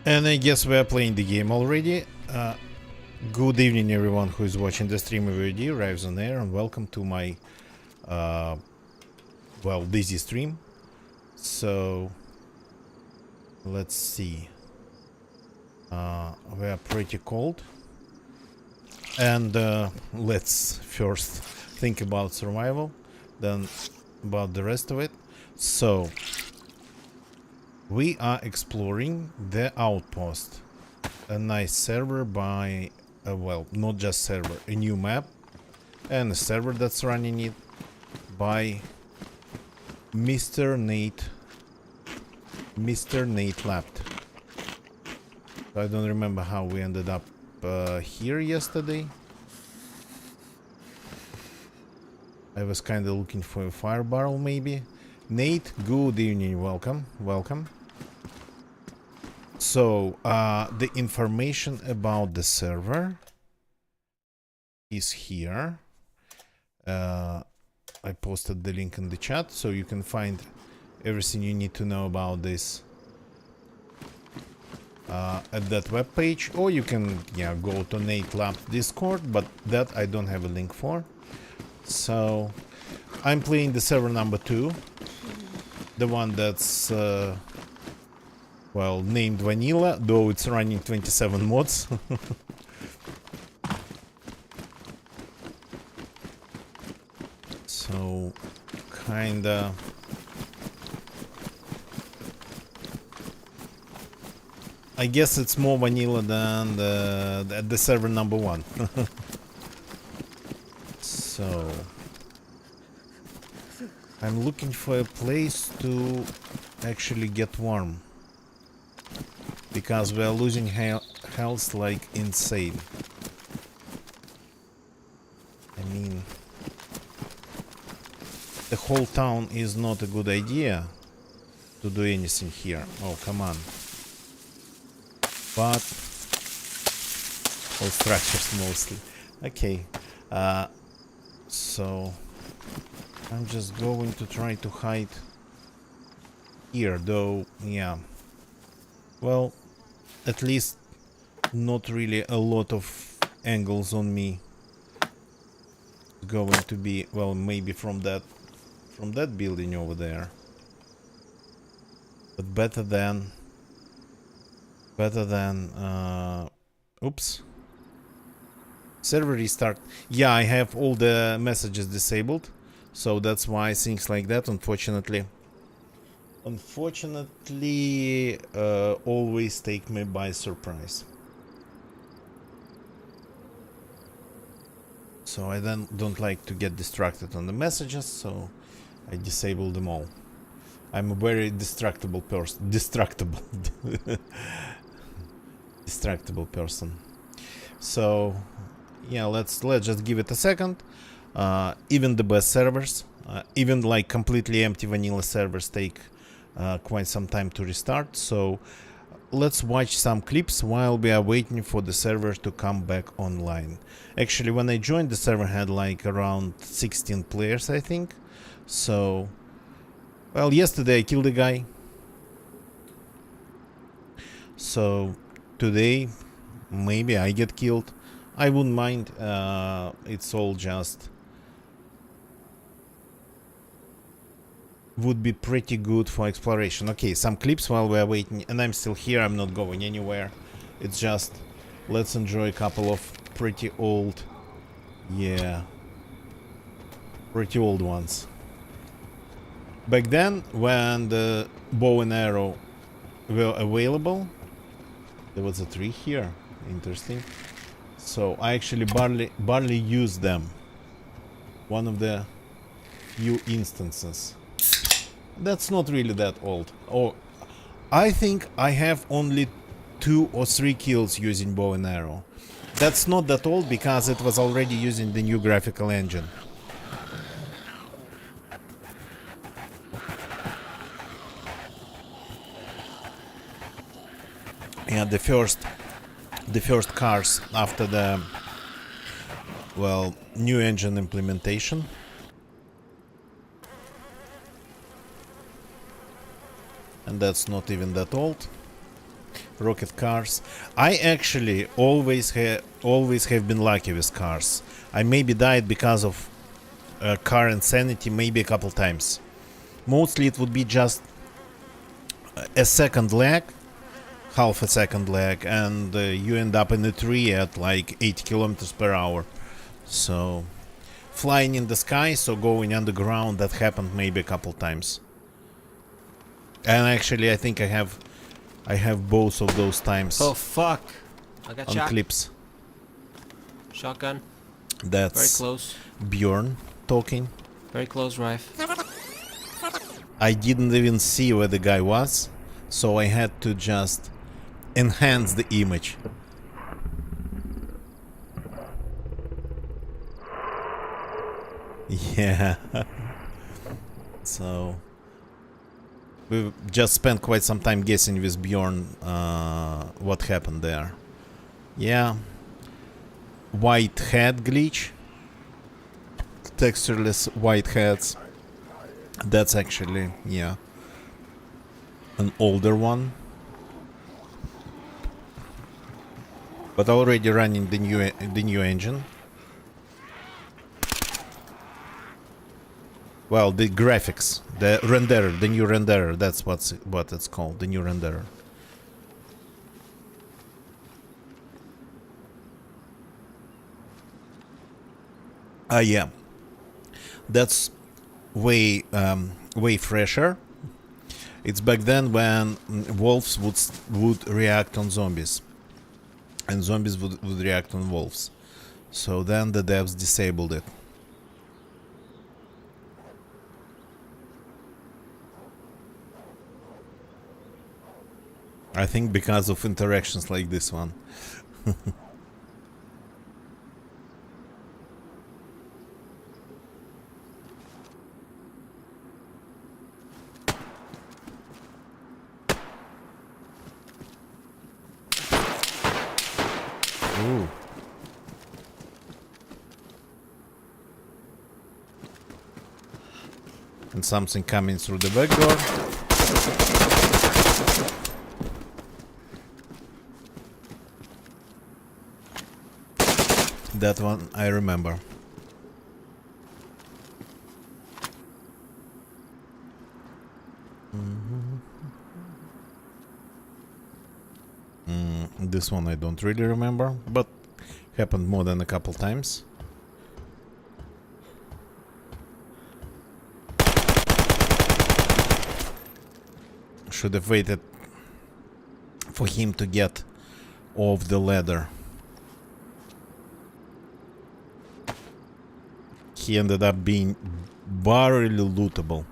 And I guess we are playing the game already. Good evening, everyone who is watching the stream of VOD, Rives on Air, and welcome to my, busy stream. So, let's see. We are pretty cold. And let's first think about survival, then about the rest of it. So, we are exploring the Outpost. A nice server by, not just server, a new map. And a server that's running it by Mr. Nate Lapt. I don't remember how we ended up here yesterday. I was kind of looking for a fire barrel, maybe. Nate, good evening, welcome. So, the information about the server is here. I posted the link in the chat, so you can find everything you need to know about this at that web page, or you can go to Nate Lab Discord, but that I don't have a link for. So I'm playing the server number 2, the one that's named Vanilla, though it's running 27 mods. So kinda I guess it's more vanilla than the server number 1. So I'm looking for a place to actually get warm, because we are losing health like insane. I mean, the whole town is not a good idea to do anything here. Oh, come on. But all structures mostly. Okay. So I'm just going to try to hide here, though. Yeah. Well, at least not really a lot of angles on me. Going to be, well, maybe from that building over there. But better than oops. Server restart. Yeah, I have all the messages disabled, so that's why things like that, unfortunately, always take me by surprise. So I then don't like to get distracted on the messages, so I disable them all. I'm a very distractible person. Distractible person. So yeah, let's just give it a second. Even the best servers, even like completely empty vanilla servers, take quite some time to restart. So let's watch some clips while we are waiting for the server to come back online. Actually, when I joined, the server had like around 16 players, I think. So, well, yesterday I killed a guy. So today maybe I get killed. I wouldn't mind. It's all just would be pretty good for exploration. Okay, some clips while we're waiting, and I'm still here. I'm not going anywhere. It's just let's enjoy a couple of pretty old, pretty old ones. Back then, when the bow and arrow were available, there was a tree here. Interesting. So I actually barely used them. One of the few instances. That's not really that old. Oh, I think I have only 2 or 3 kills using bow and arrow. That's not that old because it was already using the new graphical engine. Yeah, the first cars after the new engine implementation. And that's not even that old. Rocket cars. I actually always have been lucky with cars. I maybe died because of car insanity maybe a couple times. Mostly it would be just a second lag, half a second lag, and you end up in a tree at like 80 kilometers per hour. So flying in the sky, so going underground, that happened maybe a couple times. And actually I think I have both of those times. Oh fuck! I got on shot. clips. Shotgun. That's Very close. Bjorn talking. Very close, Rife. I didn't even see where the guy was, so I had to just enhance the image. Yeah. So we just spent quite some time guessing with Bjorn what happened there. Yeah. White head glitch. Textureless white heads. That's actually, yeah, an older one. But already running the new engine. Well, the graphics, the renderer, the new renderer, that's what it's called, the new renderer. Yeah. That's way fresher. It's back then when wolves would react on zombies, and zombies would react on wolves. So then the devs disabled it. I think because of interactions like this one. Ooh. And something coming through the back door. That one I remember. This one I don't really remember, but happened more than a couple times. Should have waited for him to get off the ladder. He ended up being barely lootable.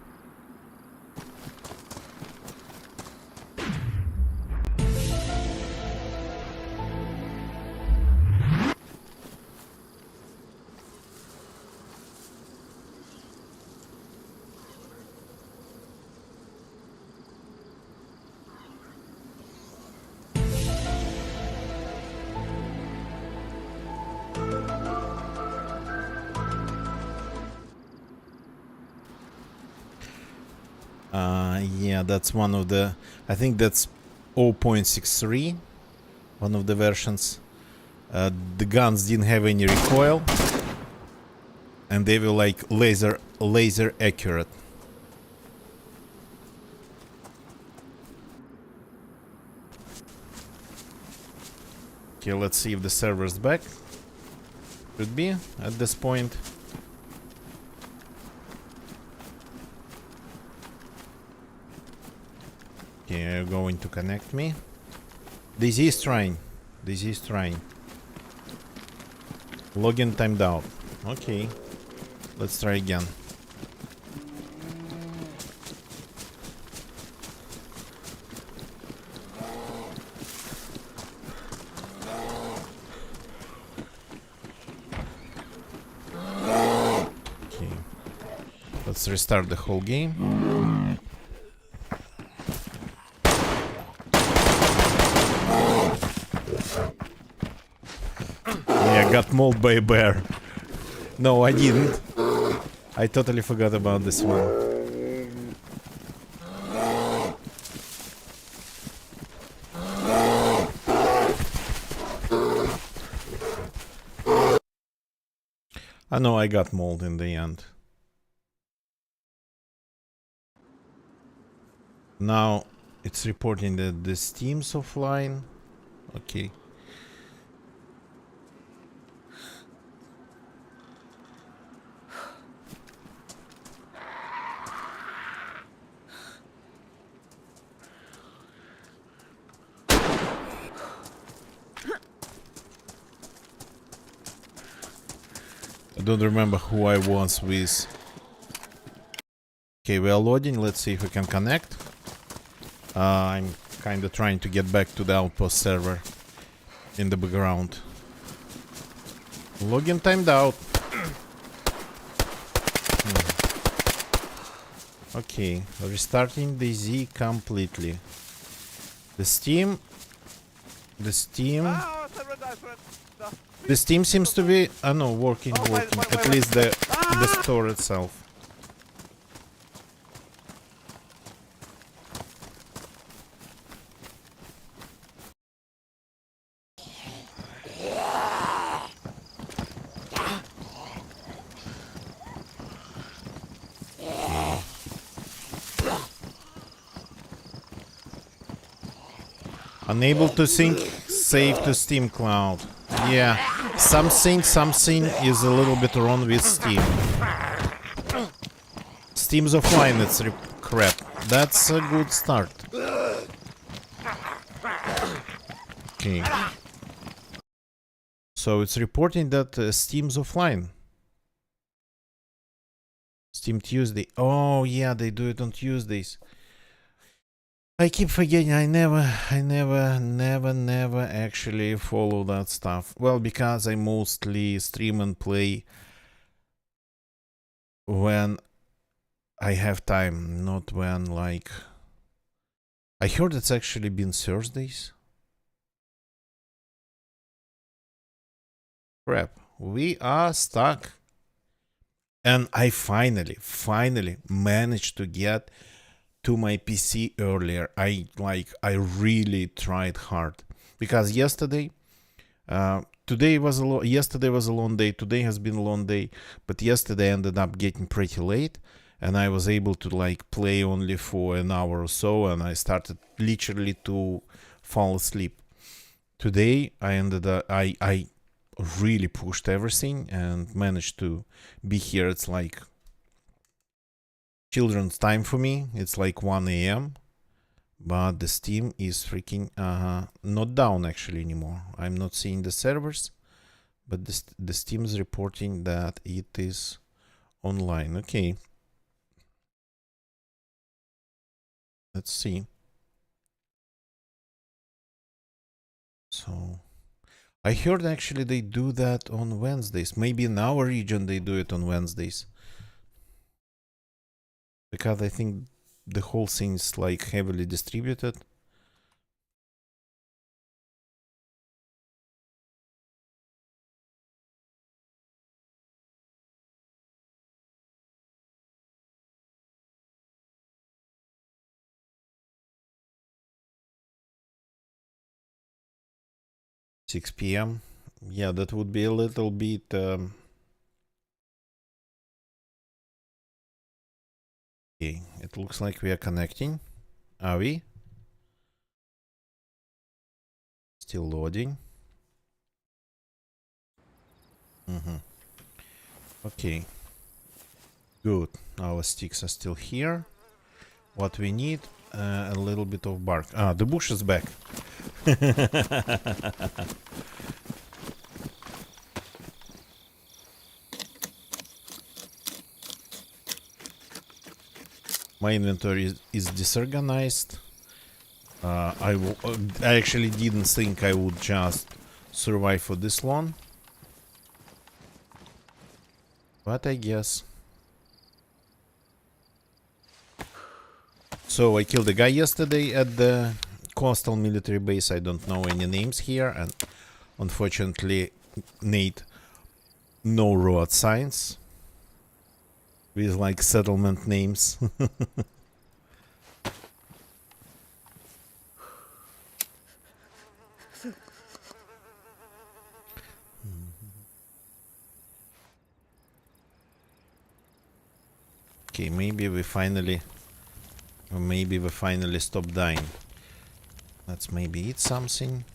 Yeah, that's one of the... I think that's 0.63, one of the versions. The guns didn't have any recoil, and they were like laser accurate. Okay, let's see if the server's back. Should be at this point. Okay, you're going to connect me. This is trying. Login timed out. Okay. Let's try again. Okay. Let's restart the whole game. Yeah, got mauled by a bear. No, I didn't. I totally forgot about this one. I know I got mold in the end. Now it's reporting that the Steam's offline. Okay. I don't remember who I was with. Okay, we are loading. Let's see if we can connect. I'm kind of trying to get back to the Outpost server in the background. Login timed out. Okay, restarting the Z completely. The Steam seems to be, no, working. At least the store itself. Unable to sync, save to Steam Cloud. Yeah, something is a little bit wrong with Steam. Steam's offline, it's crap. That's a good start. Okay. So it's reporting that Steam's offline. Steam Tuesday. Oh yeah, they do it on Tuesdays. I keep forgetting. I never actually follow that stuff. Well, because I mostly stream and play when I have time, not when, like... I heard it's actually been Thursdays. Crap, we are stuck. And I finally managed to get to my PC earlier. I really tried hard. Because yesterday... yesterday was a long day. Today has been a long day, but yesterday ended up getting pretty late, and I was able to like play only for an hour or so, and I started literally to fall asleep. Today I really pushed everything and managed to be here. It's like children's time for me. It's like 1 a.m. But the Steam is freaking not down actually anymore. I'm not seeing the servers, but the Steam is reporting that it is online. Okay. Let's see. So, I heard actually they do that on Wednesdays. Maybe in our region they do it on Wednesdays. Because I think the whole thing is like heavily distributed. Six p.m. Yeah, that would be a little bit... Okay, it looks like we are connecting. Are we? Still loading. Okay. Good. Our sticks are still here. What we need, a little bit of bark. Ah, the bush is back. My inventory is disorganized. I actually didn't think I would just survive for this long. But I guess. So I killed a guy yesterday at the coastal military base. I don't know any names here, and unfortunately, Nate, no road signs with like settlement names. Okay, maybe we finally stop dying. Let's maybe eat something.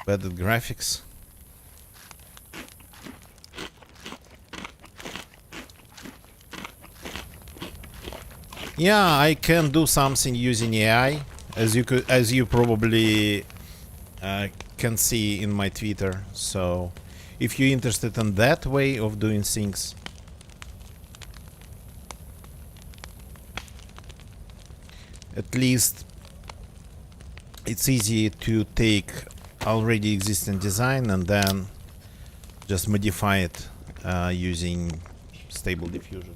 Better graphics. Yeah, I can do something using AI, as you probably can see in my Twitter. So, if you're interested in that way of doing things, at least it's easy to take already existing design and then just modify it using stable diffusion.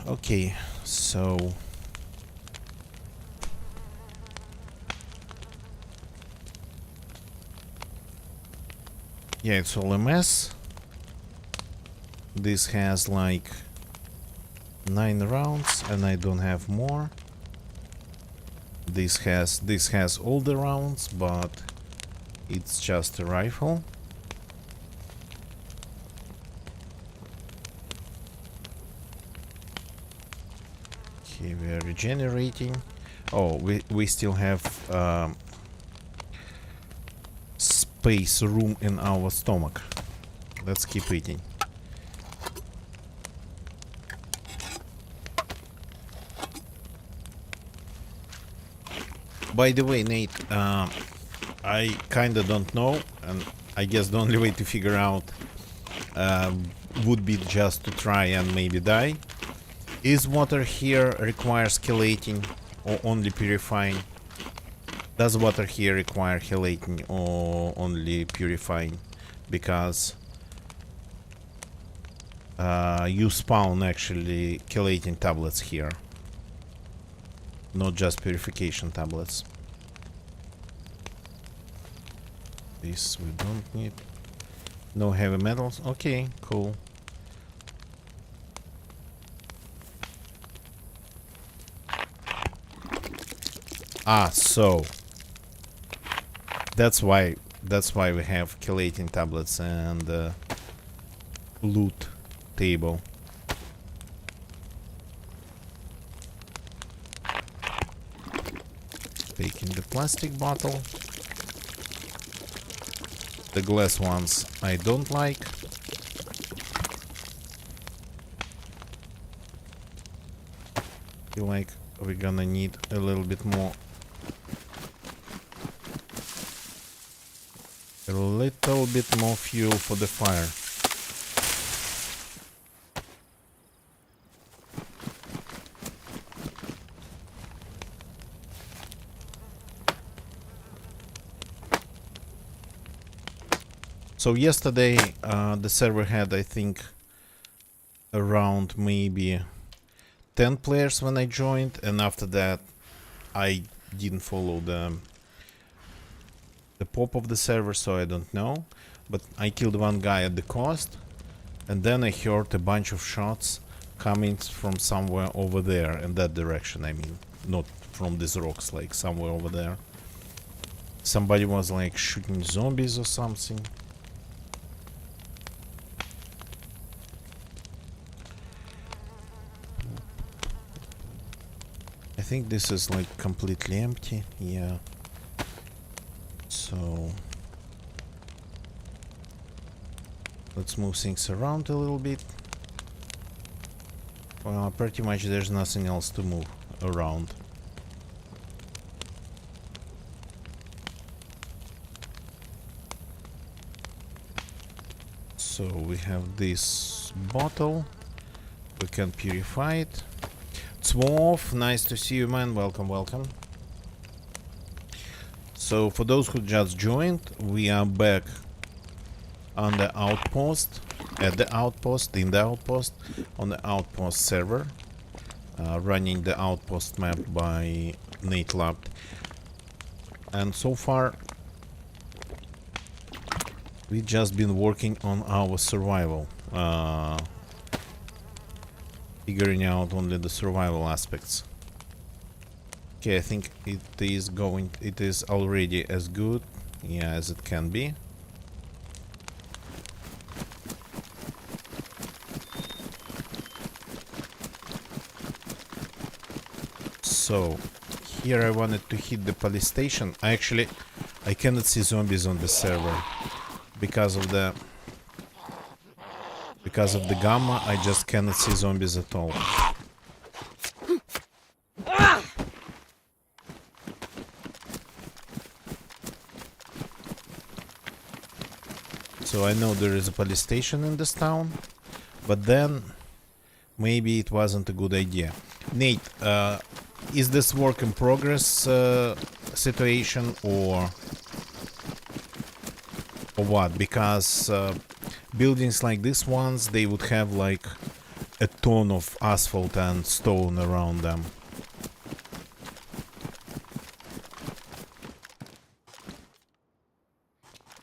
Okay, so yeah, it's all a mess. This has like 9 rounds and I don't have more. This has all the rounds, but it's just a rifle. Okay, we are regenerating. Oh, we still have space room in our stomach. Let's keep eating. By the way, Nate, I kinda don't know, and I guess the only way to figure out would be just to try and maybe die. Is water here requires chelating or only purifying? Does water here require chelating or only purifying? Because you spawn actually chelating tablets here, not just purification tablets. This we don't need. No heavy metals. Okay, cool. Ah, so that's why we have chelating tablets and loot table. Taking the plastic bottle. The glass ones I don't like. Feel like we're gonna need a little bit more. A little bit more fuel for the fire. So yesterday the server had, I think, around maybe 10 players when I joined, and after that I didn't follow the pop of the server, so I don't know. But I killed one guy at the coast, and then I heard a bunch of shots coming from somewhere over there, in that direction. I mean, not from these rocks, like somewhere over there. Somebody was like shooting zombies or something. I think this is like completely empty. Yeah. So let's move things around a little bit. Well, pretty much there's nothing else to move around. So we have this bottle. We can purify it. Swolf, nice to see you, man. Welcome, welcome. So for those who just joined, we are back on the Outpost, in the Outpost, on the Outpost server, running the Outpost map by Nate Lapt. And so far, we've just been working on our survival, figuring out only the survival aspects. Okay, I think it is already as good, yeah, as it can be. So, here I wanted to hit the police station. I cannot see zombies on the server because of the gamma. I just cannot see zombies at all. So I know there is a police station in this town, but then maybe it wasn't a good idea. Nate, is this work in progress situation or what? Because buildings like this ones, they would have like a ton of asphalt and stone around them.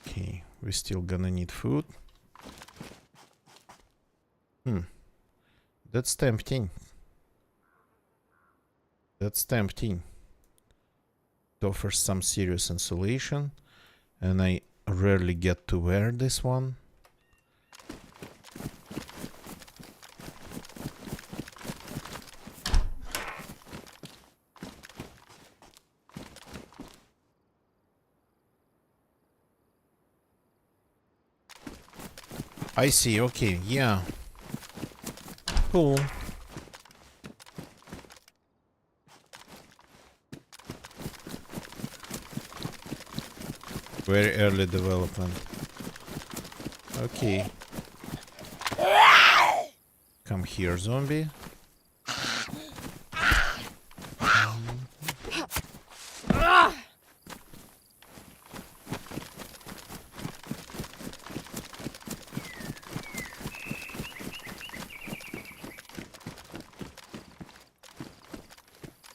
Okay, we're still gonna need food. That's tempting. That's tempting. It offers some serious insulation, and I rarely get to wear this one. I see, okay, yeah. Cool. Very early development. Okay. Come here, zombie.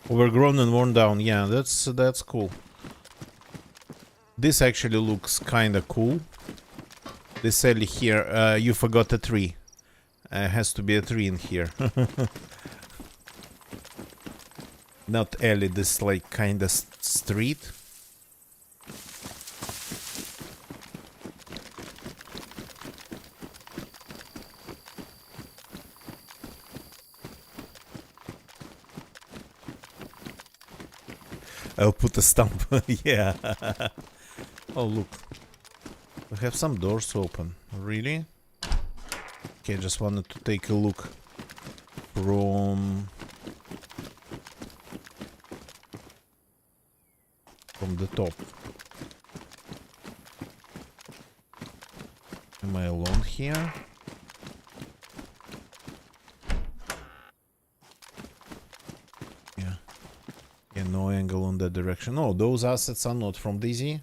Overgrown and worn down. Yeah, that's cool. This actually looks kinda cool. This alley here, you forgot a tree. Has to be a tree in here. Not alley, this like kinda street. I'll put a stump. Yeah. Oh, look. We have some doors open. Really? Okay, just wanted to take a look from the top. Am I alone here? Yeah. Yeah, no angle on that direction. Oh, those assets are not from DayZ.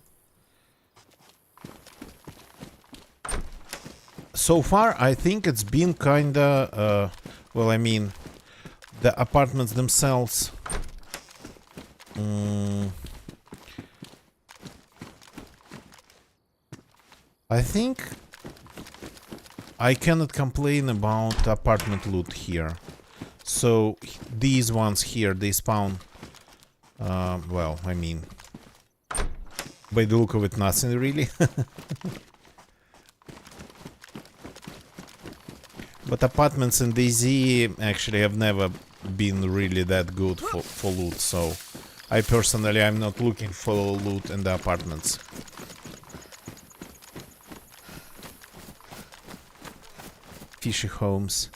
So far, I think it's been kinda, well, I mean, the apartments themselves. I think I cannot complain about apartment loot here. So these ones here, they spawn. Well, I mean, by the look of it, nothing really. But apartments in DayZ actually have never been really that good for loot, so I personally I'm not looking for loot in the apartments. Fishy homes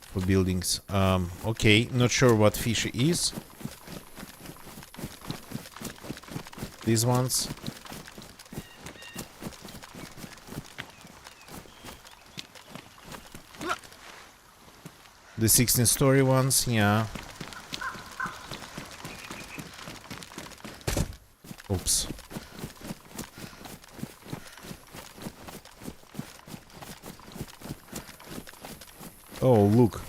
for buildings. Okay, not sure what fishy is. These ones. The 16-story ones, yeah. Oops. Oh, look.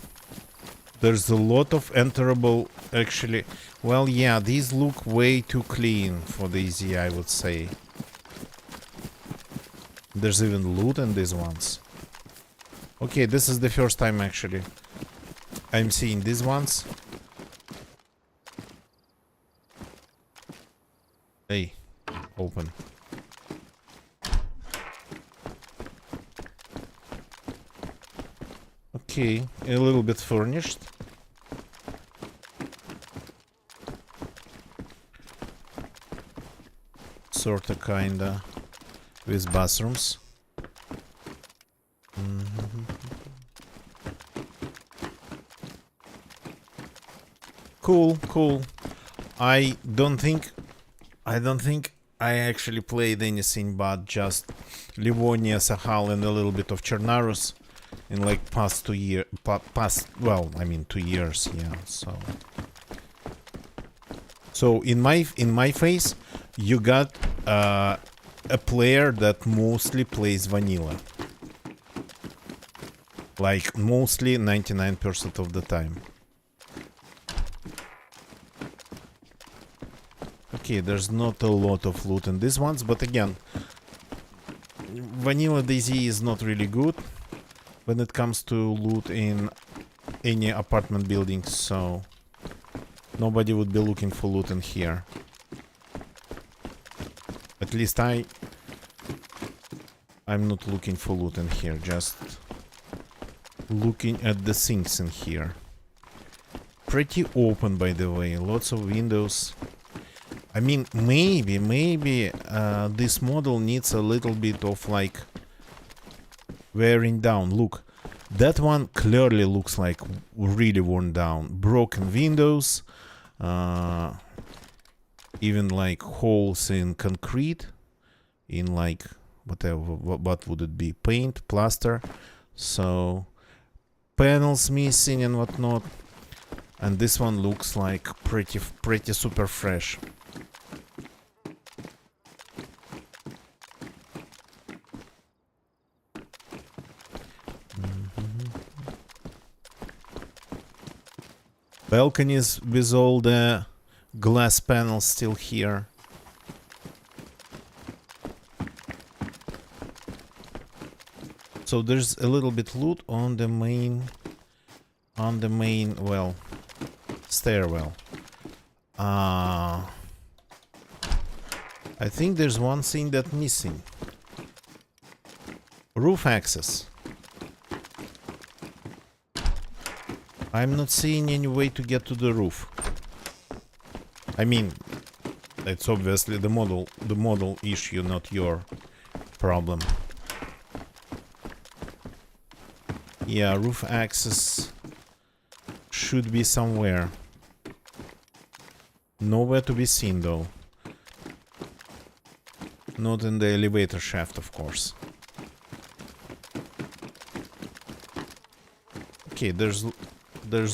There's a lot of enterable, actually. Well, yeah, these look way too clean for the DayZ, I would say. There's even loot in these ones. Okay, this is the first time, actually, I'm seeing these ones. Open. Okay, a little bit furnished. Sorta, kinda. With bathrooms. Cool, cool. I don't think I actually played anything but just Livonia, Sahal, and a little bit of Chernarus in like past 2 years. Well, I mean 2 years, yeah. So in my face, you got a player that mostly plays vanilla, like mostly 99% of the time. Okay, there's not a lot of loot in these ones, but again, vanilla DayZ is not really good when it comes to loot in any apartment buildings, so nobody would be looking for loot in here. At least I'm not looking for loot in here, just looking at the things in here. Pretty open, by the way, lots of windows. I mean, maybe this model needs a little bit of like wearing down. Look, that one clearly looks like really worn down. Broken windows, even like holes in concrete, in like whatever, what would it be? Paint, plaster. So panels missing and whatnot. And this one looks like pretty super fresh. Balconies with all the glass panels still here. So there's a little bit loot on the main, well, stairwell. I think there's one thing that's missing. Roof access. I'm not seeing any way to get to the roof. I mean, it's obviously the model issue, not your problem. Yeah, roof access should be somewhere. Nowhere to be seen though. Not in the elevator shaft, of course. Okay, there's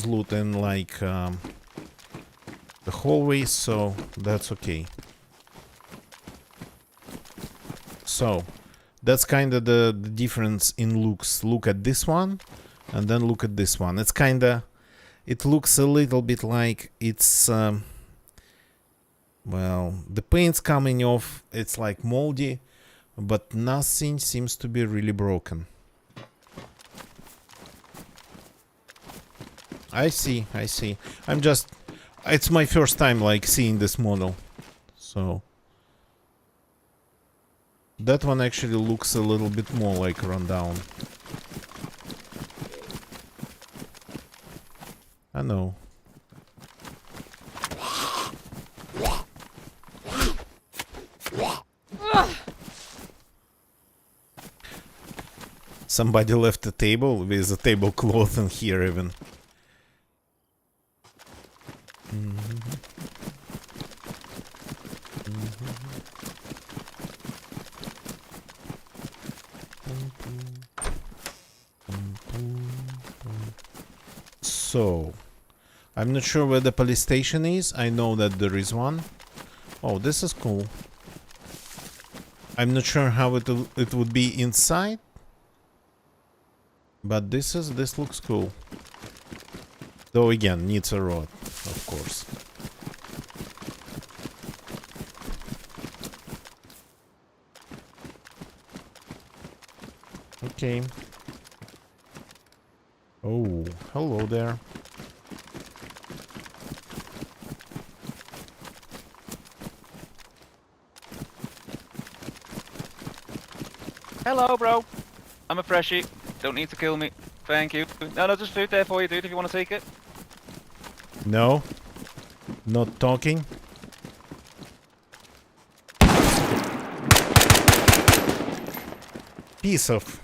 loot in like the hallway, so that's okay. So that's kind of the difference in looks. Look at this one and then look at this one. It's kind of, it looks a little bit like it's well, the paint's coming off, it's like moldy, but nothing seems to be really broken. I see. It's my first time like seeing this model, so that one actually looks a little bit more like rundown. I know. Somebody left the table with a tablecloth in here even. So, I'm not sure where the police station is. I know that there is one. Oh, this is cool. I'm not sure how it would be inside, but this looks cool. Though again, needs a rod, of course. Okay. Oh, hello there. Hello, bro. I'm a freshie. Don't need to kill me. Thank you. No, no, just food there for you, dude, if you want to take it. No. Not talking. Piece of...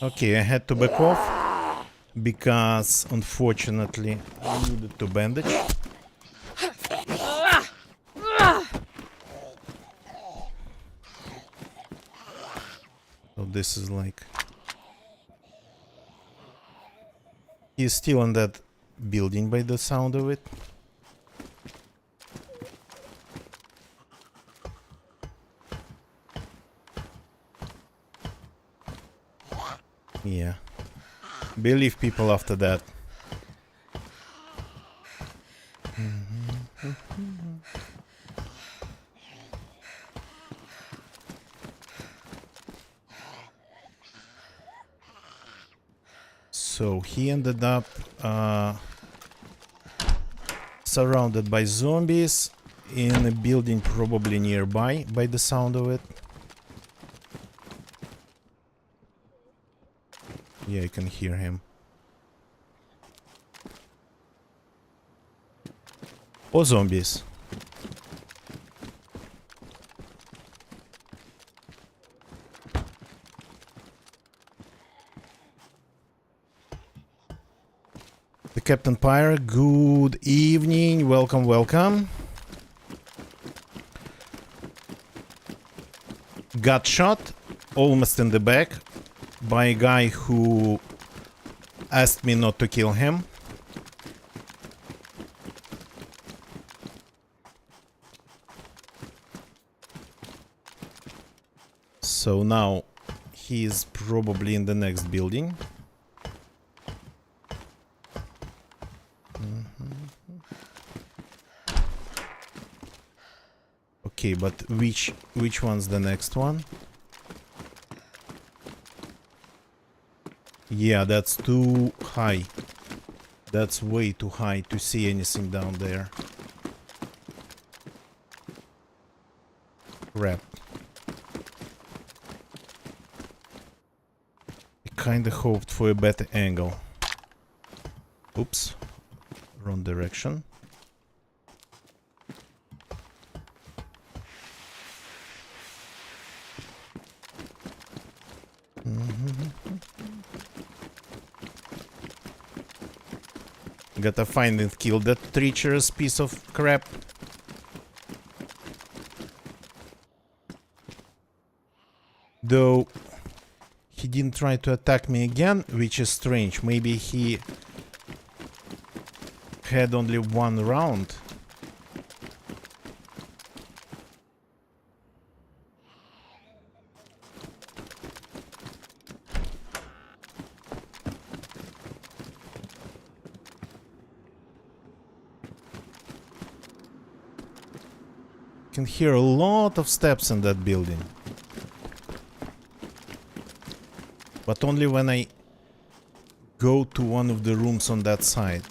Okay, I had to back off because unfortunately I needed to bandage. So this is like... He's still in that building by the sound of it. Yeah. Believe people after that. So he ended up surrounded by zombies in a building probably nearby by the sound of it. Yeah, I can hear him. Or zombies. The Captain Pyre, good evening, welcome, welcome. Got shot almost in the back by a guy who asked me not to kill him. So now he is probably in the next building. Okay, but which one's the next one? Yeah, that's too high. That's way too high to see anything down there. Crap. I kinda hoped for a better angle. Oops. Wrong direction. Gotta find and kill that treacherous piece of crap. Though he didn't try to attack me again, which is strange. Maybe he had only one round. Can hear a lot of steps in that building. But only when I go to one of the rooms on that side.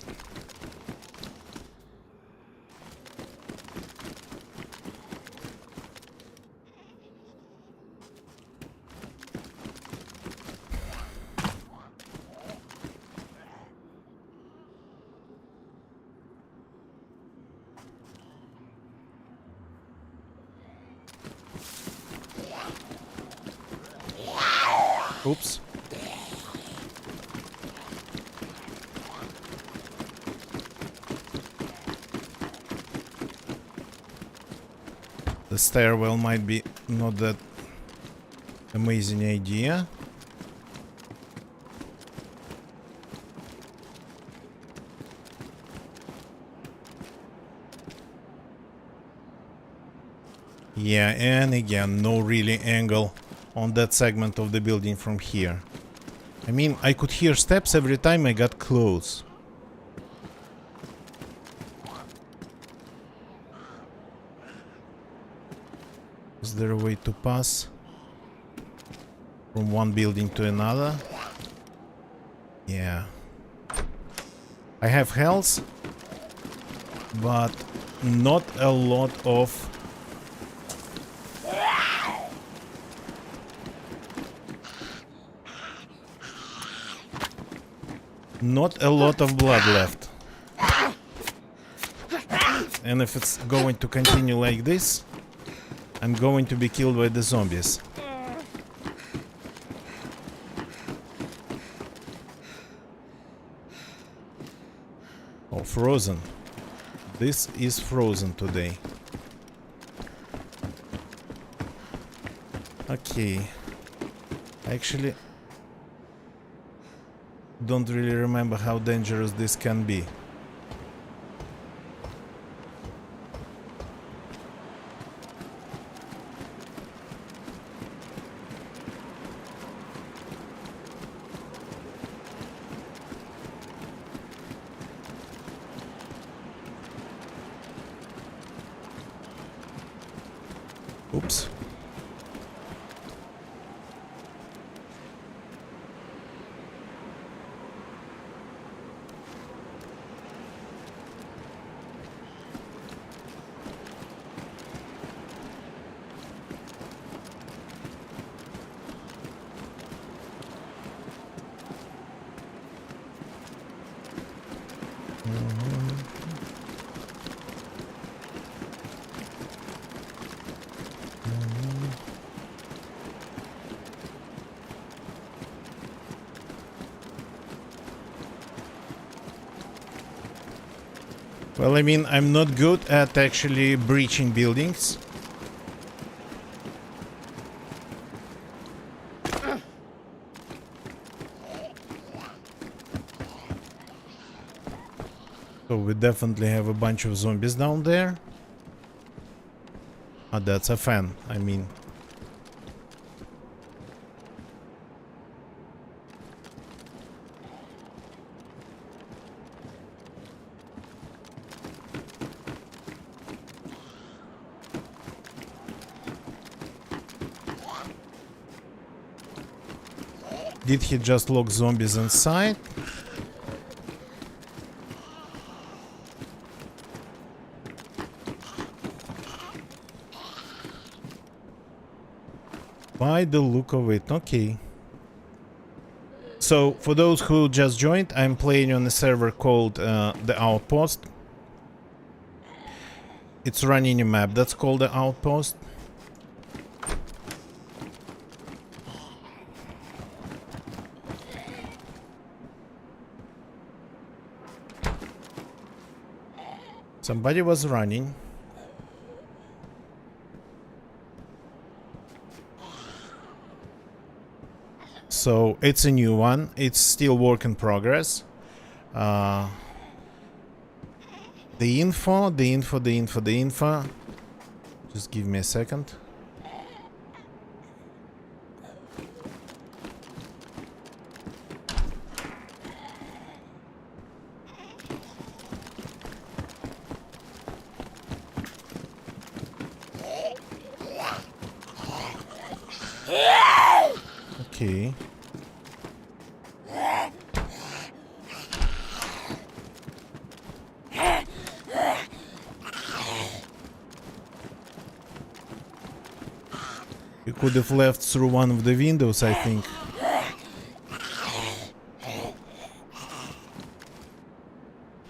Oops. The stairwell might be not that amazing idea. Yeah, and again, no really angle on that segment of the building from here. I mean, I could hear steps every time I got close. Is there a way to pass from one building to another? Yeah. I have health, but not a lot of... Not a lot of blood left. And if it's going to continue like this, I'm going to be killed by the zombies. Oh, frozen. This is frozen today. Okay. Actually, don't really remember how dangerous this can be. Oops. Well, I mean, I'm not good at actually breaching buildings. So we definitely have a bunch of zombies down there. Ah, that's a fan, I mean. Did he just lock zombies inside? By the look of it, okay. So, for those who just joined, I'm playing on a server called the Outpost. It's running a map that's called the Outpost. Somebody was running. So it's a new one. It's still work in progress. The info. Just give me a second. Okay. You could have left through one of the windows, I think. Okay.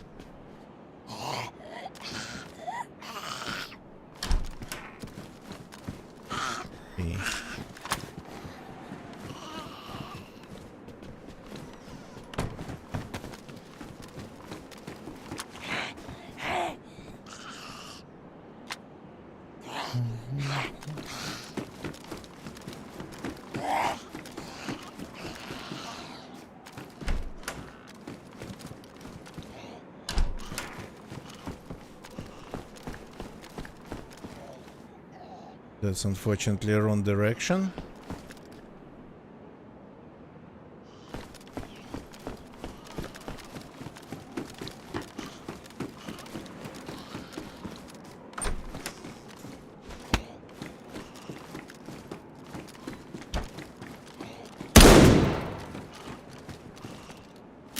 That's unfortunately wrong direction.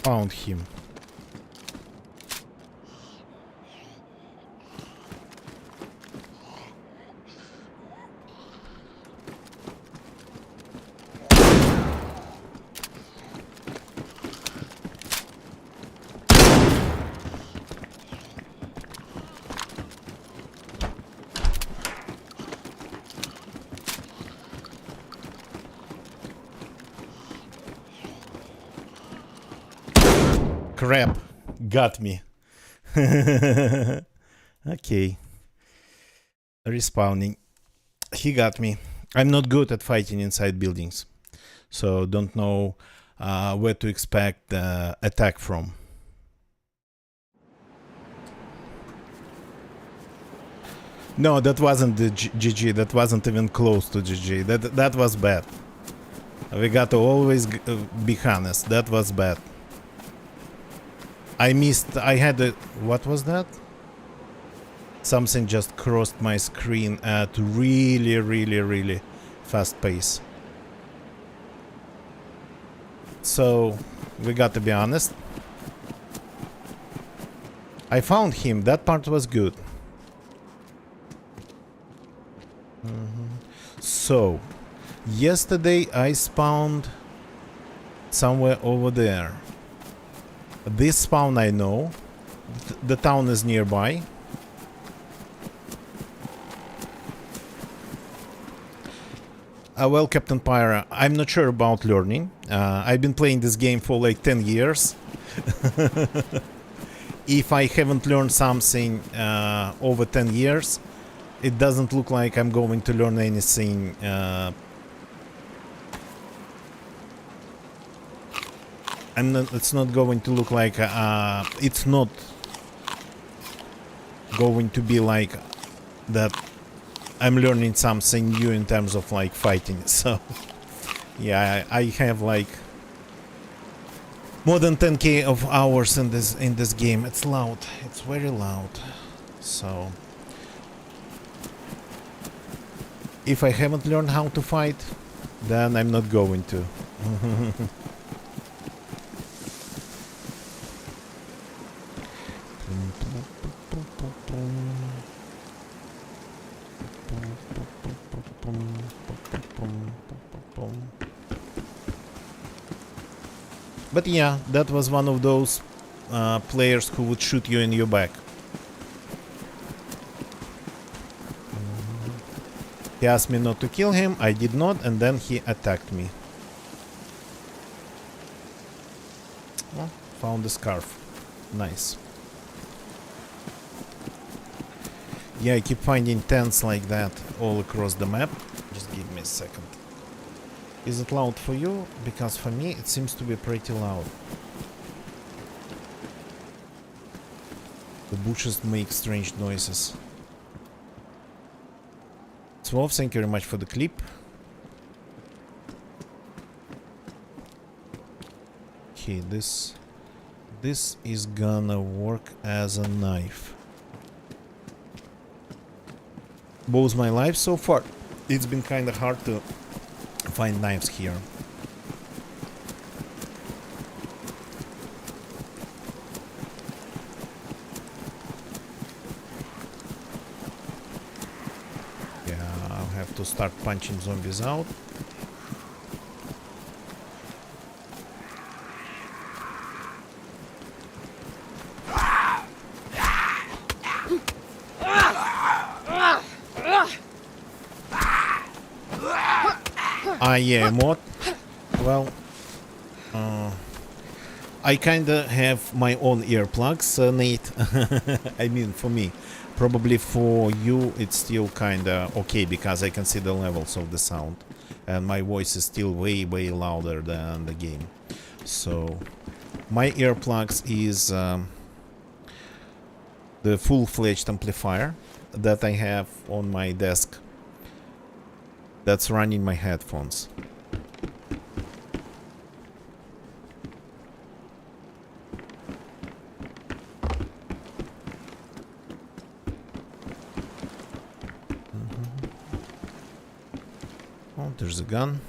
Found him. Crap, got me. Okay. Respawning. He got me. I'm not good at fighting inside buildings, so don't know where to expect the attack from. No, that wasn't the GG. That wasn't even close to GG. That was bad. We got to always be honest. That was bad. I missed. I had a. What was that? Something just crossed my screen at really fast pace. So we got to be honest. I found him. That part was good. So yesterday I spawned somewhere over there. This spawn I know. The town is nearby. Well, Captain Pyra, I'm not sure about learning. I've been playing this game for like 10 years. If I haven't learned something over 10 years, it doesn't look like I'm going to learn anything it's not going to look like it's not going to be like that I'm learning something new in terms of like fighting. So yeah, I have like more than 10k of hours in this game. It's loud, it's very loud. So if I haven't learned how to fight, then I'm not going to. But yeah, that was one of those players who would shoot you in your back. He asked me not to kill him, I did not, and then he attacked me. Well, found the scarf. Nice. Yeah, I keep finding tents like that all across the map. Just give me a second. Is it loud for you? Because for me it seems to be pretty loud. The bushes make strange noises. Swolf, thank you very much for the clip. Okay, this is gonna work as a knife. Both my life so far, it's been kinda hard to find knives here. To start punching zombies out. Yeah, mod. Well, I kinda have my own earplugs, Nate. I mean, for me, Probably for you it's still kinda okay because I can see the levels of the sound. And my voice is still way louder than the game. So my earplugs is the full-fledged amplifier that I have on my desk that's running my headphones. Oh, there's a gun.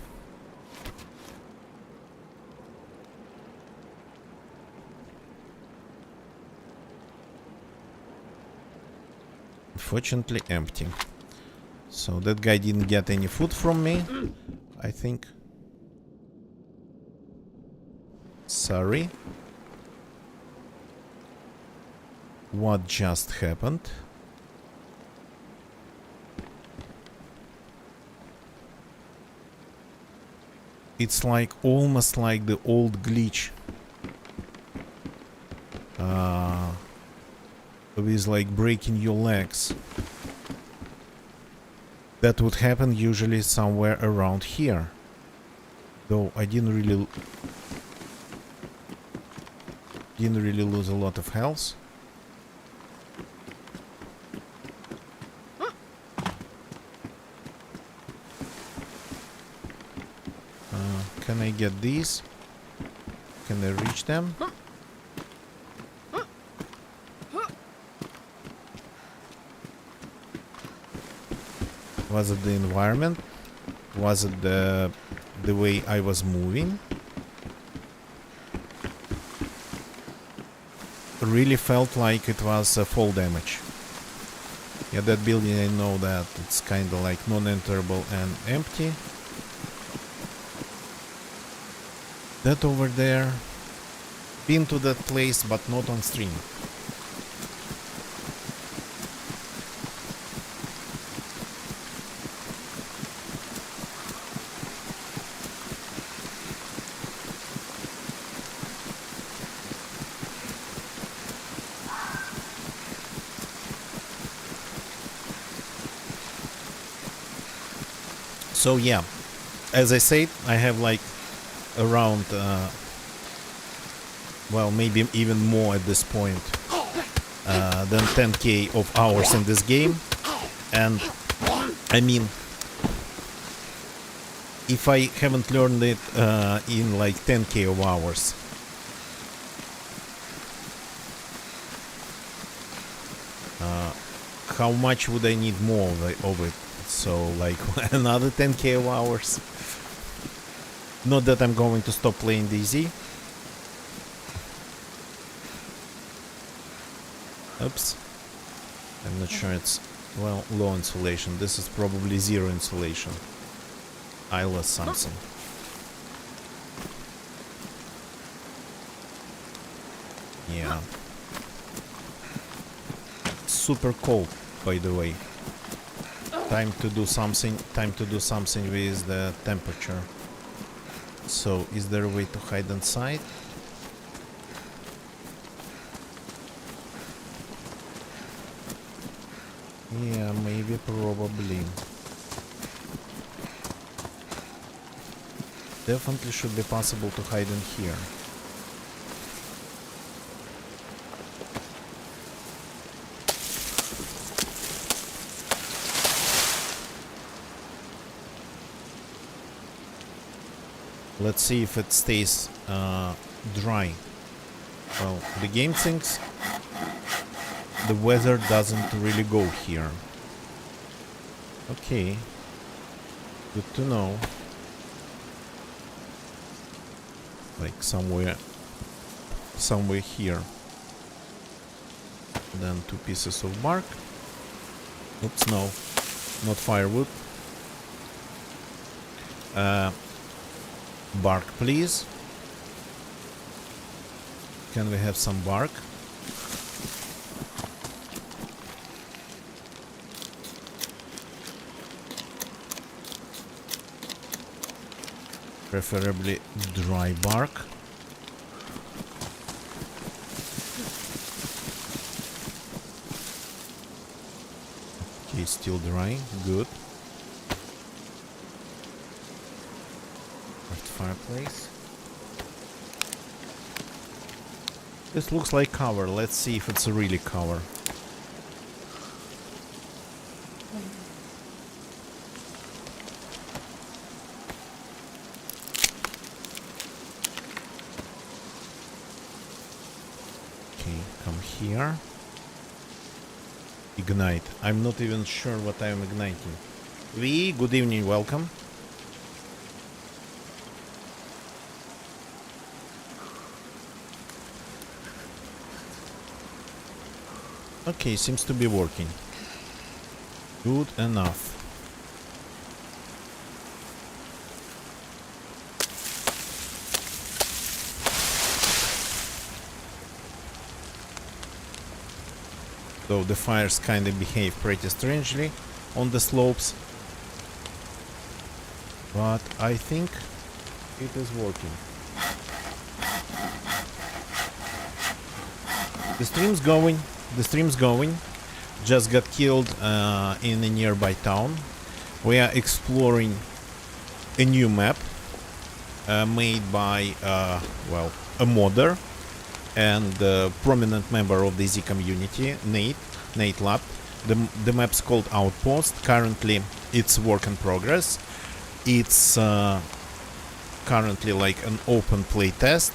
Unfortunately empty. So that guy didn't get any food from me, I think. Sorry. What just happened? It's like almost like the old glitch. With like breaking your legs. That would happen usually somewhere around here. Though I didn't really lose a lot of health. Can I get these? Can I reach them? Was it the environment? Was it the way I was moving? Really felt like it was fall damage. Yeah, that building, I know that it's kind of like non-enterable and empty. That over there. Been to that place, but not on stream. So yeah, as I said, I have like around, well, maybe even more at this point than 10k of hours in this game. And I mean, if I haven't learned it in like 10k of hours, how much would I need more of it? So like another 10k of hours. Not that I'm going to stop playing DayZ. Oops. I'm not sure it's, well, low insulation. This is probably zero insulation. I lost something. Yeah. Super cold, by the way. Time to do something with the temperature. So, is there a way to hide inside? Yeah, maybe, probably. Definitely should be possible to hide in here. Let's see if it stays dry. Well, the game thinks the weather doesn't really go here. Okay. Good to know. Like somewhere here. Then 2 pieces of bark. Oops, no. Not firewood. Bark, please. Can we have some bark? Preferably dry bark. still dry. Good. First fireplace. This looks like cover. Let's see if it's a really cover. Okay, come here. Ignite. I'm not even sure what I'm igniting. V, good evening, welcome. Okay, seems to be working. Good enough. So the fires kind of behave pretty strangely on the slopes. But I think it is working. The stream's going. The stream's going. Just got killed in a nearby town. We are exploring a new map made by, well, a modder and a prominent member of the Z community, Nate Lab. The map's called Outpost. Currently, it's work in progress. It's currently like an open play test.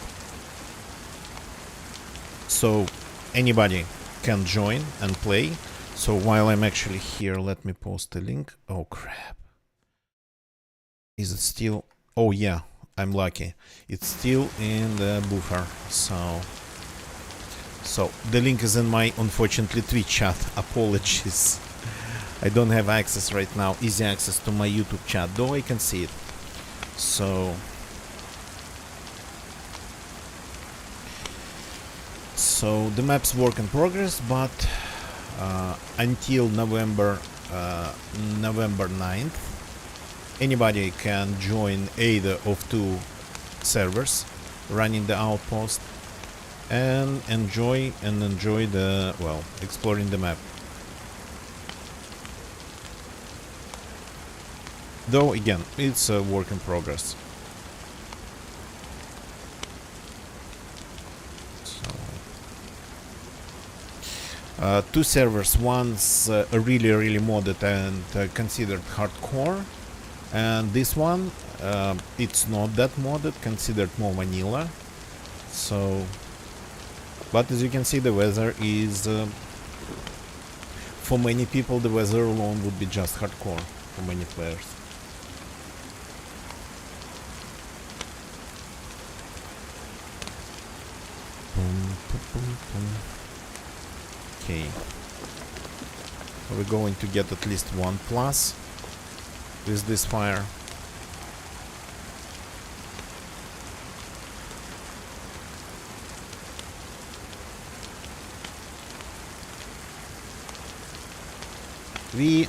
So anybody can join and play. So while I'm actually here, let me post a link. Oh crap. Is it still? Oh yeah, I'm lucky. It's still in the buffer. So the link is in my, unfortunately, Twitch chat. Apologies. I don't have access right now, easy access to my YouTube chat, though I can see it. So the map's work in progress, but until November 9th, anybody can join either of two servers running the Outpost and enjoy the, well, exploring the map. Though again, it's a work in progress. Two servers. One's really modded and considered hardcore, and this one it's not that modded, considered more vanilla. So, but as you can see, the weather is for many people, the weather alone would be just hardcore for many players. Okay, we're going to get at least 1+ with this fire.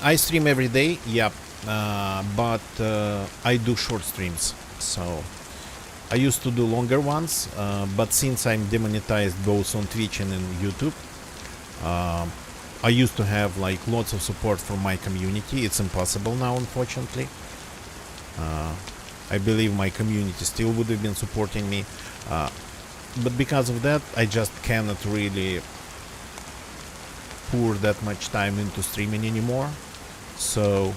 I stream every day, yep, but I do short streams, so I used to do longer ones, but since I'm demonetized both on Twitch and in YouTube, I used to have like lots of support from my community. It's impossible now, unfortunately. I believe my community still would have been supporting me, but because of that, I just cannot really pour that much time into streaming anymore. So,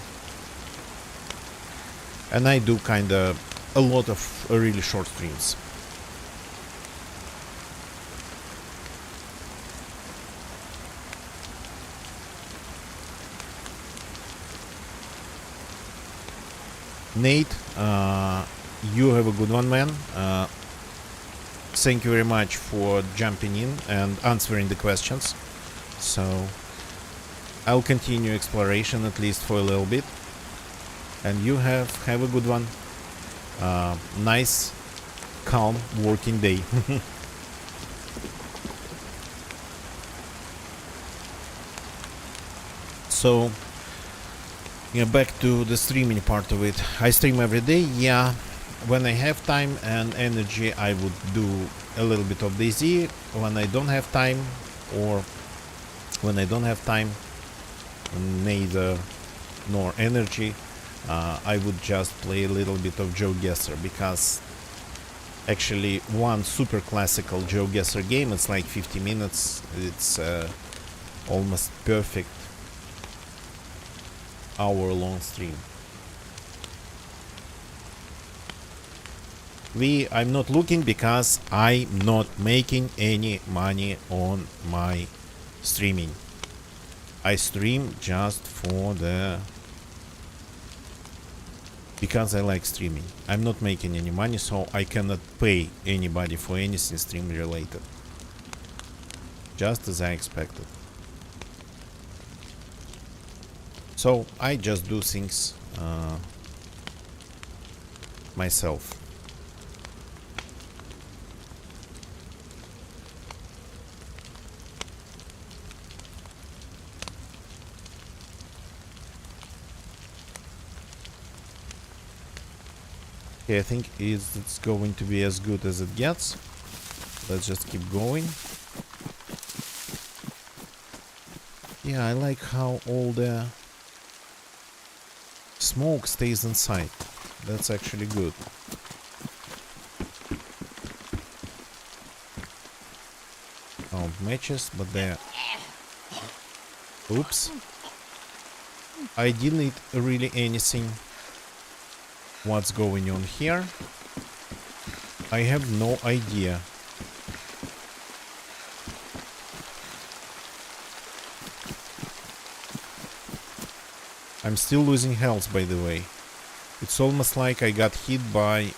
and I do kind of a lot of really short streams. Nate, you have a good one, man. Thank you very much for jumping in and answering the questions. So I'll continue exploration at least for a little bit, and you have a good one. Nice, calm working day. So yeah, back to the streaming part of it. I stream every day, yeah. When I have time and energy, I would do a little bit of DayZ. When I don't have time, neither nor energy, I would just play a little bit of GeoGuessr, because actually one super classical GeoGuessr game, it's like 50 minutes, it's almost perfect hour-long stream. I'm not looking because I'm not making any money on my streaming. I stream just for the... because I like streaming. I'm not making any money, so I cannot pay anybody for anything stream related. Just as I expected. So I just do things myself. Okay, I think it's going to be as good as it gets. Let's just keep going. Yeah, I like how all the smoke stays inside. That's actually good. Found matches, but they're... Oops. I didn't eat really anything. What's going on here? I have no idea. I'm still losing health, by the way. It's almost like I got hit by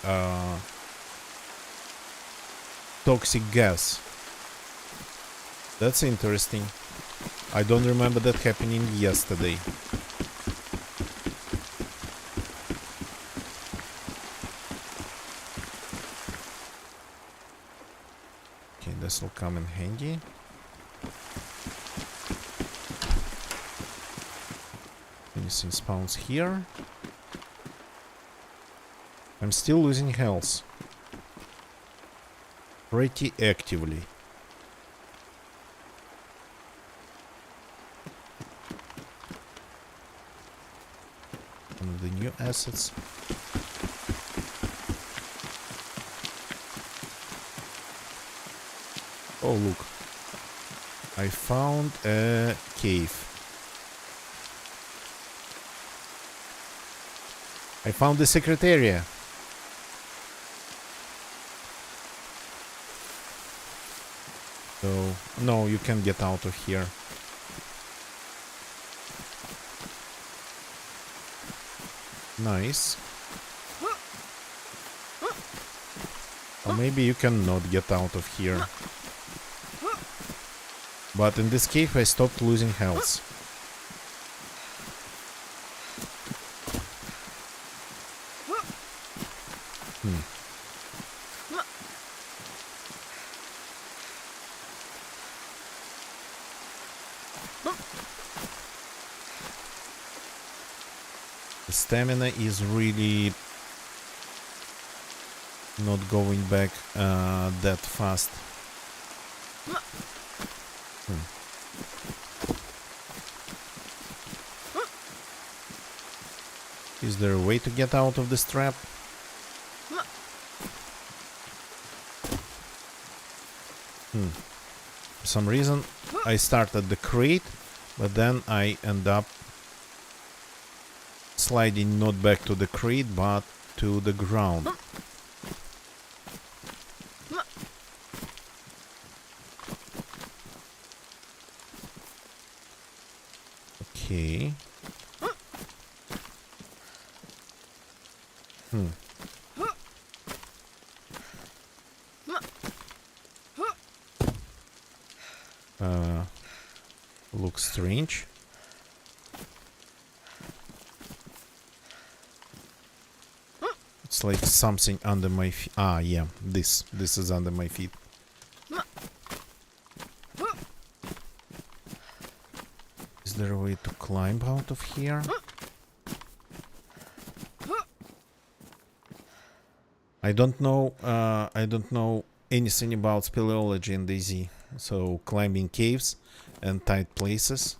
toxic gas. That's interesting. I don't remember that happening yesterday. Okay, this will come in handy. Anything spawns here. I'm still losing health. Pretty actively. And the new assets. Oh, look. I found a cave. I found the secret area. So, no, you can't get out of here. Nice. Or maybe you cannot get out of here. But in this cave I stopped losing health. The stamina is really not going back that fast. Is there a way to get out of this trap? For some reason I started the crate, but then I end up sliding not back to the crate but to the ground. Okay. Looks strange. It's like something under my feet. Ah, yeah, this is under my feet. Is there a way to climb out of here? I don't know anything about speleology in DayZ, so climbing caves and tight places.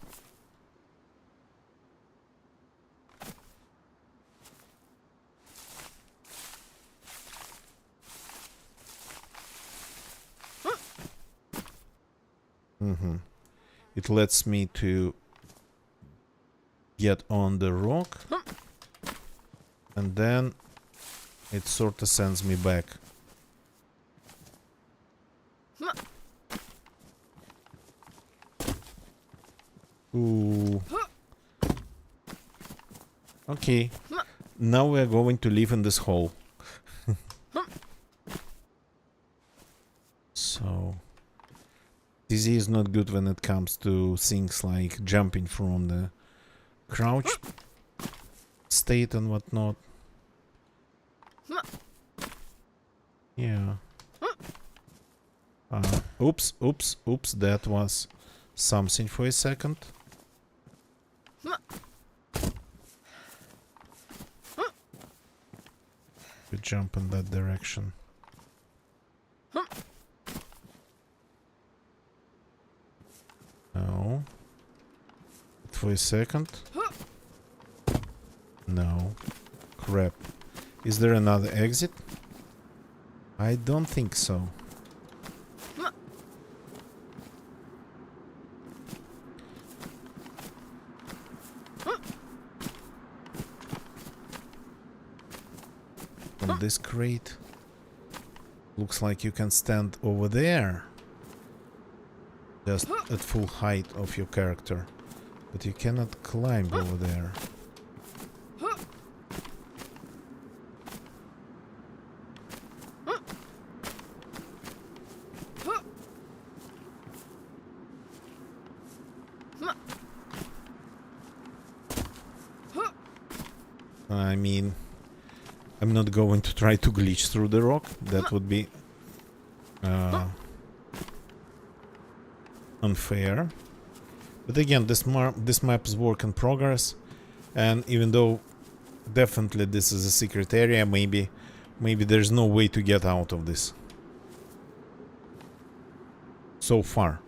Mm-hmm. It lets me to get on the rock. And then it sort of sends me back. Ooh. Okay. Now we are going to live in this hole. So... DZ is not good when it comes to things like jumping from the crouch state and whatnot. Yeah. Oops, that was something for a second. To jump in that direction. No. For a second. No. Crap. Is there another exit? I don't think so. From this crate. Looks like you can stand over there. Just at full height of your character. But you cannot climb over there. I mean, I'm not going to try to glitch through the rock. That would be unfair. But again, this map is work in progress, and even though definitely this is a secret area, maybe there's no way to get out of this. So far.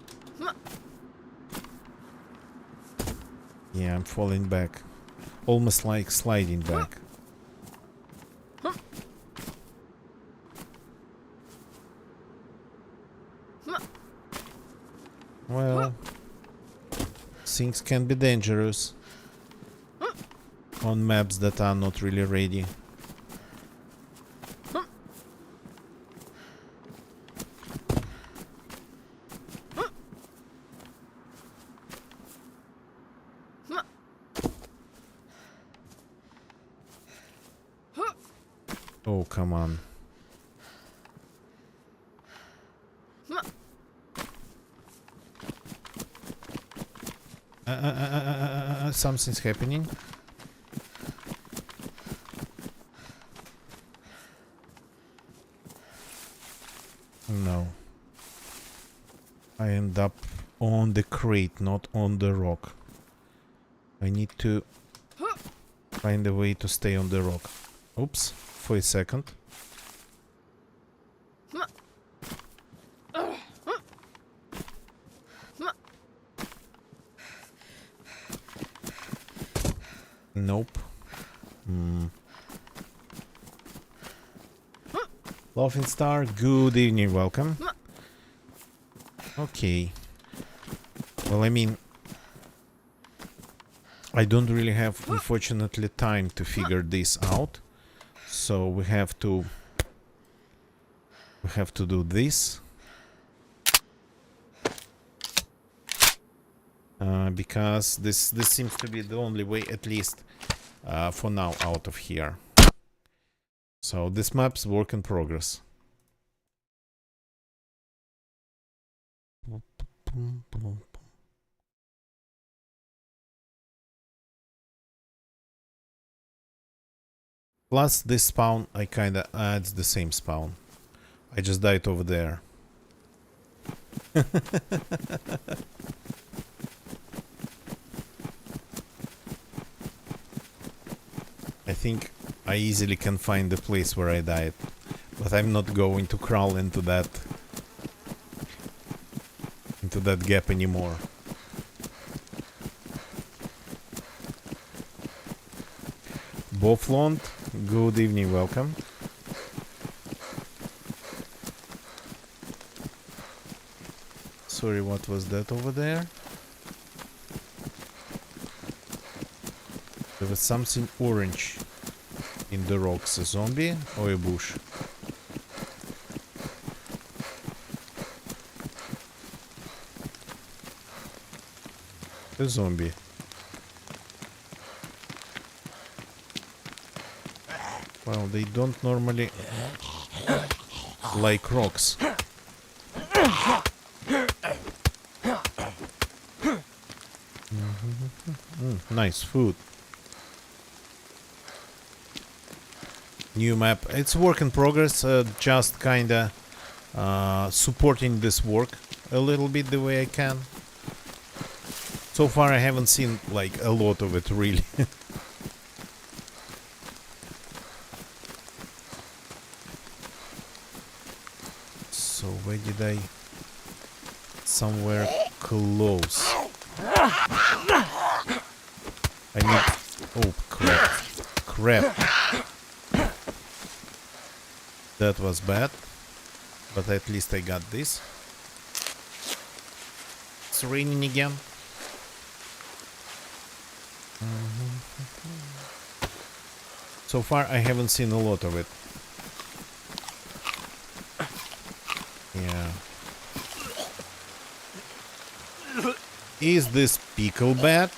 Yeah, I'm falling back. Almost like sliding back. Well, things can be dangerous on maps that are not really ready. Oh, come on. Something's happening. No. I end up on the crate, not on the rock. I need to find a way to stay on the rock. Oops, for a second. Nope. Laughing Star, good evening, welcome. Okay. Well, I mean, I don't really have, unfortunately, time to figure this out. So we have to do this. Because this seems to be the only way, at least for now, out of here. So this map's work in progress. Plus this spawn, I kinda adds the same spawn. I just died over there. I think I easily can find the place where I died, but I'm not going to crawl into that gap anymore. Boflont, good evening, welcome. So Sorry, what was that over there? There was something orange in the rocks. A zombie or a bush? A zombie. Well, they don't normally like rocks. Nice food. New map. It's work in progress. Just kinda supporting this work a little bit the way I can. So far I haven't seen like a lot of it really. So where did I... Somewhere close. I need... Oh crap. Crap. That was bad. But at least I got this. It's raining again. So far I haven't seen a lot of it. Yeah. Is this pickle bad?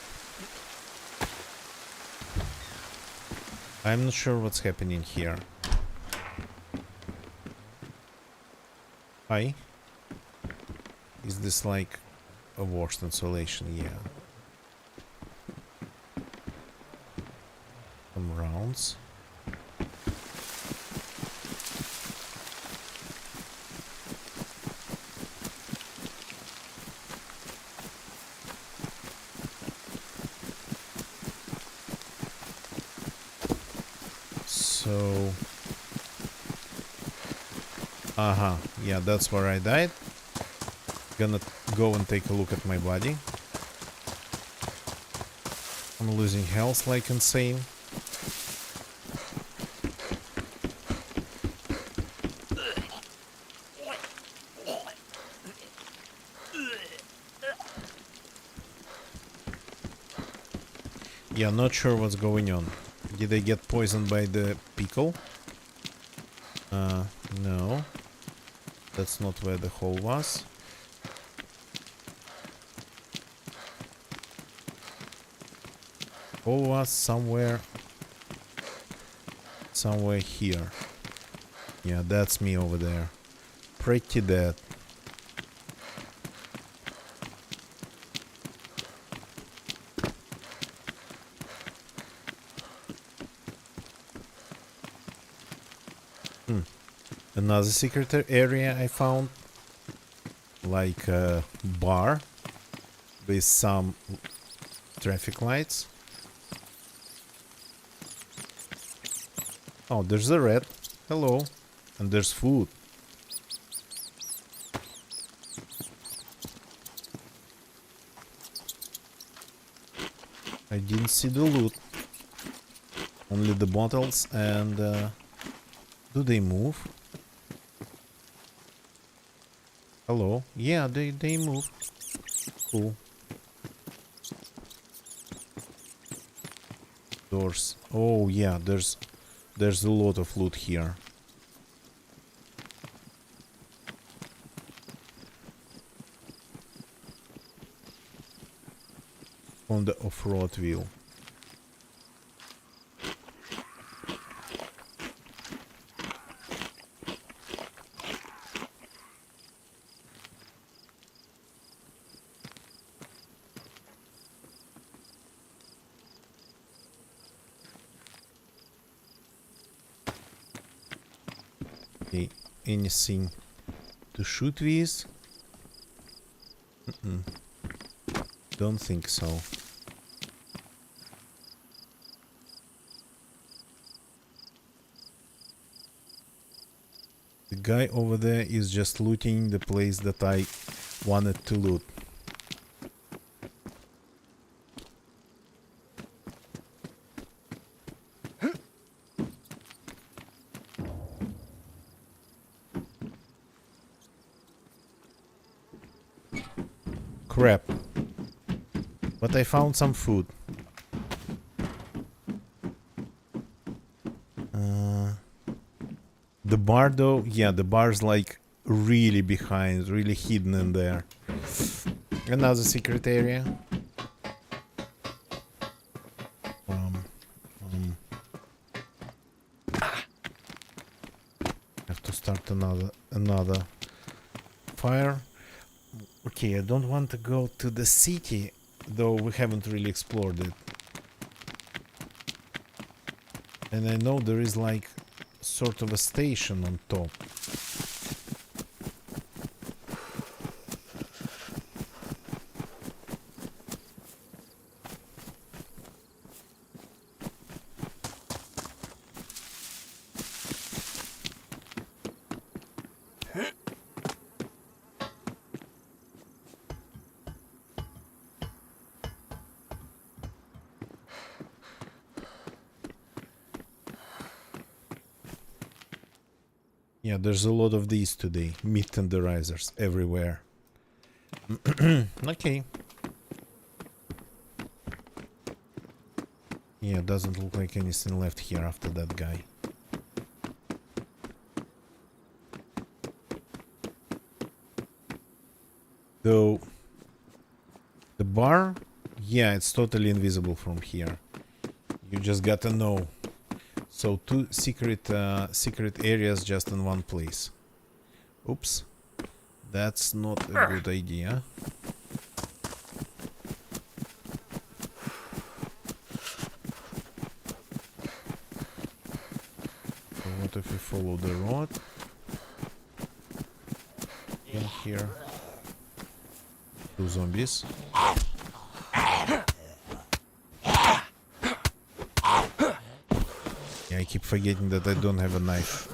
I'm not sure what's happening here. Hi. Is this like a washed insulation? Yeah. Some rounds. So... yeah, that's where I died. Gonna go and take a look at my body. I'm losing health like insane. Yeah, not sure what's going on. Did I get poisoned by the pickle? No. That's not where the hole was. Hole was somewhere here. Yeah, that's me over there. Pretty dead. Another secret area I found. Like a bar with some traffic lights. Oh, there's a rat. Hello. And there's food. I didn't see the loot. Only the bottles and... do they move? Hello? Yeah, they move. Cool. Doors. Oh yeah, there's a lot of loot here. On the off-road wheel. Okay, anything to shoot with? Don't think so. The guy over there is just looting the place that I wanted to loot. crap. But I found some food. The bar though, yeah, the bar's like really behind, really hidden in there. Another secret area. Have to start another fire. Okay, I don't want to go to the city, though we haven't really explored it. And I know there is like sort of a station on top. Yeah, there's a lot of these today. Meat tenderizers everywhere. Okay. Yeah, doesn't look like anything left here after that guy. Though the bar, yeah, it's totally invisible from here. You just gotta know. So two secret areas just in one place. Oops. That's not a good idea. So what if we follow the road? In here. Two zombies. Yeah, I keep forgetting that I don't have a knife.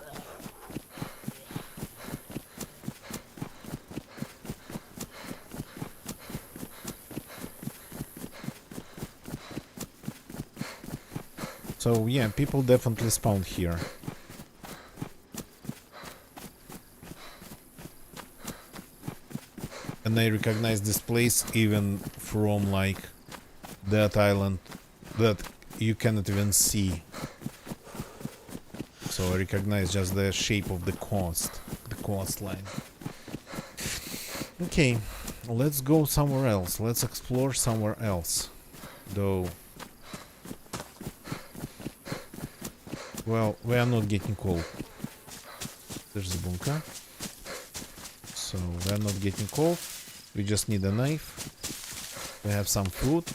So yeah, people definitely spawned here. And I recognize this place even from like that island that you cannot even see. So I recognize just the shape of the coastline. Okay, let's go somewhere else. Let's explore somewhere else. Though, well, we are not getting cold. There's the bunker. So we are not getting cold. We just need a knife. We have some food.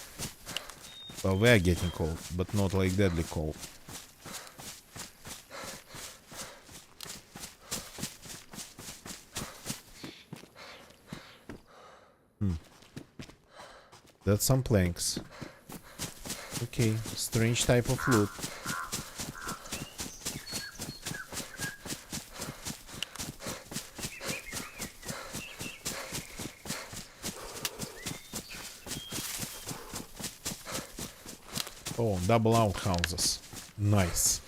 Well, we are getting cold, but not like deadly cold. That's some planks. Okay, strange type of loot. Oh, double outhouses. Nice.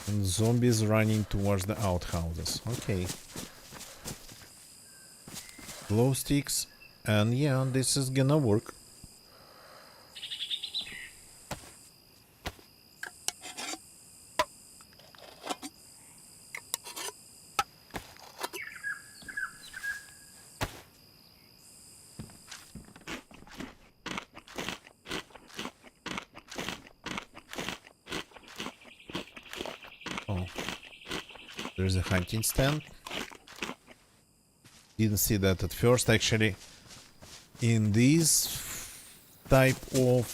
And zombies running towards the outhouses. Okay. Glow sticks, and yeah, this is gonna work. Oh, there's a hunting stand. Didn't see that at first. Actually, in these type of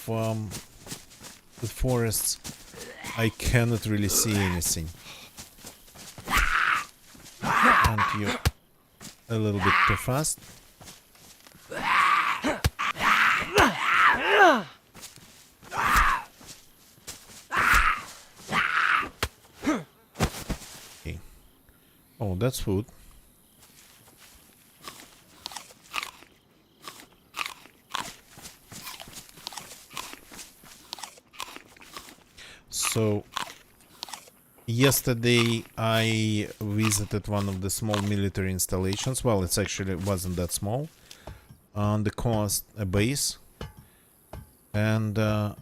forests, I cannot really see anything. Aren't you a little bit too fast? Okay. Oh, that's food. So Yesterday I visited one of the small military installations. Well, it's actually wasn't that small. On the coast, a base. And the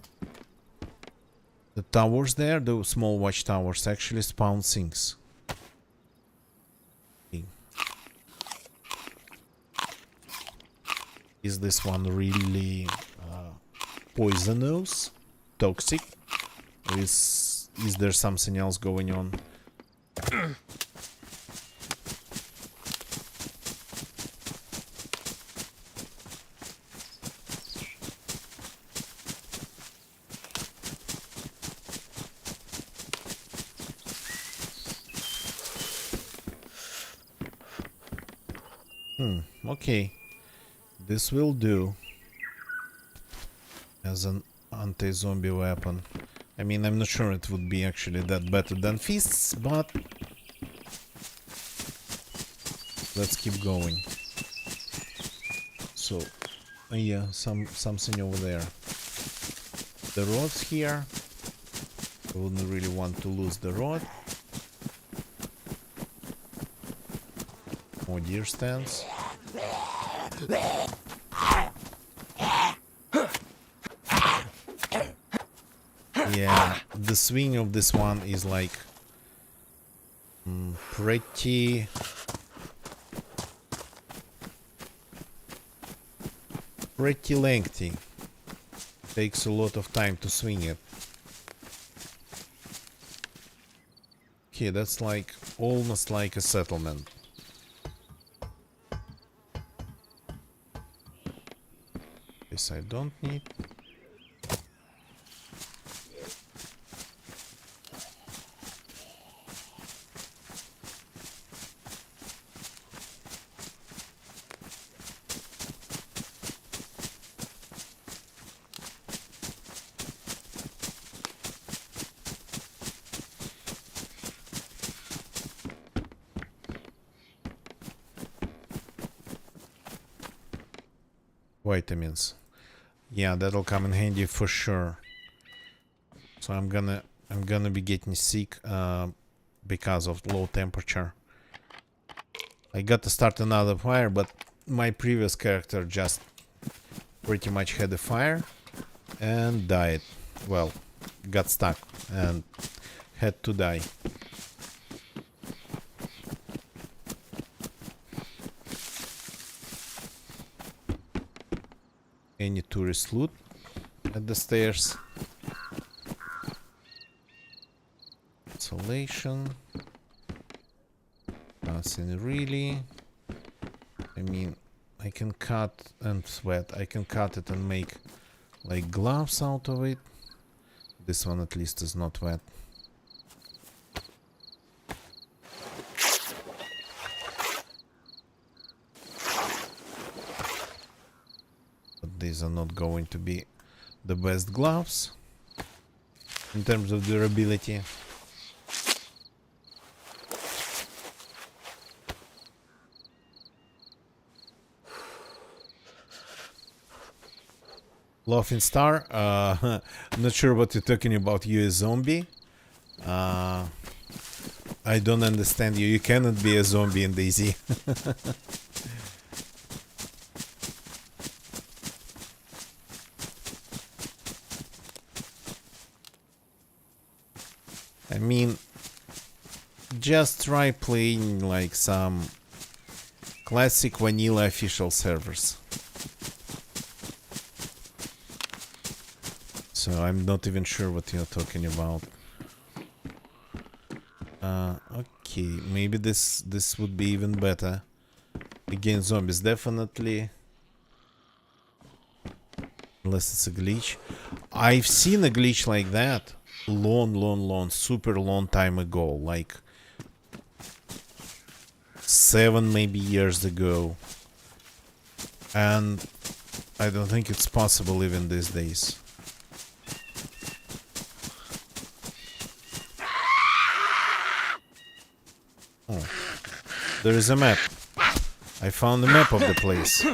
towers there, the small watchtowers, actually spawn things. Is this one really poisonous, toxic? Or is there something else going on? Okay. This will do as an anti-zombie weapon. I mean, I'm not sure it would be actually that better than fists, but let's keep going. So, yeah, something over there. The rod's here. I wouldn't really want to lose the rod. More deer stands. Yeah, the swing of this one is like pretty lengthy. Takes a lot of time to swing it. Okay, that's like almost like a settlement. This I don't need. Vitamins. Yeah, that'll come in handy for sure. So I'm gonna be getting sick because of low temperature. I got to start another fire, but my previous character just pretty much had a fire and died. Well, got stuck and had to die. Any tourist loot at the stairs? Insulation. Nothing really. I mean, I can cut and sweat. I can cut it and make like gloves out of it. This one at least is not wet. These are not going to be the best gloves in terms of durability. Laughing Star, not sure what you're talking about, you a zombie. I don't understand you. You cannot be a zombie in DayZ. I mean, just try playing like some classic vanilla official servers. So I'm not even sure what you're talking about. Okay, maybe this would be even better. Against zombies, definitely. Unless it's a glitch. I've seen a glitch like that long, super long time ago, like 7 maybe years ago, and I don't think it's possible even these days. Oh, there is a map. I found the map of the place.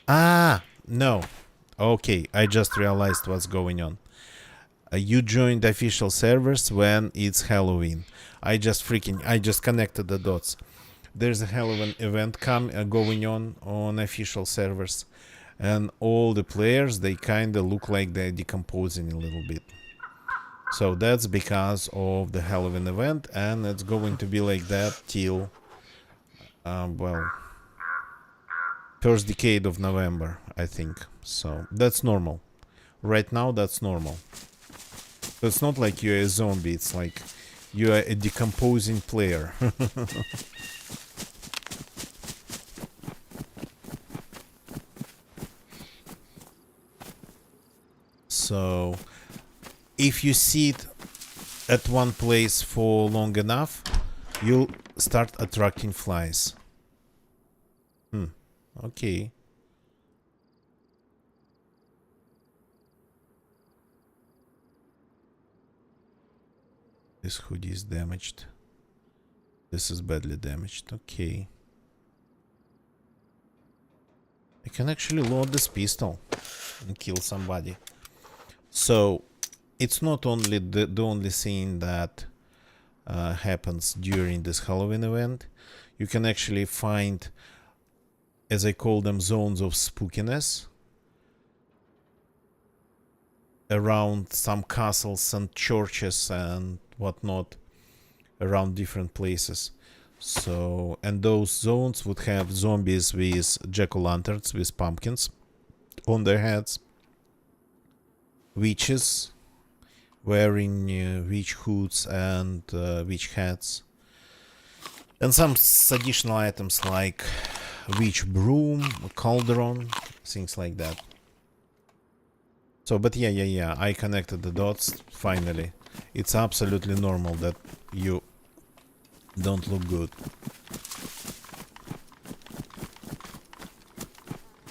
Ah, no. Okay, I just realized what's going on. You joined official servers when it's Halloween. I just connected the dots. There's a Halloween event going on official servers, and all the players, they kind of look like they're decomposing a little bit. So that's because of the Halloween event, and it's going to be like that till well, first decade of November, I think. So that's normal. Right now, that's normal. So it's not like you're a zombie, it's like you are a decomposing player. So if you sit at one place for long enough, you'll start attracting flies. Okay. This hoodie is damaged. This is badly damaged. Okay. I can actually load this pistol and kill somebody. So it's not only the only thing that happens during this Halloween event. You can actually find, as I call them, zones of spookiness around some castles and churches and whatnot, around different places. So, and those zones would have zombies with jack-o'-lanterns, with pumpkins on their heads, witches wearing witch hoods and witch hats, and some additional items like witch broom, cauldron, things like that. So, but yeah, I connected the dots finally. It's absolutely normal that you don't look good,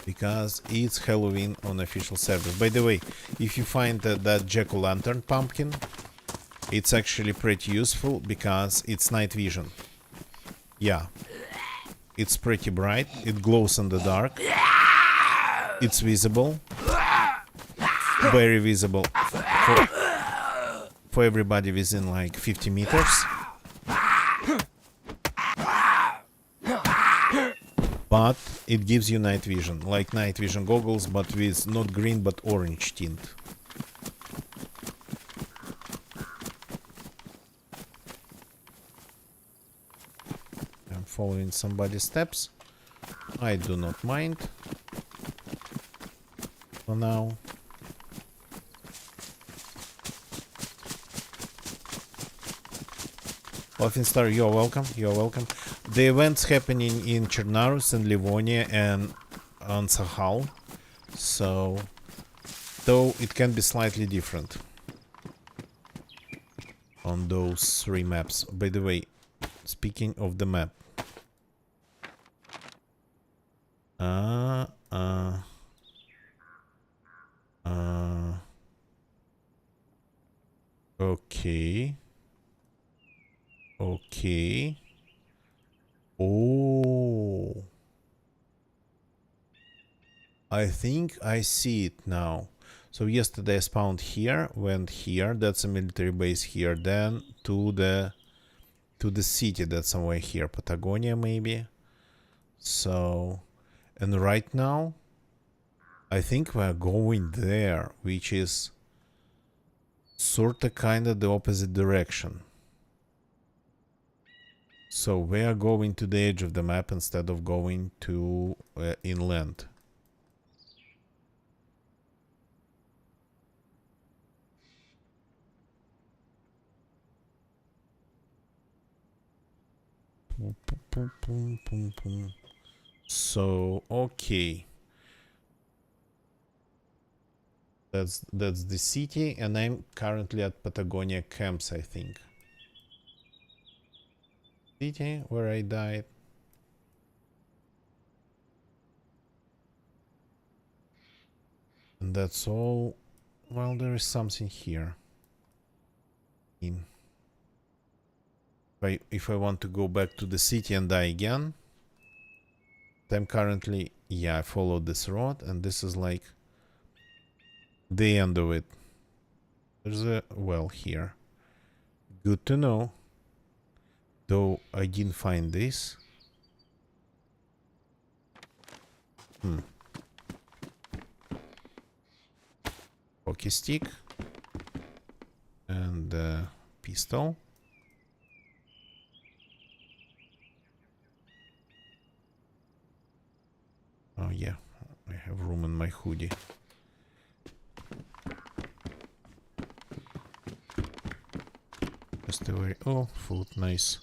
because it's Halloween on official server. By the way, if you find that jack-o'-lantern pumpkin, it's actually pretty useful because it's night vision. Yeah, it's pretty bright, it glows in the dark, it's visible, very visible for everybody within like 50 meters. But it gives you night vision, like night vision goggles, but with not green but orange tint. I'm following somebody's steps. I do not mind for now. Wolfenstar, you're welcome. You're welcome. The event's happening in Chernarus and Livonia and on Sahal, so though it can be slightly different on those three maps. By the way, speaking of the map, okay. Okay. Oh. I think I see it now. So yesterday I spawned here, went here, that's a military base here, then to the city that's somewhere here, Patagonia maybe. So, and right now I think we're going there, which is sorta kinda the opposite direction. So we are going to the edge of the map instead of going to inland. So okay, that's the city, and I'm currently at Patagonia camps, I think. City where I died. And that's all. Well, there is something here. If I want to go back to the city and die again, I'm currently, yeah, I followed this road, and this is like the end of it. There's a well here. Good to know. Though I didn't find this. Hockey stick. And pistol. Oh yeah, I have room in my hoodie. Just a very... oh, food, nice.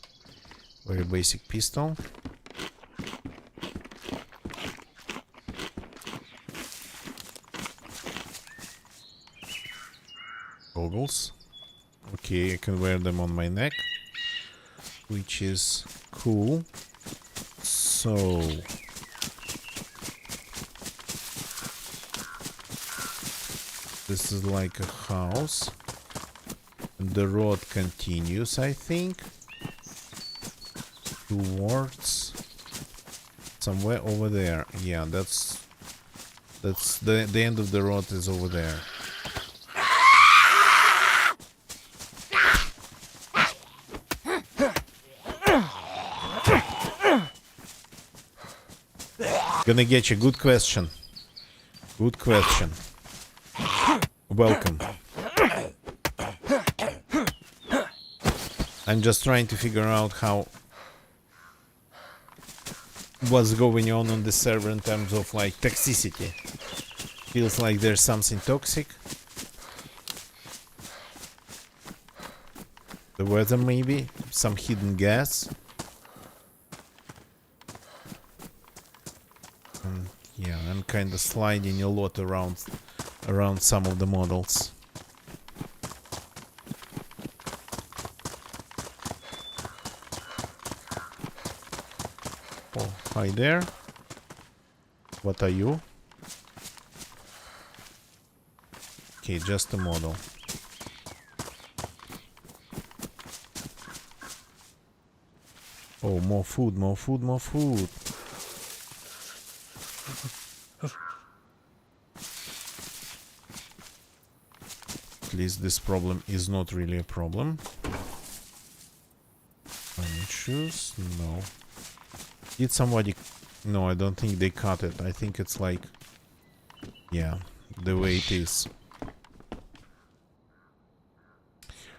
Very basic pistol. Goggles. Okay, I can wear them on my neck, which is cool. So... this is like a house. And the road continues, I think, towards somewhere over there. Yeah, that's the end of the road is over there. Gonna get you. Good question. Good question. Welcome. I'm just trying to figure out what's going on the server in terms of like toxicity. Feels like there's something toxic. The weather maybe, some hidden gas. And yeah, I'm kind of sliding a lot around some of the models. Oh, hi there. What are you? Okay, just a model. Oh, more food, more food, more food. At least this problem is not really a problem. Any shoes? No. Did somebody... no, I don't think they cut it. I think it's like... yeah, the way it is.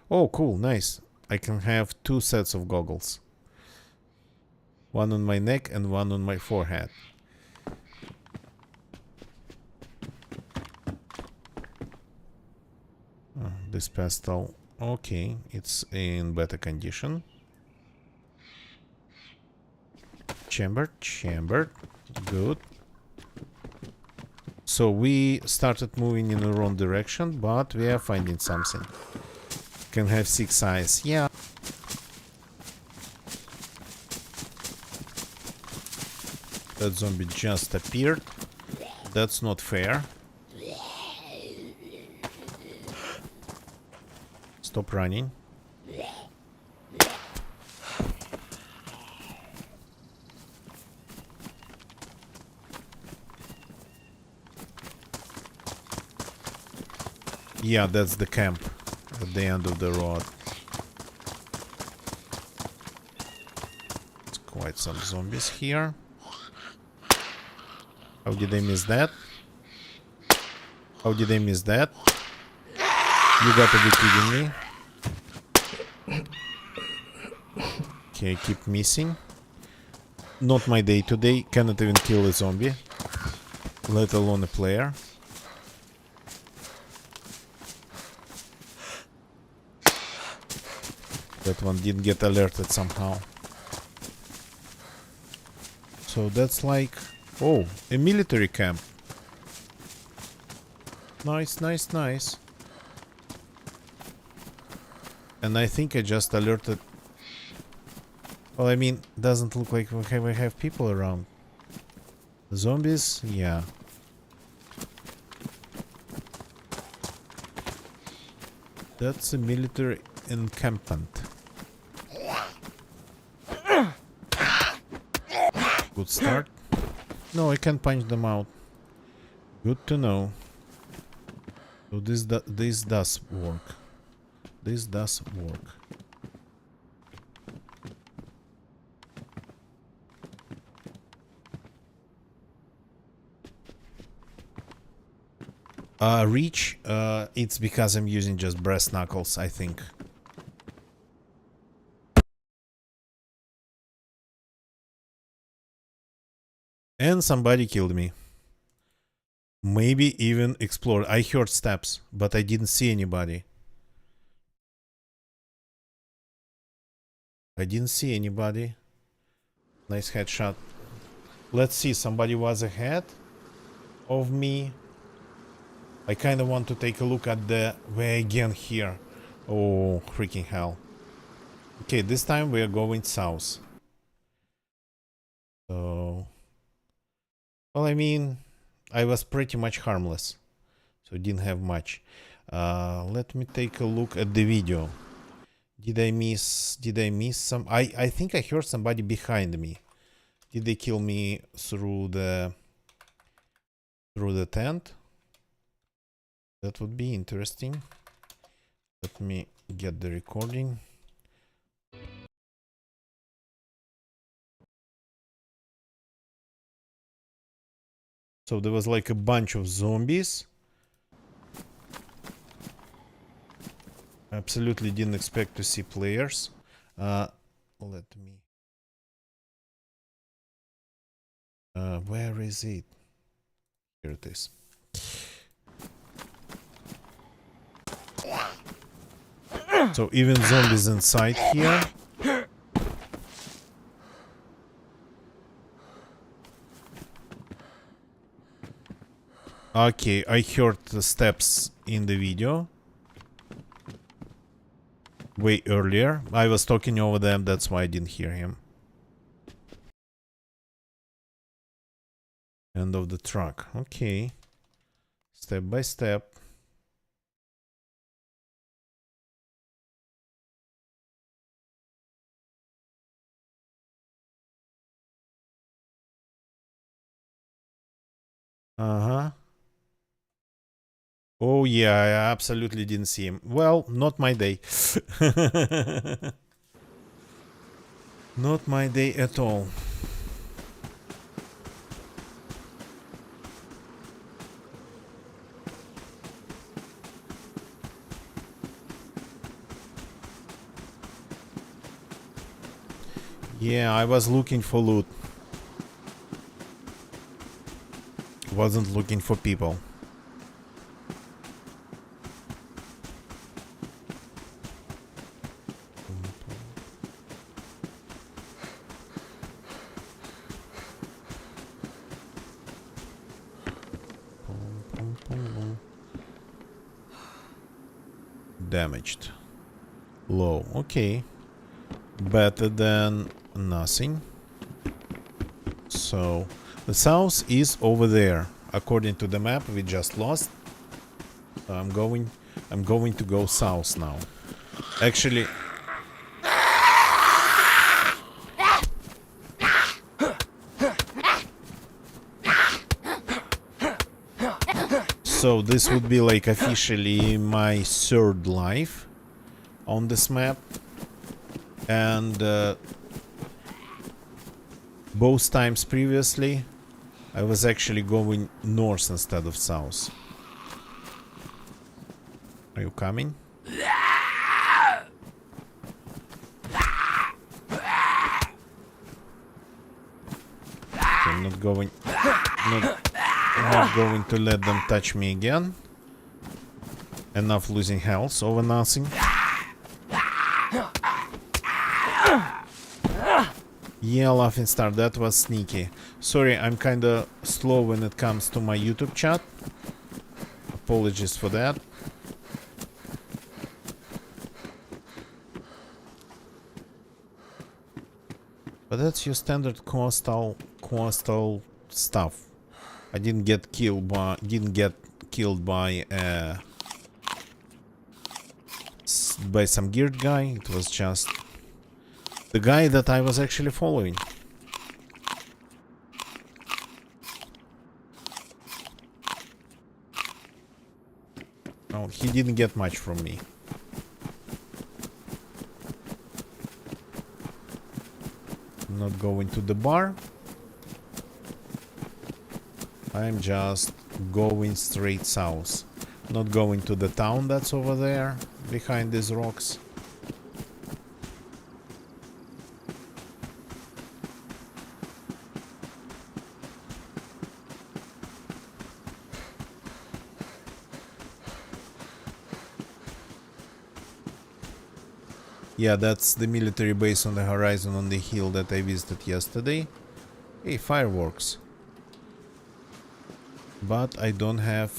Oh, cool, nice. I can have 2 sets of goggles. One on my neck and one on my forehead. This pastel, okay, it's in better condition. Chambered, good. So we started moving in the wrong direction, but we are finding something. Can have 6 eyes, yeah. That zombie just appeared. That's not fair. Stop running. Yeah, that's the camp at the end of the road. It's quite some zombies here. How did I miss that? How did I miss that? You gotta be kidding me. Okay, I keep missing. Not my day today. Cannot even kill a zombie, let alone a player. That one didn't get alerted somehow. So that's like... oh, a military camp. Nice, nice, nice. And I think I just alerted... well, I mean, doesn't look like we have people around. Zombies? Yeah. That's a military encampment. Good start. No, I can't punch them out. Good to know. So this does work. This does work. Reach, it's because I'm using just brass knuckles, I think. And somebody killed me. Maybe even explored. I heard steps, but I didn't see anybody. I didn't see anybody. Nice headshot. Let's see, somebody was ahead of me. I kind of want to take a look at the way again here. Oh, freaking hell. Okay, this time we are going south. So... Well, I mean, I was pretty much harmless. So didn't have much. Let me take a look at the video. Did I miss some? I think I heard somebody behind me. Did they kill me through the tent? That would be interesting. Let me get the recording. So there was like a bunch of zombies. Absolutely didn't expect to see players. Let me... where is it? Here it is. So even zombies inside here. Okay, I heard the steps in the video. Way earlier. I was talking over them, that's why I didn't hear him. End of the truck. Okay. Step by step. Uh-huh. Oh yeah, I absolutely didn't see him. Well, not my day. Not my day at all. Yeah, I was looking for loot. Wasn't looking for people. Damaged. Low. Okay. Better than nothing. So the south is over there. According to the map we just lost. So I'm going to go south now. Actually, so this would be like officially my third life on this map. And both times previously I was actually going north instead of south. Are you coming? I'm not going not going to let them touch me again. Enough losing health over nothing. Yeah, laughing star, that was sneaky. Sorry, I'm kinda slow when it comes to my YouTube chat. Apologies for that. But that's your standard coastal stuff. I didn't get killed by some geared guy. It was just the guy that I was actually following. Well, he didn't get much from me. Not going to the bar. I'm just going straight south. Not going to the town that's over there, behind these rocks. Yeah, that's the military base on the horizon on the hill that I visited yesterday. Hey, fireworks. But I don't have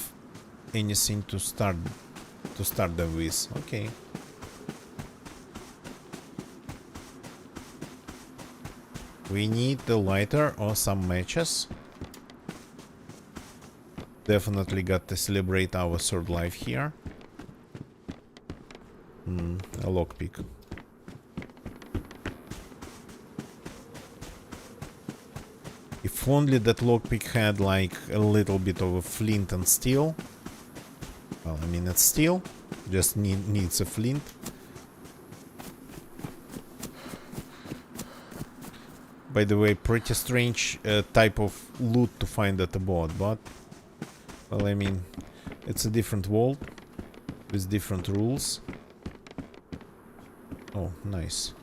anything to start them with. Okay. We need the lighter or some matches. Definitely got to celebrate our third life here. A lockpick. If only that lockpick had like a little bit of a flint and steel. Well, I mean it's steel, just needs a flint. By the way, pretty strange type of loot to find at the boat, but well, I mean it's a different world with different rules. Oh, nice.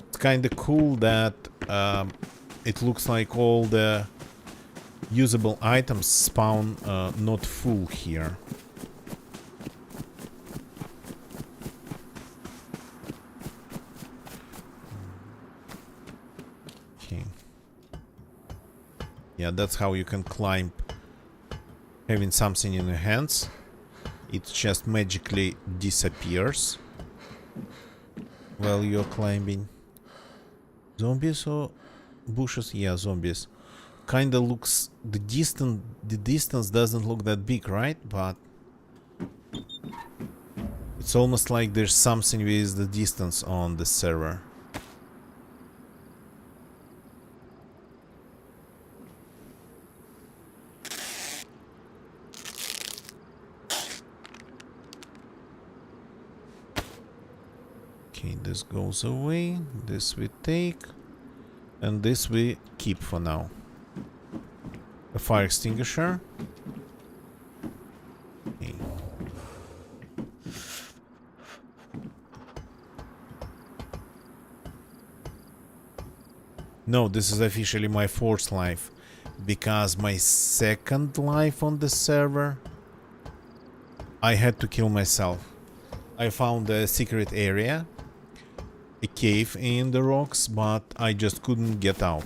It's kind of cool that it looks like all the usable items spawn not full here. Okay. Yeah, that's how you can climb having something in your hands. It just magically disappears while you're climbing. Zombies or bushes? Yeah, zombies. Kinda looks the distance doesn't look that big, right? But it's almost like there's something with the distance on the server. Okay, this goes away. This we take. And this we keep for now. A fire extinguisher. Okay. No, this is officially my fourth life. Because my second life on the server, I had to kill myself. I found a secret area, a cave in the rocks, but I just couldn't get out.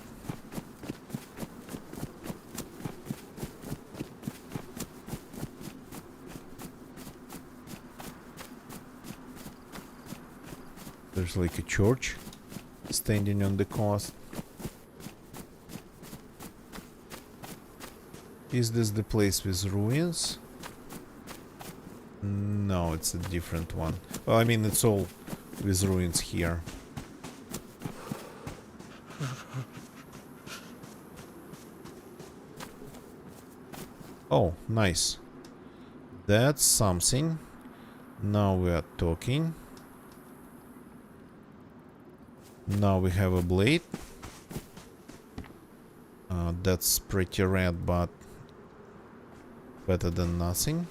There's like a church standing on the coast. Is this the place with ruins? No, it's a different one. Well, I mean, it's all with ruins here. Oh, nice. That's something. Now we are talking. Now we have a blade. That's pretty rad, but better than nothing.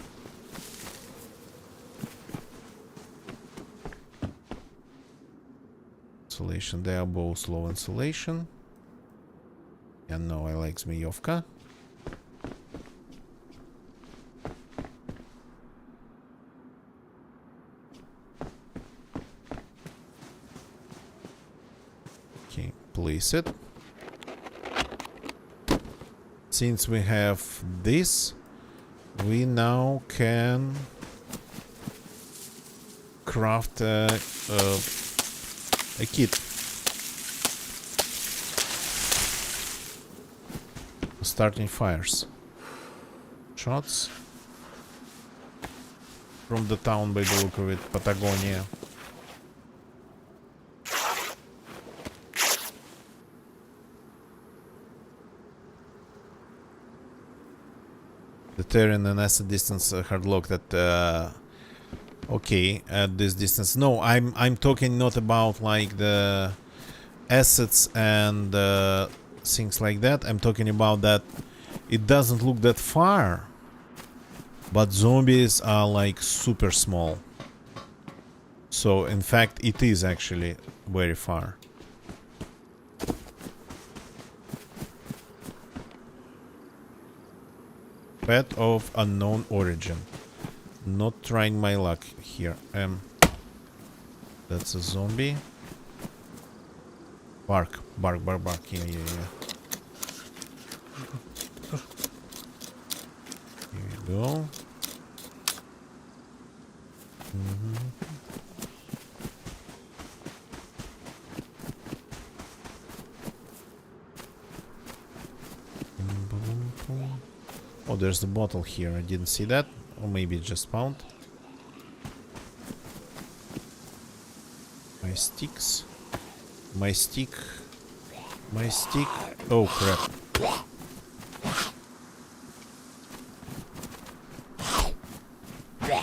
Insulation, they are both low insulation. And no, I like Zmeyovka. Okay, place it. Since we have this, we now can craft a kit. Starting fires. Shots from the town by the look of it, Patagonia. The terrain and asset distance hard locked at okay, at this distance. No, I'm talking not about like the assets and things like that. I'm talking about that it doesn't look that far, but zombies are like super small. So in fact it is actually very far. Pet of unknown origin. Not trying my luck here. That's a zombie. Bark, bark, bark, bark. Yeah, yeah, yeah. Here we go. Oh, there's the bottle here. I didn't see that. Or maybe it just spawned. My sticks. My stick. My stick. Oh, crap. Okay.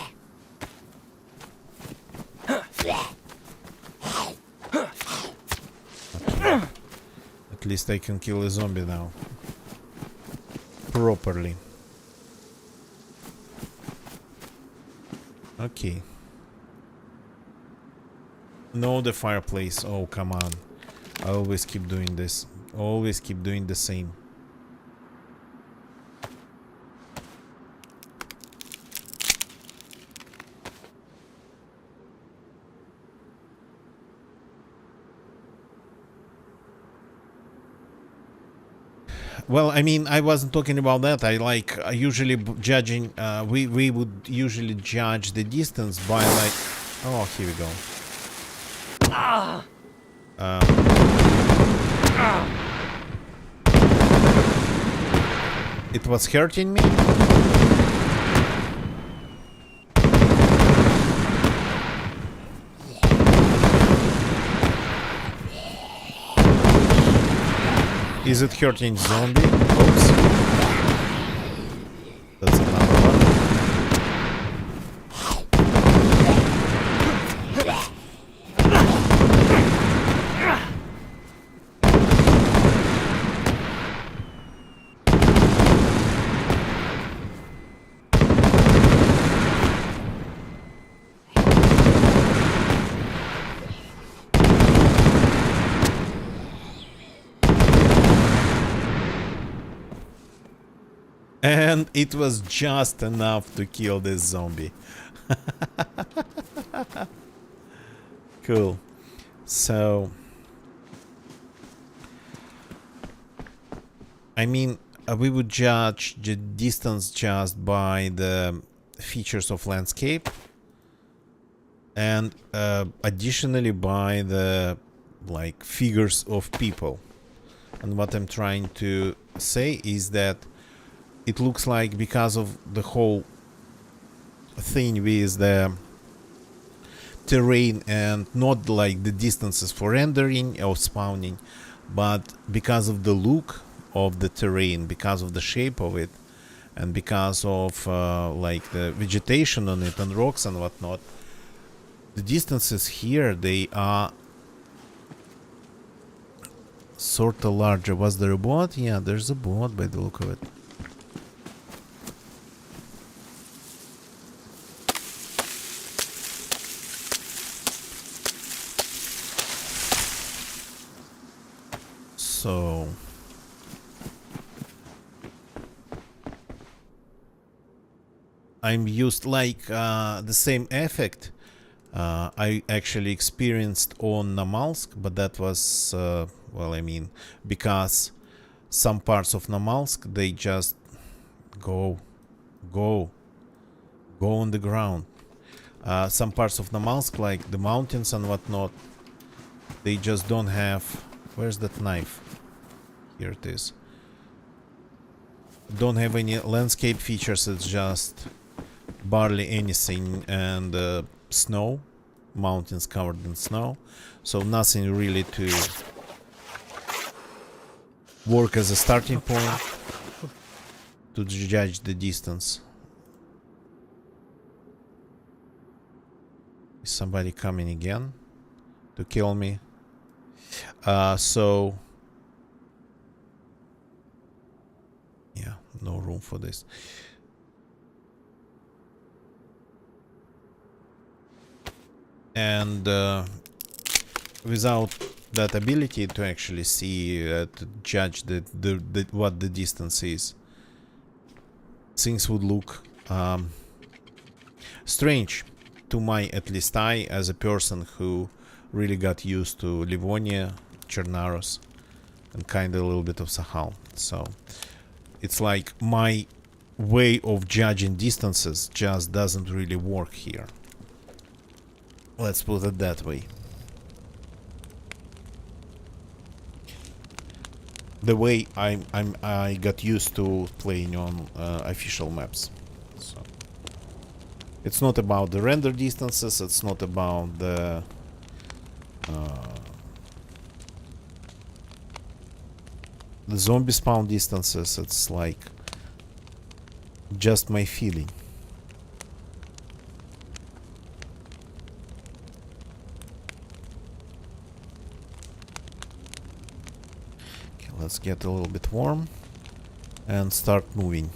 At least I can kill a zombie now. Properly. Okay. No, the fireplace. Oh, come on. I always keep doing this. Always keep doing the same. Well, I mean, I wasn't talking about that. I like usually judging. We would usually judge the distance by like. Oh, here we go. It was hurting me. Is it hurting zombie? Oops. That's another one. And it was just enough to kill this zombie. Cool. So, I mean, we would judge the distance just by the features of landscape, and additionally by the like figures of people. And what I'm trying to say is that it looks like because of the whole thing with the terrain and not like the distances for rendering or spawning, but because of the look of the terrain, because of the shape of it, and because of like the vegetation on it and rocks and whatnot, the distances here, they are sort of larger. Was there a boat? Yeah, there's a boat by the look of it. So I'm used like the same effect I actually experienced on Namalsk, but that was well, I mean, because some parts of Namalsk they just go on the ground. Some parts of Namalsk, like the mountains and whatnot, they just don't have. Where's that knife? Here it is. Don't have any landscape features. It's just barely anything and snow, mountains covered in snow, so nothing really to work as a starting point. to judge the distance. Is somebody coming again to kill me? So yeah, no room for this. And without that ability to actually see, to judge what the distance is, things would look strange to my, at least I, as a person who really got used to Livonia, Chernaros, and kind of a little bit of Sahal. So it's like my way of judging distances just doesn't really work here. Let's put it that way. The way I got used to playing on official maps. So it's not about the render distances. It's not about the zombie spawn distances. It's like just my feeling. Let's get a little bit warm and start moving.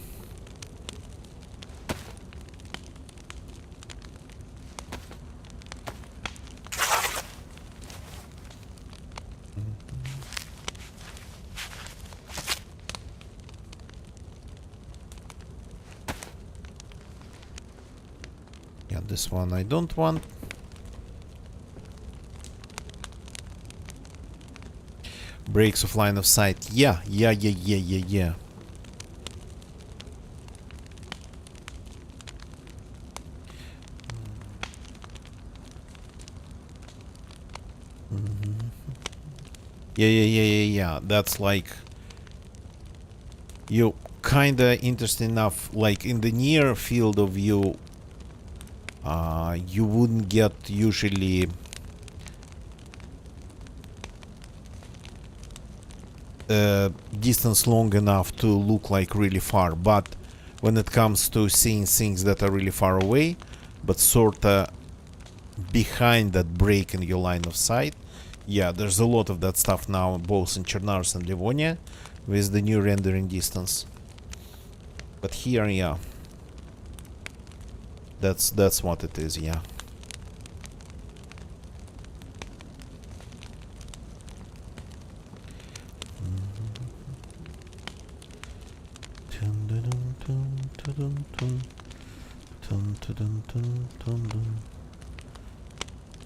Yeah, this one I don't want. Breaks of line of sight. Yeah. Yeah. That's like, you kinda interesting enough, like in the near field of view, you wouldn't get usually distance long enough to look like really far, but when it comes to seeing things that are really far away but sorta behind that break in your line of sight, yeah, there's a lot of that stuff now, both in Chernaros and Livonia, with the new rendering distance. But here, yeah, that's what it is, yeah.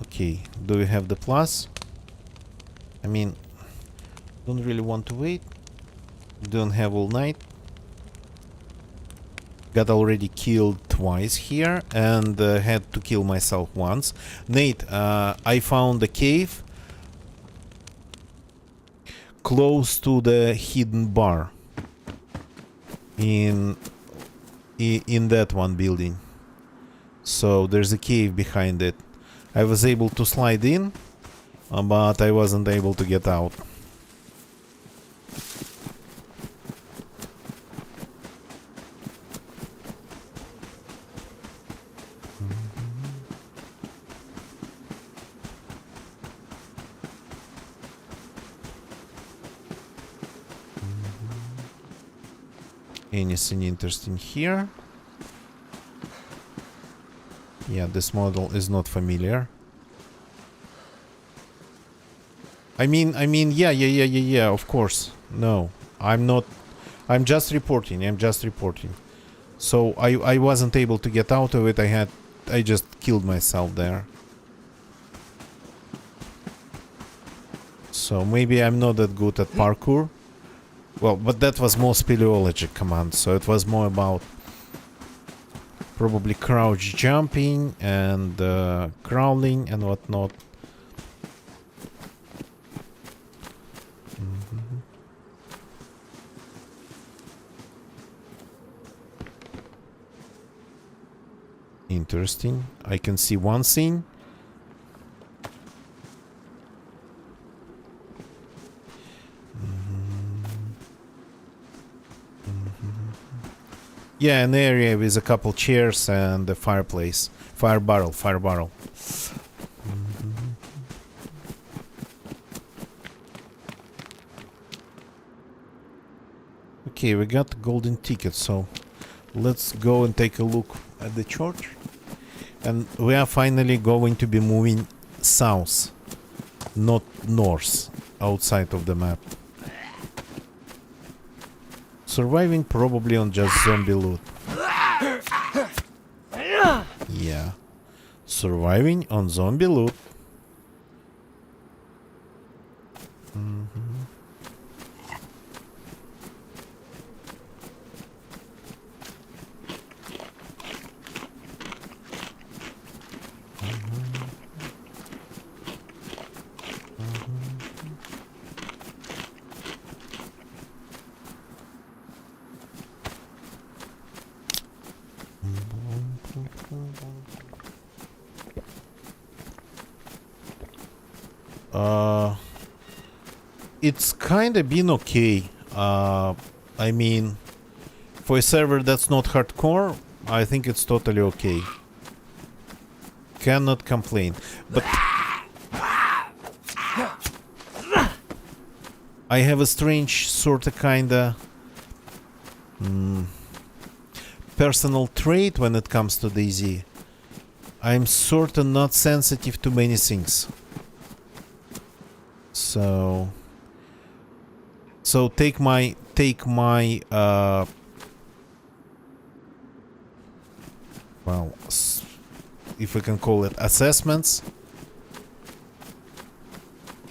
Okay, do we have the plus? I mean, don't really want to wait. Don't have all night. Got already killed twice here and had to kill myself once. Nate, I found a cave close to the hidden bar in that one building. So there's a cave behind it. I was able to slide in, but I wasn't able to get out. Anything interesting here? Yeah, this model is not familiar. I mean, yeah, of course. No, I'm not. I'm just reporting. So I wasn't able to get out of it. I just killed myself there. So maybe I'm not that good at parkour. Well, but that was more speleology command, so it was more about probably crouch jumping and crawling and whatnot. Interesting. I can see one thing. Yeah, an area with a couple chairs and a fireplace. Fire barrel. Okay, we got the golden ticket, so let's go and take a look at the church. And we are finally going to be moving south, not north, outside of the map. Surviving probably on just zombie loot. Yeah. Surviving on zombie loot. It's kinda been okay. I mean, for a server that's not hardcore, I think it's totally okay. Cannot complain. But I have a strange sorta kinda personal trait when it comes to DayZ. I'm sorta not sensitive to many things. So take my well, if we can call it assessments,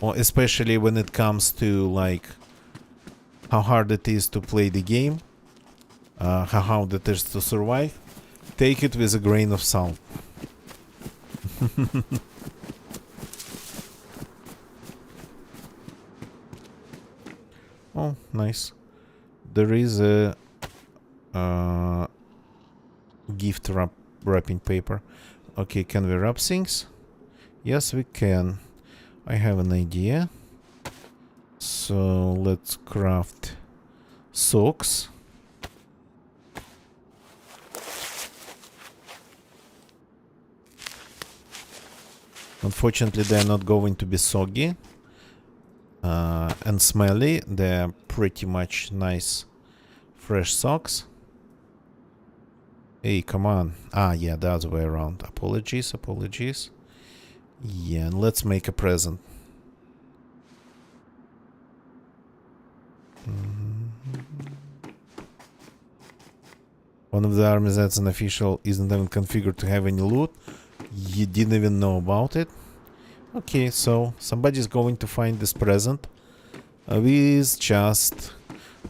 or especially when it comes to like how hard it is to play the game, how hard it is to survive, take it with a grain of salt. Oh, nice. There is a gift wrapping paper. Okay, can we wrap things? Yes, we can. I have an idea. So let's craft socks. Unfortunately, they're not going to be soggy and smelly. They're pretty much nice, fresh socks. Hey, come on. Ah, yeah, the other way around. Apologies. Yeah, and let's make a present. One of the armies that's an official isn't even configured to have any loot. You didn't even know about it. Okay, so somebody's going to find this present with just,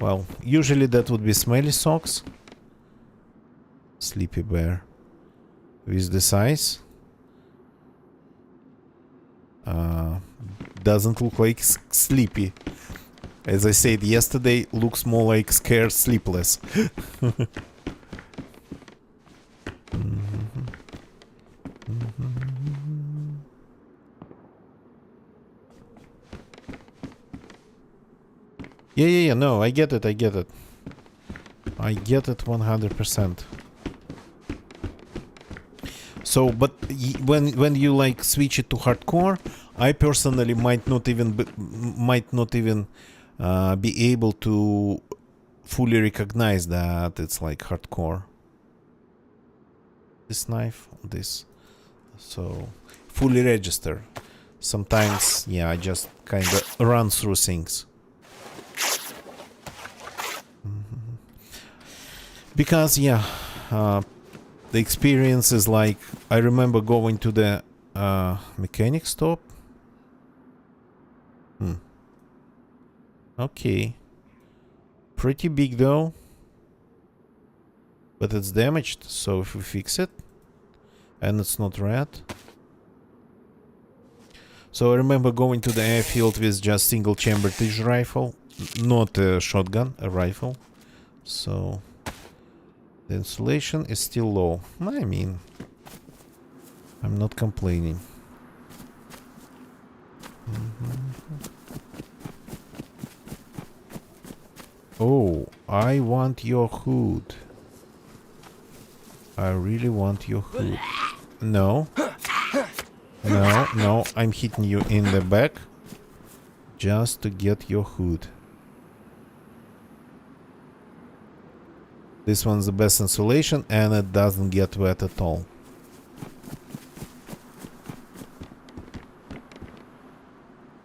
well, usually that would be smelly socks. Sleepy bear with the size. Doesn't look like sleepy. As I said yesterday, looks more like scared sleepless. Yeah, no, I get it. I get it 100%. So, but when you like switch it to hardcore, I personally might not even be able to fully recognize that it's like hardcore. This knife, this, so fully register. Sometimes, yeah, I just kind of run through things. Because, yeah, the experience is like, I remember going to the mechanic stop. Okay. Pretty big though. But it's damaged, so if we fix it, and it's not red. So I remember going to the airfield with just single chamber tissue rifle, not a shotgun, a rifle. So the insulation is still low. I mean, I'm not complaining. Oh, I want your hood. I really want your hood. No. No, no, I'm hitting you in the back just to get your hood. This one's the best insulation and it doesn't get wet at all.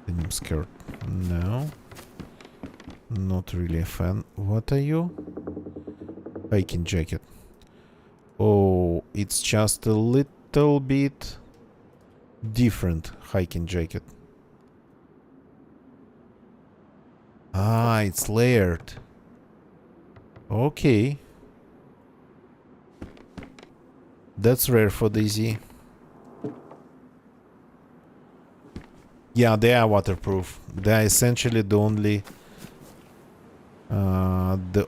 Denim skirt. No. Not really a fan. What are you? Hiking jacket. Oh, it's just a little bit different hiking jacket. Ah, it's layered. Okay. That's rare for Daisy. Yeah, they are waterproof. They are essentially the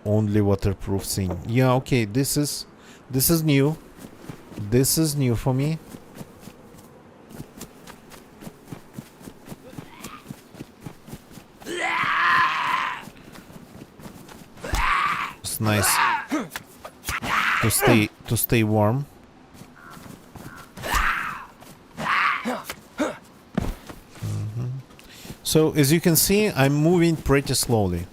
only waterproof thing. Yeah, okay, this is new. This is new for me. It's nice to stay warm. So as you can see, I'm moving pretty slowly.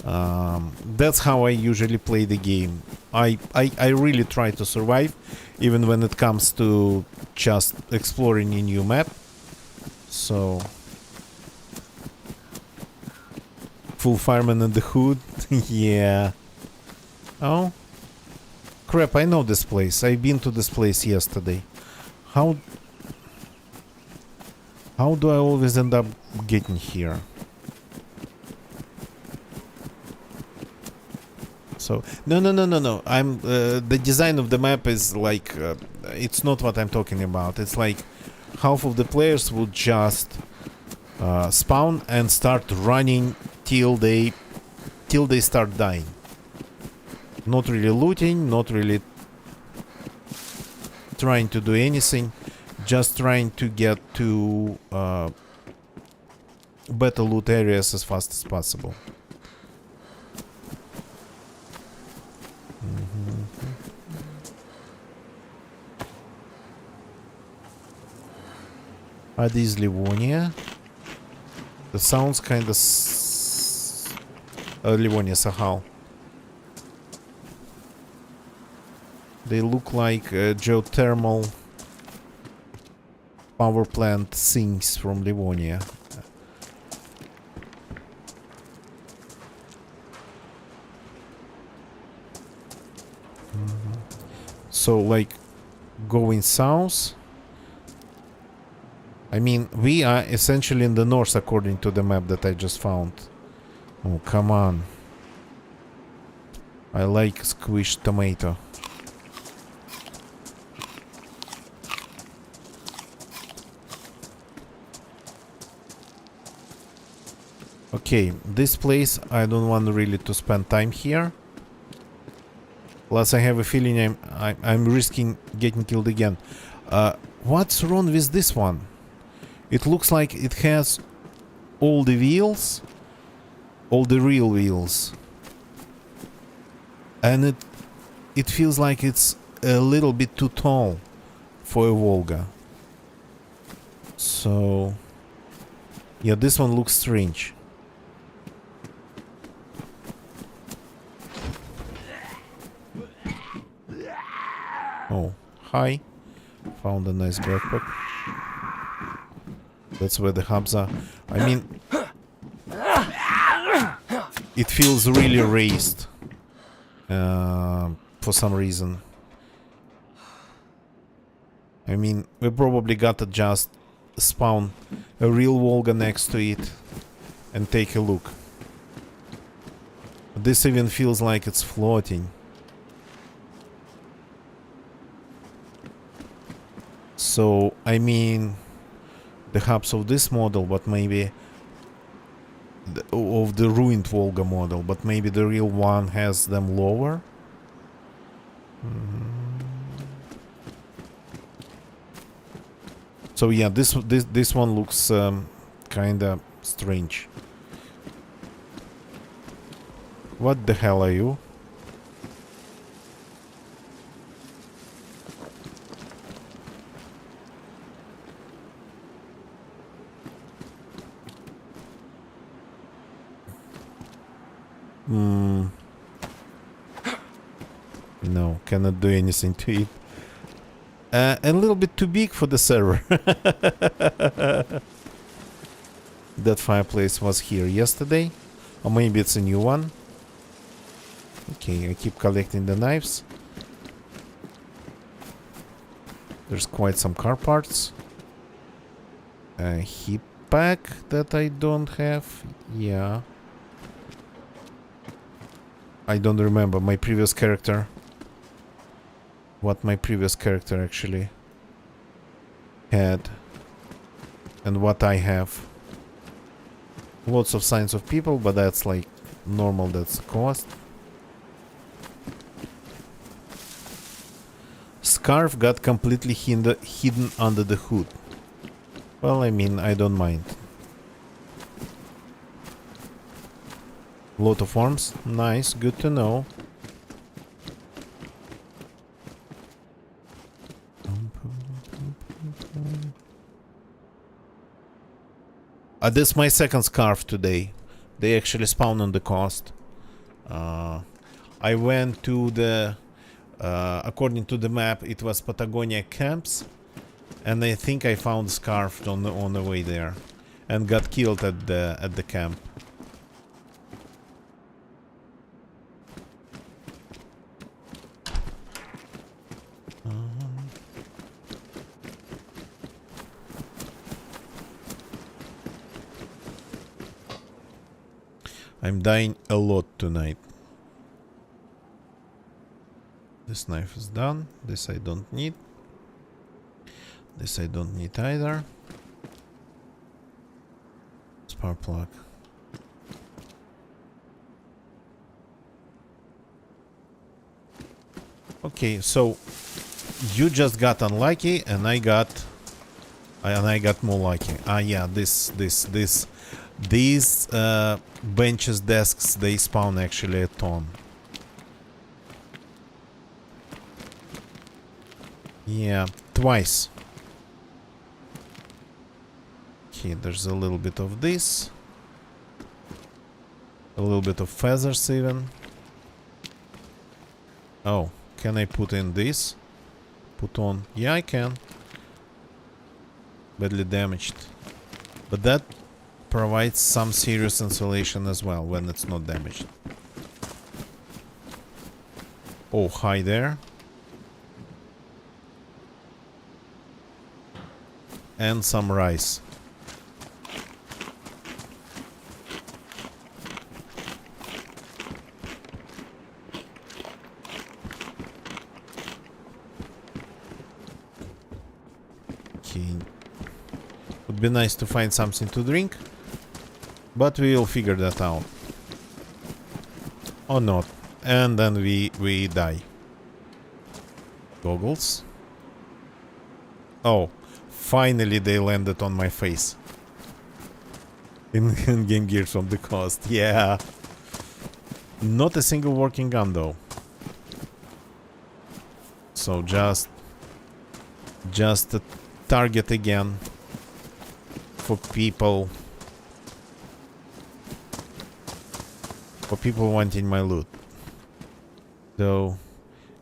That's how I usually play the game. I really try to survive, even when it comes to just exploring a new map. So full fireman in the hood. Yeah. Oh crap, I know this place. I've been to this place yesterday. How do I always end up getting here? So no. I'm the design of the map is like it's not what I'm talking about. It's like half of the players will just spawn and start running till they start dying. Not really looting, not really trying to do anything, just trying to get to better loot areas as fast as possible. Are these Livonia? That sounds kind of Livonia Sahal. They look like geothermal power plant things from Livonia. So like going south. I mean, we are essentially in the north according to the map that I just found. Oh, come on. I like squished tomato. Okay, this place, I don't want really to spend time here. Plus I have a feeling I'm risking getting killed again. What's wrong with this one? It looks like it has all the wheels, all the real wheels, and it feels like it's a little bit too tall for a Volga. So yeah, this one looks strange. Oh, hi. Found a nice backpack. That's where the hubs are. I mean, it feels really raised for some reason. I mean, we probably gotta just spawn a real Volga next to it and take a look. This even feels like it's floating. So, I mean, the hubs of this model, but maybe of the ruined Volga model, but maybe the real one has them lower. So yeah, this one looks kinda strange. What the hell are you? No, cannot do anything to it. A little bit too big for the server. That fireplace was here yesterday. Or maybe it's a new one. Okay, I keep collecting the knives. There's quite some car parts. A heat pack that I don't have. Yeah. I don't remember my previous character. What my previous character actually had. And what I have. Lots of signs of people, but that's like normal, that's cost. Scarf got completely hidden under the hood. Well, I mean, I don't mind. Lot of arms. Nice, good to know. This is my second scarf today. They actually spawn on the coast. I went to the... according to the map, it was Patagonia camps. And I think I found scarf on the way there. And got killed at the camp. I'm dying a lot tonight. This knife is done. This I don't need. This I don't need either. Spark plug. Okay, so you just got unlucky, and I got more lucky. Ah, yeah, these benches, desks, they spawn actually a ton. Yeah, twice. Okay, there's a little bit of this. A little bit of feathers even. Oh, can I put in this? Put on. Yeah, I can. Badly damaged. But that provides some serious insulation as well when it's not damaged. Oh, hi there. And some rice. Okay. Would be nice to find something to drink. But we will figure that out. Or not. And then we die. Goggles. Oh. Finally they landed on my face. In game gear from the coast. Yeah. Not a single working gun though. So just a target again. For people wanting my loot. So,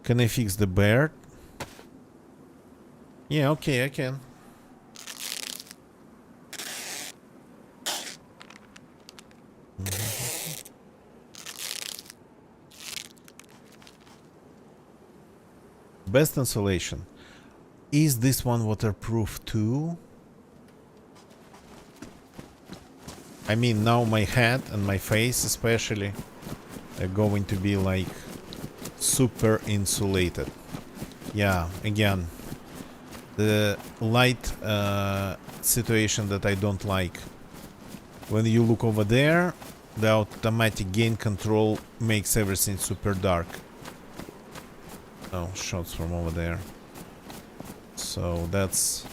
can I fix the bear? Yeah, okay, I can. Best insulation. Is this one waterproof too? I mean, now my head and my face especially are going to be like super insulated. Yeah, again, the light situation that I don't like. When you look over there, the automatic gain control makes everything super dark. Oh, shots from over there. So that's...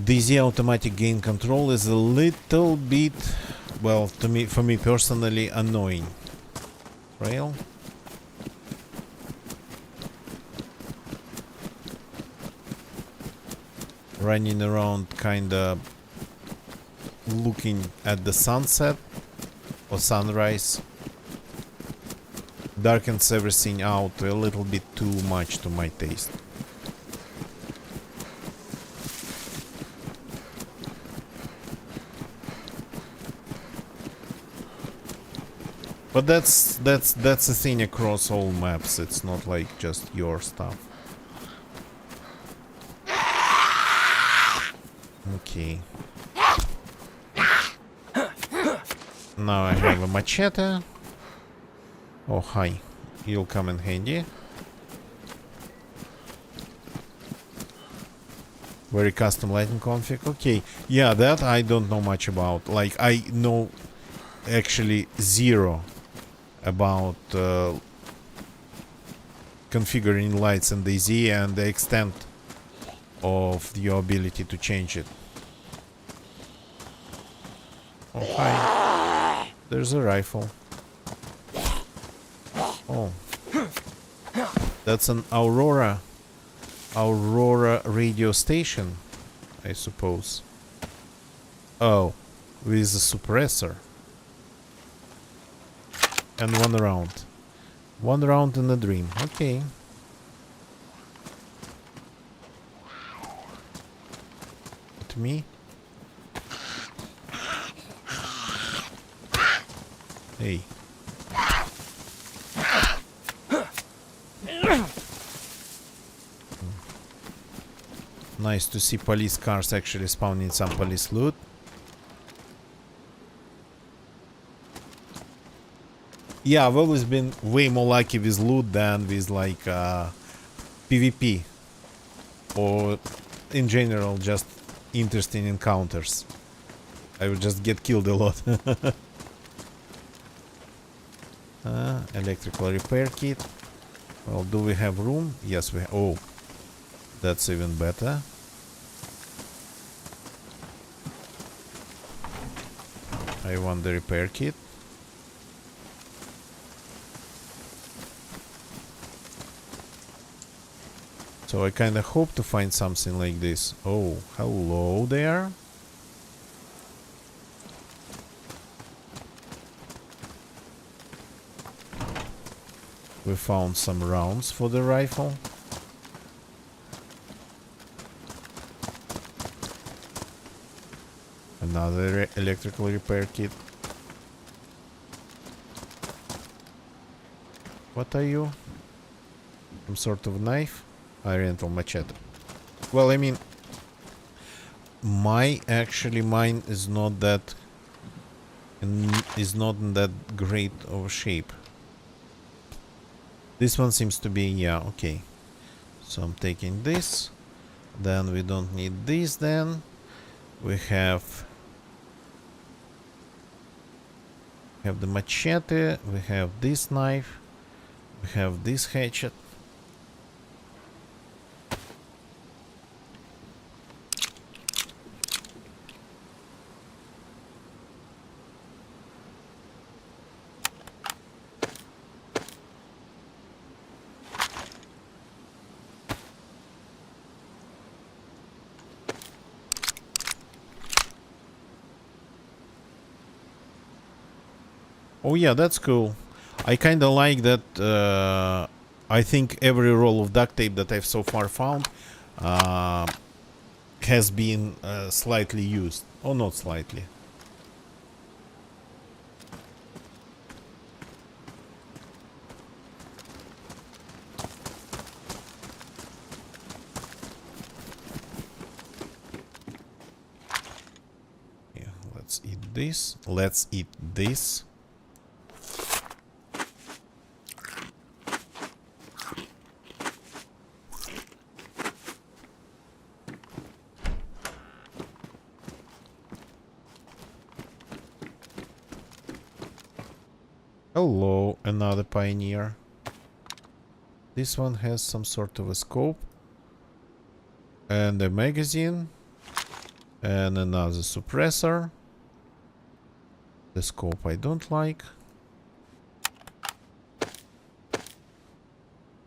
DZ automatic gain control is a little bit, well, for me personally, annoying. Rail. Running around kinda looking at the sunset or sunrise. darkens everything out a little bit too much to my taste. But that's the thing across all maps. It's not like just your stuff. Okay. Now I have a machete. Oh, hi. You'll come in handy. Very custom lighting config. Okay. Yeah, that I don't know much about. Like, I know actually zero about configuring lights in DayZ and the extent of your ability to change it. Oh, hi. There's a rifle. Oh. That's an Aurora radio station, I suppose. Oh, with a suppressor. And one round. One round in a dream. Okay. At me. Hey. Nice to see police cars actually spawning some police loot. Yeah, I've always been way more lucky with loot than with like PvP. Or in general just interesting encounters. I would just get killed a lot. Electrical repair kit. Well, do we have room? Yes, we have. Oh, that's even better. I want the repair kit. So I kind of hope to find something like this. Oh, hello there. We found some rounds for the rifle. Another electrical repair kit. What are you? Some sort of knife? Oriental machete. Well, I mean, mine is not that in that great of shape. This one seems to be, yeah, okay. So I'm taking this. Then we don't need this then. We have the machete, we have this knife, we have this hatchet. Oh yeah, that's cool. I kind of like that. I think every roll of duct tape that I've so far found has been slightly used. Or not slightly. Yeah, let's eat this. Let's eat this. Hello, another pioneer. This one has some sort of a scope. And a magazine. And another suppressor. The scope I don't like.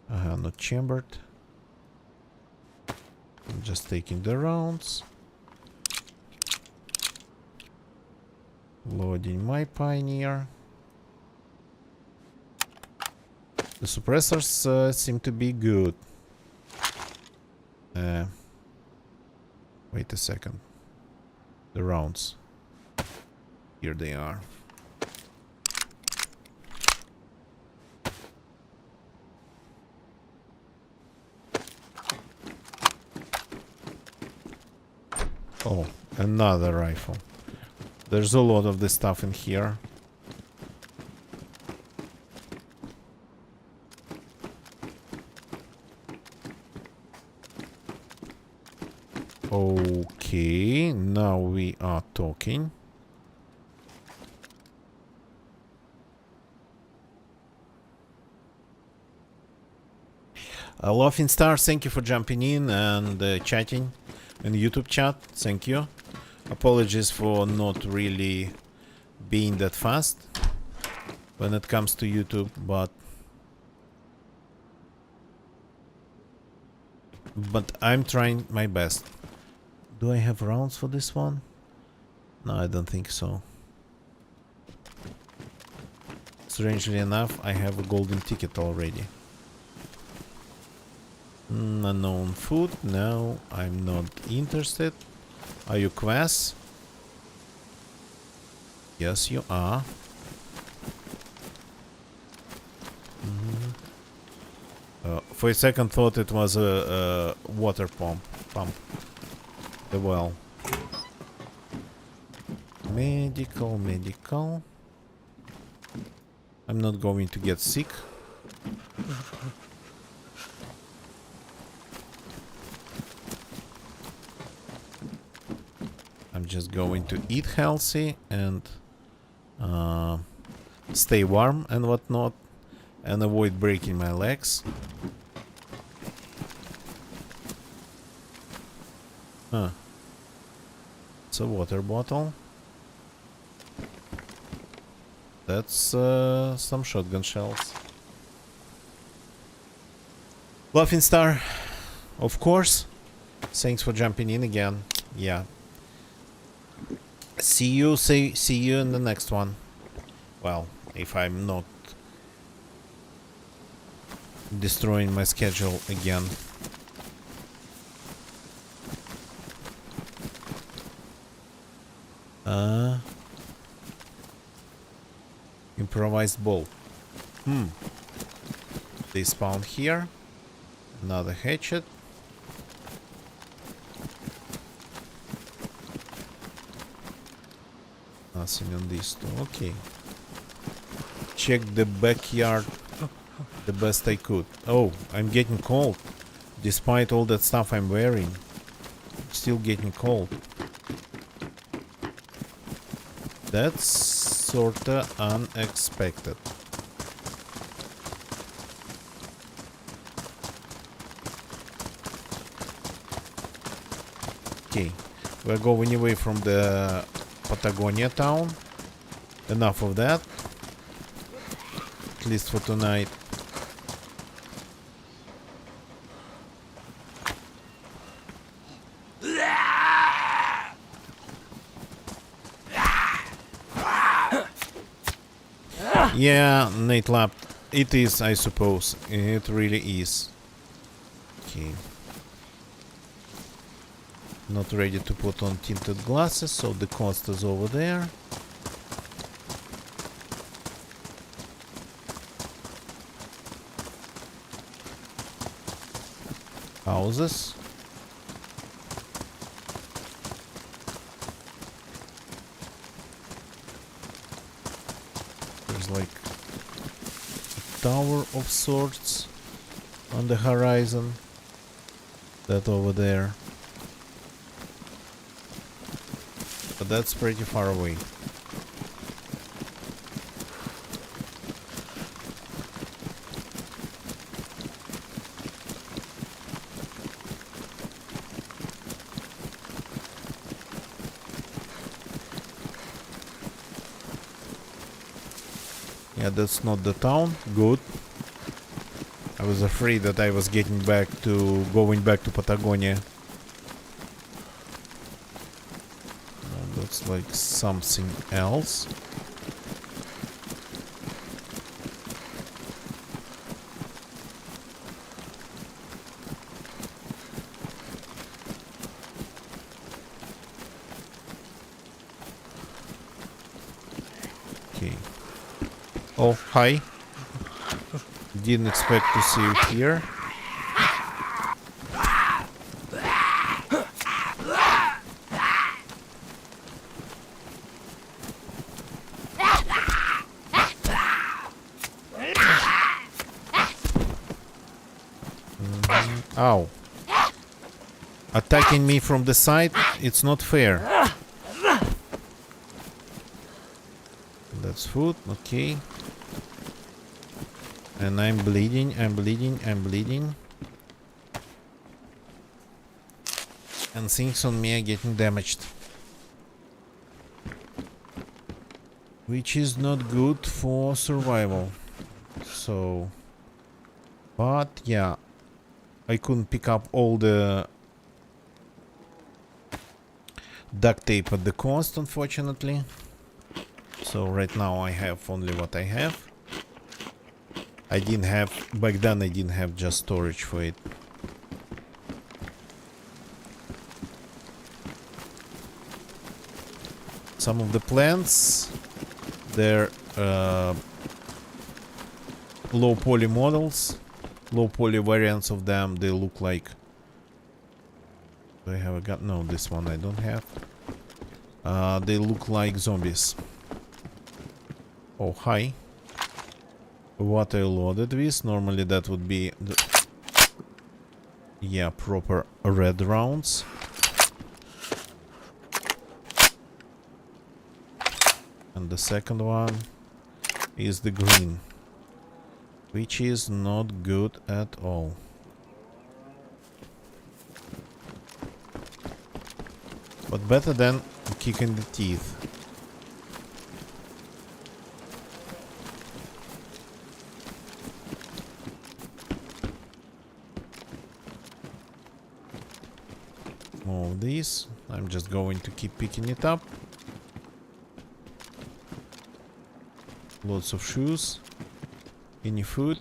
Not chambered. I'm just taking the rounds. Loading my pioneer. The suppressors seem to be good. Wait a second. The rounds. Here they are. Oh, another rifle. There's a lot of this stuff in here. Okay, now we are talking. Laughing Star, thank you for jumping in and chatting in YouTube chat. Thank you. Apologies for not really being that fast when it comes to YouTube, but I'm trying my best. Do I have rounds for this one? No, I don't think so. Strangely enough, I have a golden ticket already. Unknown food. No, I'm not interested. Are you quests? Yes, you are. For a second, thought it was a water pump. The well. Medical. I'm not going to get sick. I'm just going to eat healthy and stay warm and whatnot, and avoid breaking my legs. Huh. It's a water bottle. That's some shotgun shells. Laughing Star, of course. Thanks for jumping in again. Yeah. See you in the next one. Well, if I'm not destroying my schedule again. Improvised bolt. They spawn here. Another hatchet. Nothing on these two. Okay. Check the backyard the best I could. Oh, I'm getting cold. Despite all that stuff I'm wearing. Still getting cold. That's sorta unexpected. Okay, we're going away from the Patagonia town. Enough of that. At least for tonight. Yeah, Nate Lap. It is, I suppose. It really is. Okay. Not ready to put on tinted glasses, so the cost is over there. Houses. There's like a tower of sorts on the horizon. That over there. But that's pretty far away. Yeah, that's not the town. Good. I was afraid that I was going back to Patagonia. No, that's like something else. Oh, hi. Didn't expect to see you here. Ow. Attacking me from the side, it's not fair. That's food, okay. And I'm bleeding, I'm bleeding, I'm bleeding. And things on me are getting damaged. Which is not good for survival. So... But, yeah. I couldn't pick up all the duct tape at the cost, unfortunately. So right now I have only what I have. I didn't have... Back then I didn't have just storage for it. Some of the plants, they're low poly models, low poly variants of them. They look like... Do I have a gun? No, this one I don't have. They look like zombies. Oh, hi. What I loaded with, normally that would be the... Yeah, proper red rounds. And the second one is the green, which is not good at all. But better than a kick in the teeth. More of these. I'm just going to keep picking it up. Lots of shoes. Any food?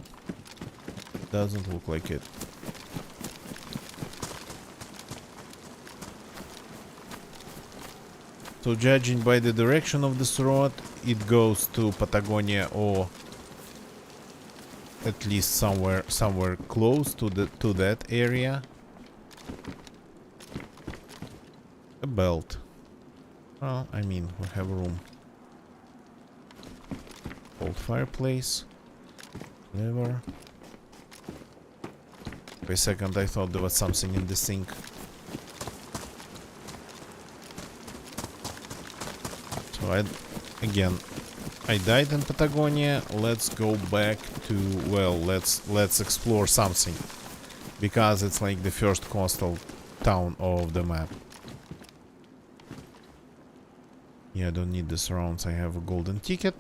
Doesn't look like it. So judging by the direction of this road, it goes to Patagonia, or at least somewhere close to that area. A belt. Well, I mean, we have room. Old fireplace. Lever. For a second I thought there was something in the sink. So I died in Patagonia. Let's go back to, well, let's explore something, because it's like the first coastal town of the map. Yeah, I don't need this rounds. I have a golden ticket.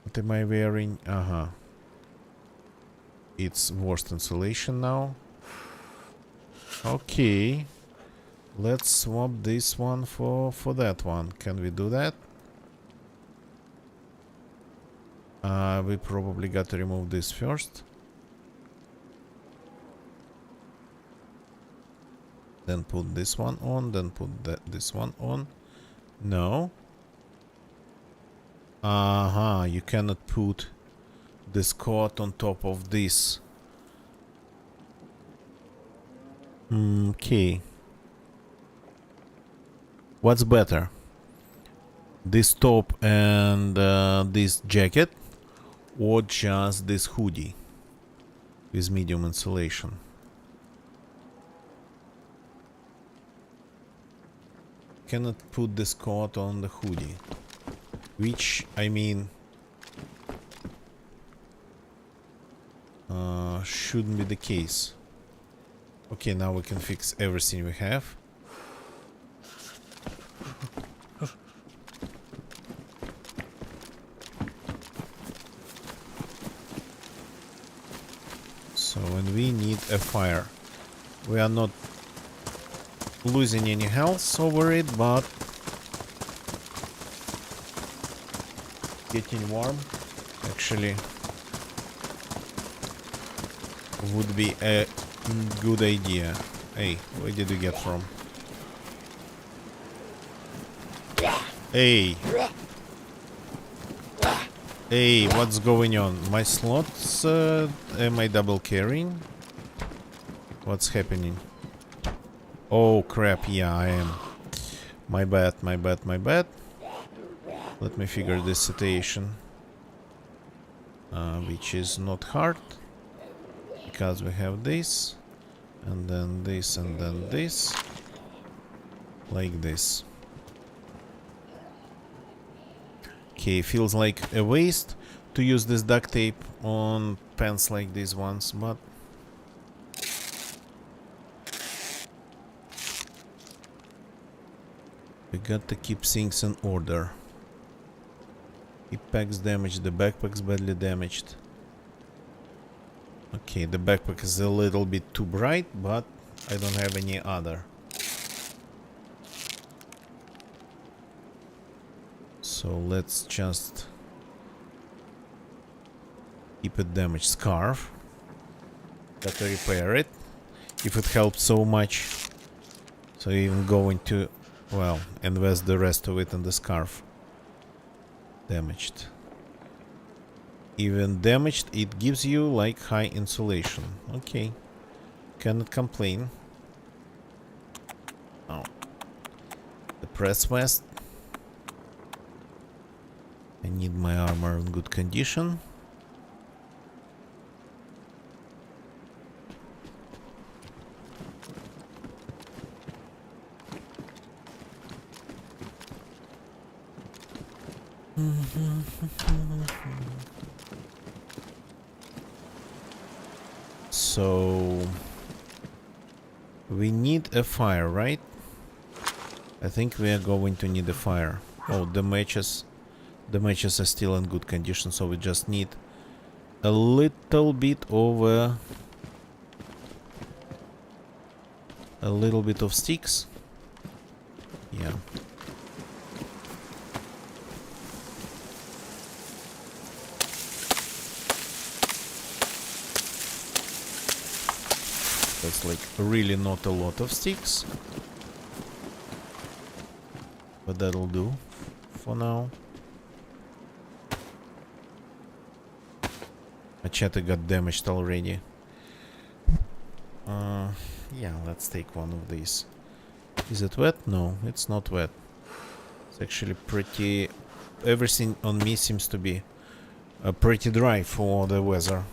What am I wearing? It's worst insulation now. Okay. Let's swap this one for that one. Can we do that? We probably got to remove this first. Then put this one on, then put this one on. No. You cannot put this coat on top of this. Okay. What's better? This top and this jacket, or just this hoodie with medium insulation? Cannot put this coat on the hoodie, which, I mean, shouldn't be the case. Okay, now we can fix everything we have. So, and we need a fire. We are not losing any health over it, but getting warm actually would be a good idea. Hey, where did you get from? Hey. Hey, what's going on? My slots, am I double carrying? What's happening? Oh crap, yeah, I am. My bad, my bad, my bad. Let me figure this situation. Which is not hard. Because we have this. And then this, and then this. Like this. Okay, feels like a waste to use this duct tape on pants like these ones, but... we got to keep things in order. Hip pack's damaged, the backpack's badly damaged. Okay, the backpack is a little bit too bright, but I don't have any other. So let's just keep it damaged. Scarf. Gotta repair it. If it helped so much. So even going to, well, invest the rest of it in the scarf. Damaged. Even damaged, it gives you like high insulation. Okay. Cannot complain. Oh. The press vest. I need my armor in good condition. So we need a fire, right? I think we are going to need a fire. Oh, the matches are still in good condition, so we just need a little bit of a little bit of sticks. Yeah. That's like really not a lot of sticks. But that'll do for now. Machete got damaged already. Yeah, let's take one of these. Is it wet? No, it's not wet. It's actually pretty... everything on me seems to be pretty dry for the weather.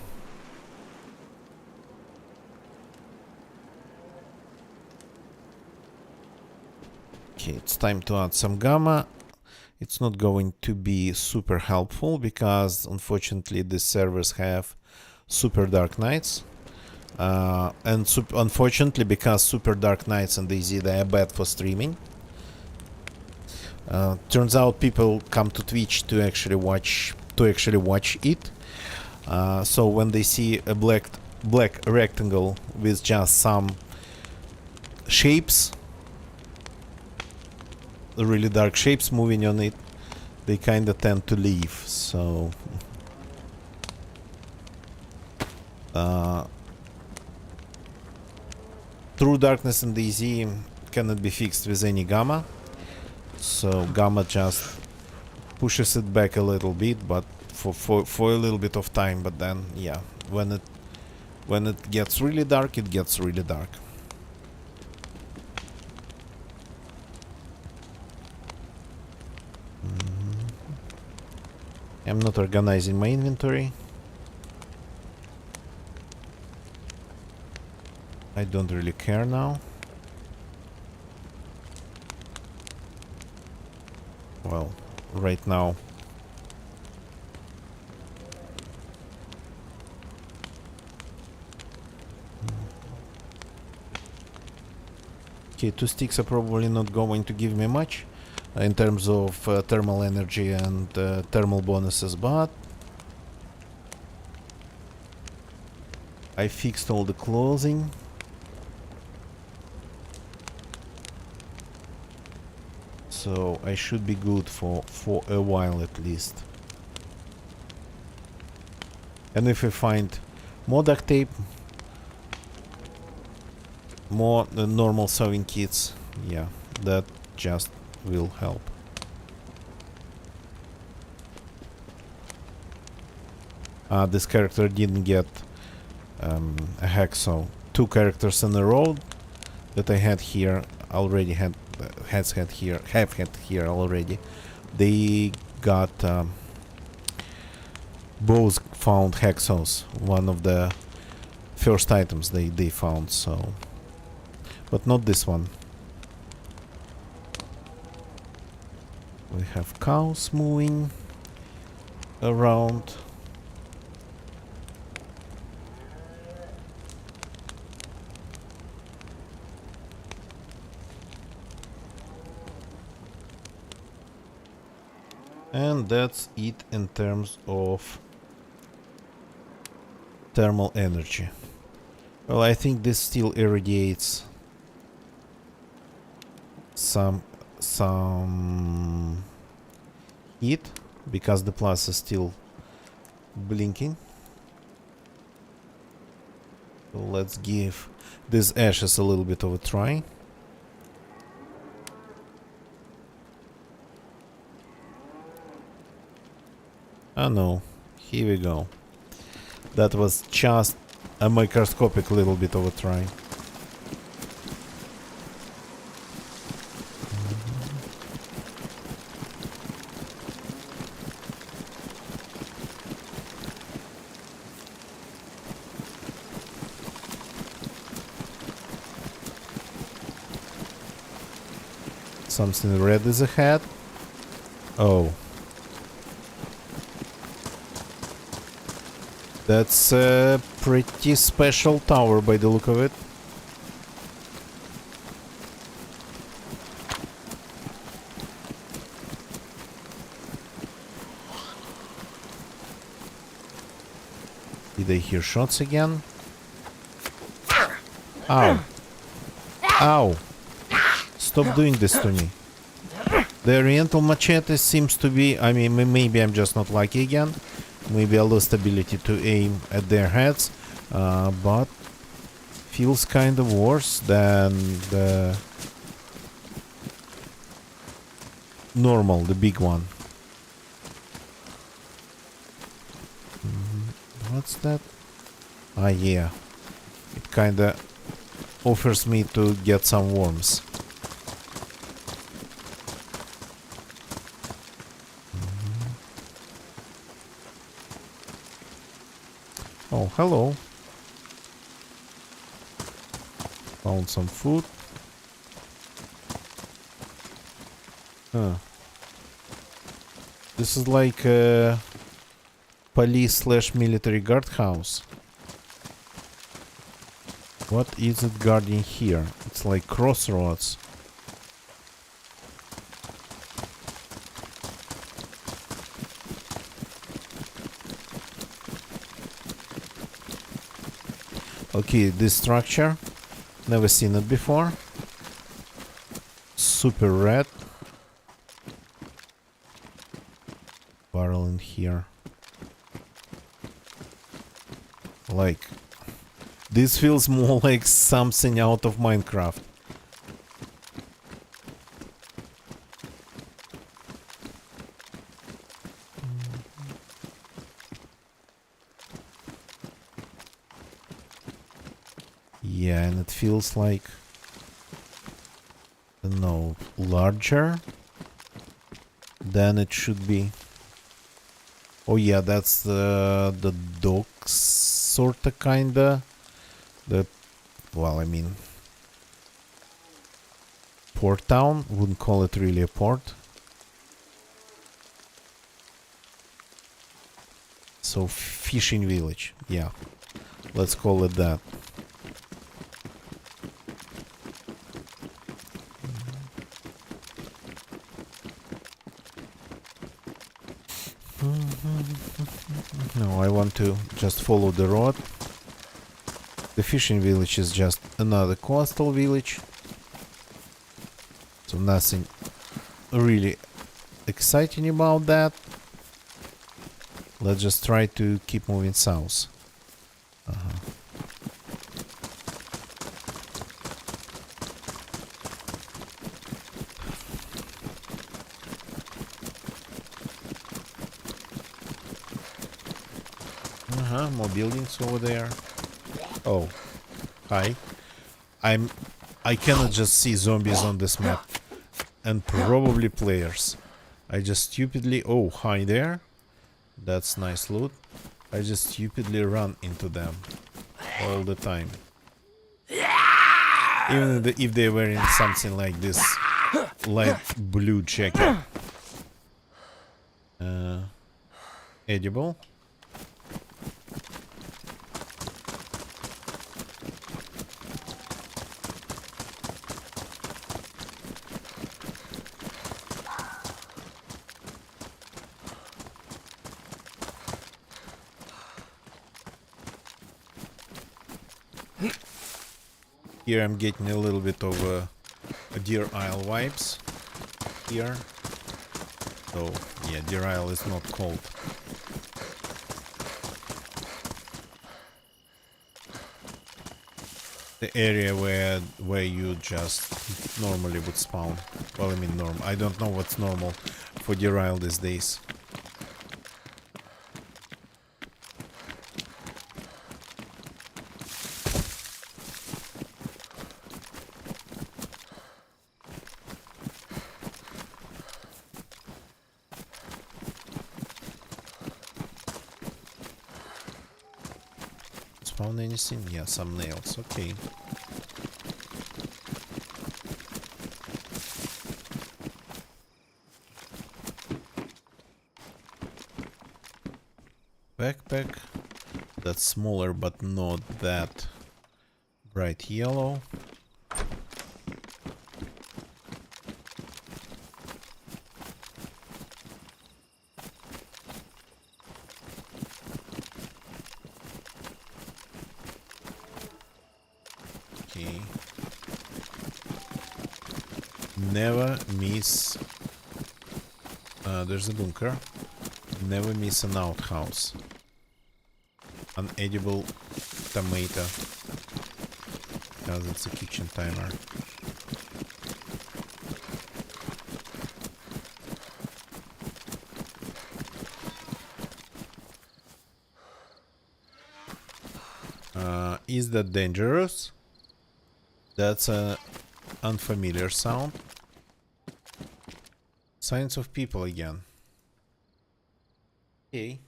Okay, it's time to add some gamma. It's not going to be super helpful because unfortunately these servers have super dark nights. Unfortunately, because super dark nights and they are bad for streaming. Turns out people come to Twitch to actually watch it. So when they see a black rectangle with just some shapes, really dark shapes moving on it, they kind of tend to leave. So true darkness in DayZ cannot be fixed with any gamma, so gamma just pushes it back a little bit, but for a little bit of time. But then, yeah, when it gets really dark, it gets really dark. I'm not organizing my inventory. I don't really care now. Well, right now. Okay, 2 sticks are probably not going to give me much in terms of thermal energy and thermal bonuses, but I fixed all the clothing. So I should be good for a while at least. And if I find more duct tape, more normal sewing kits, yeah, that just will help. This character didn't get a hacksaw. 2 characters in a row that I had here already have had here already. They got both found hacksaws. One of the first items they found, so, but not this one. We have cows moving around. And that's it in terms of thermal energy. Well, I think this still irradiates some heat because the plus is still blinking. So let's give these ashes a little bit of a try. Oh no, here we go. That was just a microscopic little bit of a try. Something red is ahead. Oh. That's a pretty special tower by the look of it. Did I hear shots again? Ow. Ow. Stop doing this to me. The oriental machete seems to be... I mean, maybe I'm just not lucky again. Maybe I lost ability to aim at their heads. But feels kind of worse than the normal, the big one. What's that? Ah, yeah. It kinda offers me to get some worms. Oh, hello. Found some food. Huh. This is like a police/military guardhouse. What is it guarding here? It's like crossroads. Okay, this structure, never seen it before. Super red. Barrel in here. Like, this feels more like something out of Minecraft. Yeah, and it feels like, I don't know, larger than it should be. Oh yeah, that's the docks, sorta, kinda. Well, I mean, port town. Wouldn't call it really a port. So fishing village, yeah, let's call it that. No, I want to just follow the road. The fishing village is just another coastal village. So nothing really exciting about that. Let's just try to keep moving south. More buildings over there. Oh, hi. I cannot just see zombies on this map. And probably players. I just stupidly... Oh, hi there. That's nice loot. I just stupidly run into them. All the time. Even if they're wearing something like this light blue jacket. Edible. Here I'm getting a little bit of a Deer Isle vibes here. So yeah, Deer Isle is not cold. The area where you just normally would spawn. Well, I mean normal. I don't know what's normal for Deer Isle these days. Spawn anything? Yeah, some nails. Okay. Backpack. That's smaller, but not that bright yellow. Okay. Never miss. There's a bunker. Never miss an outhouse. An edible tomato. Because it's a kitchen timer. Is that dangerous? That's an unfamiliar sound. Signs of people again. Okay.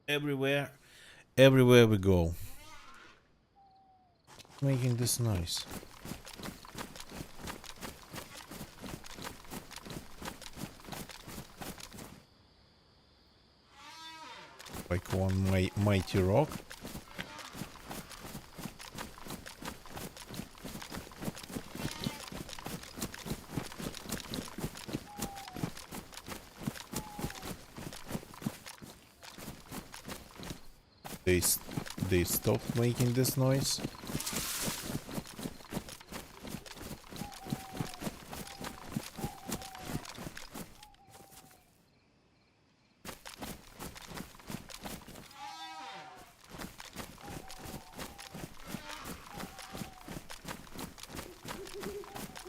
Everywhere we go. Making this noise. Like one mighty rock. They stopped making this noise.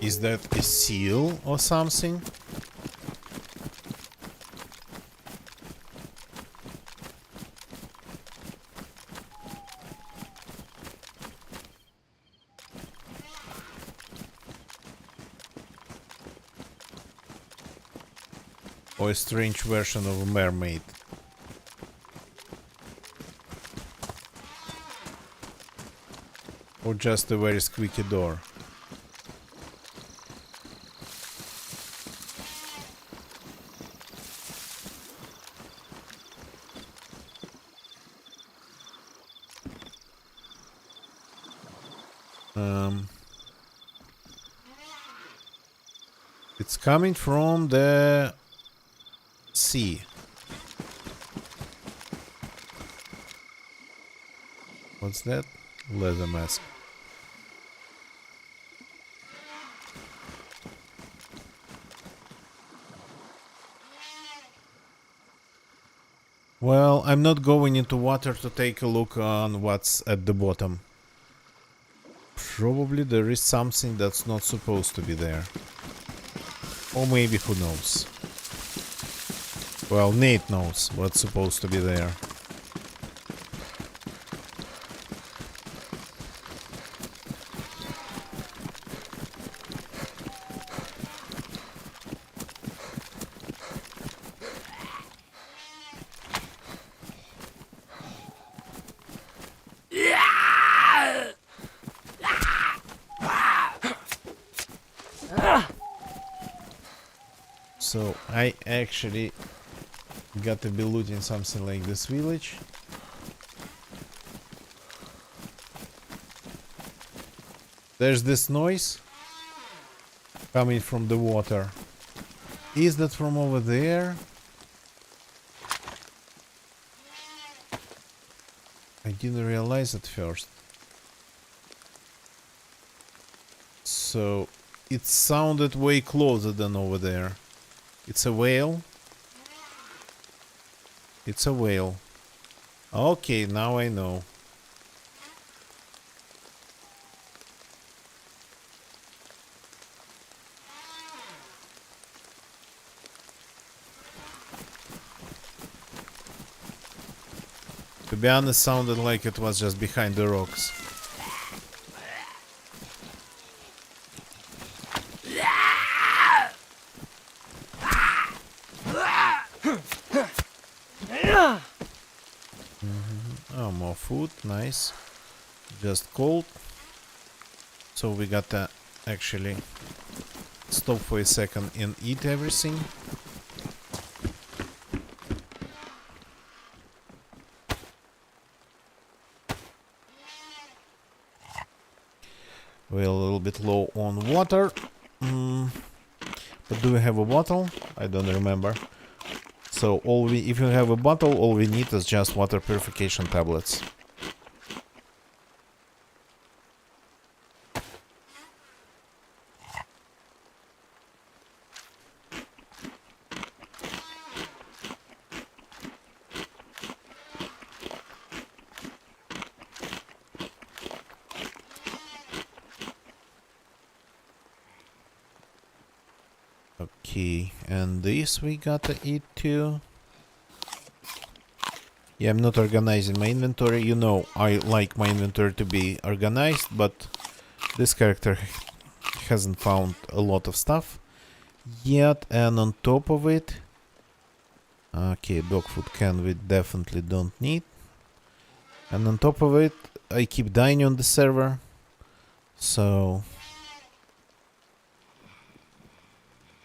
Is that a seal or something? Or a strange version of a mermaid. Or just a very squeaky door. It's coming from the sea. What's that? Leather mask. Well, I'm not going into water to take a look on what's at the bottom. Probably there is something that's not supposed to be there. Or maybe who knows. Well, Nate knows what's supposed to be there. So I actually got to be looting something like this village. There's this noise coming from the water. Is that from over there? I didn't realize at first. So it sounded way closer than over there. It's a whale. It's a whale. Okay, now I know. To be honest, sounded like it was just behind the rocks. Oh, more food, nice. Just cold. So we gotta actually stop for a second and eat everything. We're a little bit low on water. But do we have a bottle? I don't remember. So if you have a bottle, all we need is just water purification tablets. Okay, and this we gotta eat too. Yeah, I'm not organizing my inventory. You know, I like my inventory to be organized, but this character hasn't found a lot of stuff yet. And on top of it, okay, dog food can we definitely don't need. And on top of it, I keep dying on the server, so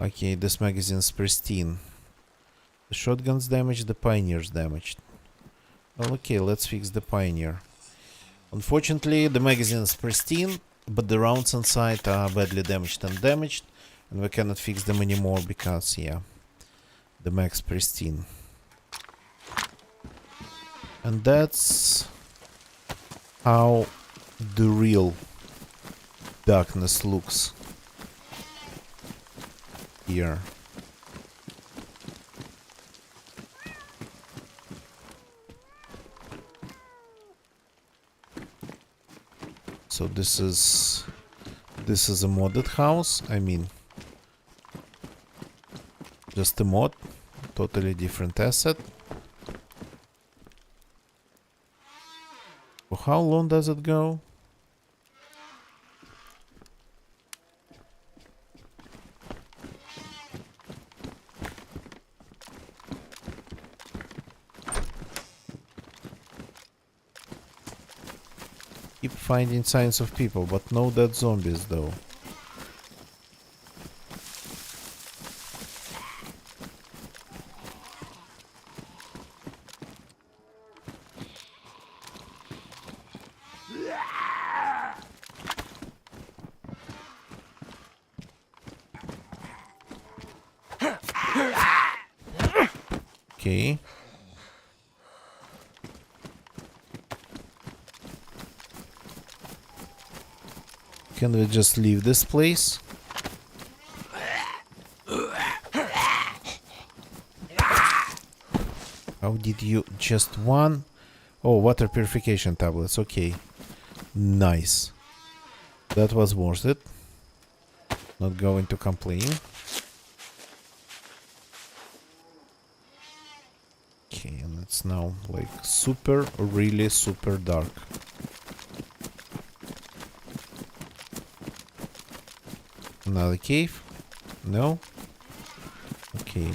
okay, this magazine's pristine. The shotgun's damaged, the pioneer's damaged. Well, okay, let's fix the pioneer. Unfortunately, the magazine's pristine, but the rounds inside are badly damaged, and we cannot fix them anymore because, yeah, the mag's pristine. And that's how the real darkness looks here. So this is a modded house. I mean, just a mod, totally different asset. For how long does it go? Keep finding signs of people, but no dead zombies though. Okay. Can we just leave this place? How did you just one? Oh, water purification tablets. Okay. Nice. That was worth it. Not going to complain. Okay, and it's now like really super dark. Another cave? No? Okay.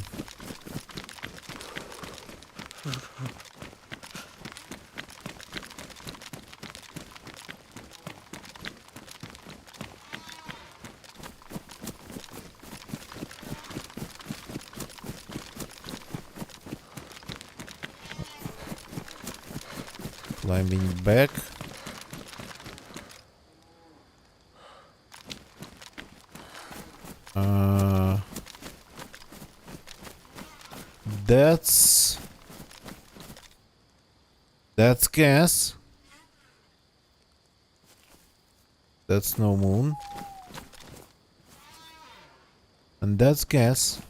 Climbing back. That's gas. That's no moon. And that's gas.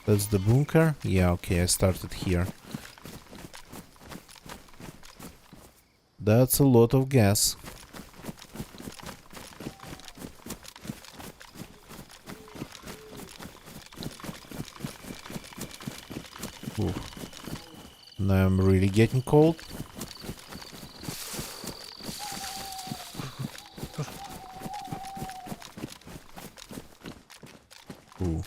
That's the bunker. Yeah, okay, I started here. That's a lot of gas. Ooh. Now I'm really getting cold. Ooh.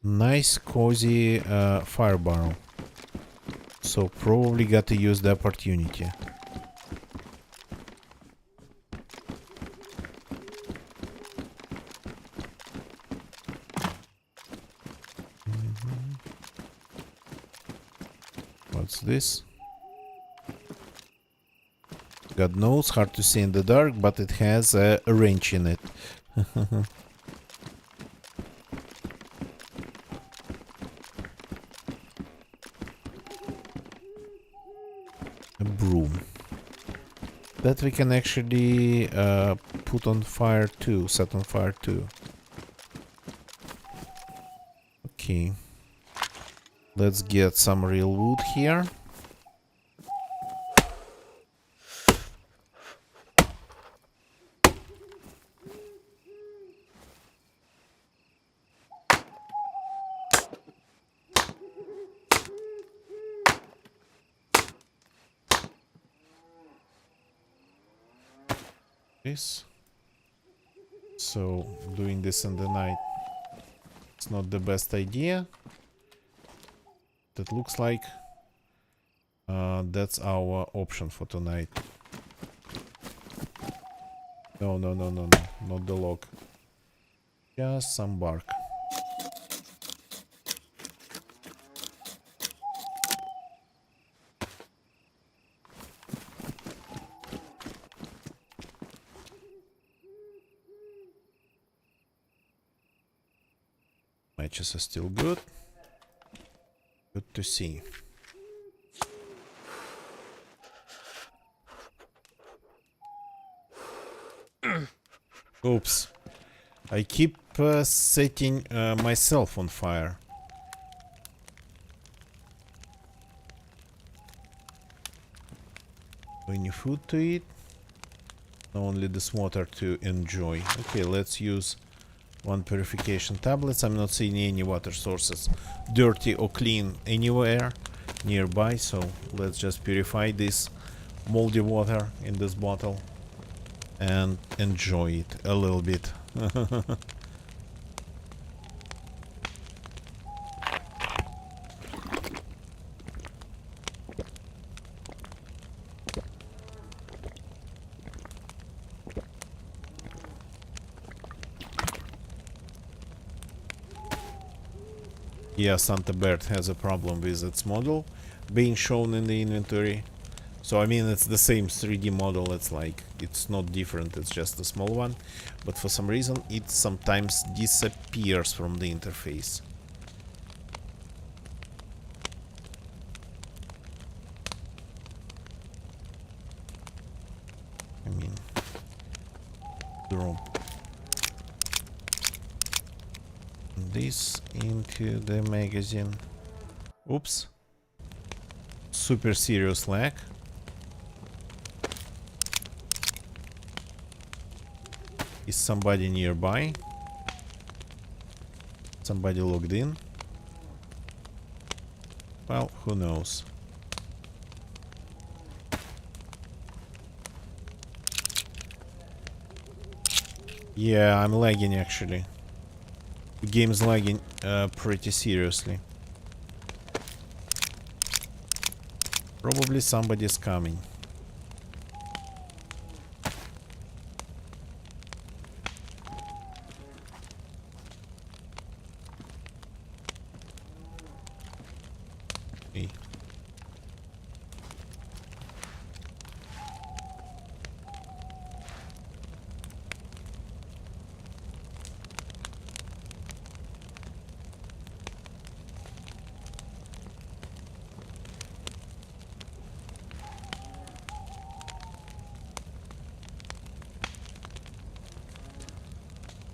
Nice cozy fire barrel. So probably got to use the opportunity. What's this? God knows, hard to see in the dark, but it has a wrench in it. A broom. That we can actually put on fire too, set on fire too. Okay. Let's get some real wood here. This. So doing this in the night, it's not the best idea. That looks like that's our option for tonight. No, no, no, no, no, not the log. Just some bark. Matches are still good. Good to see. Oops. I keep setting myself on fire. Any food to eat? Only this water to enjoy. Okay, let's use one purification tablets. I'm not seeing any water sources dirty or clean anywhere nearby, so let's just purify this moldy water in this bottle and enjoy it a little bit. Yeah, Santa Bird has a problem with its model being shown in the inventory. So I mean, it's the same 3D model, it's like, it's not different, it's just a small one. But for some reason, it sometimes disappears from the interface. I mean, drop this into the magazine. Oops. Super serious lag. Is somebody nearby? Somebody logged in? Well, who knows? Yeah, I'm lagging actually. The game's lagging pretty seriously. Probably somebody's coming.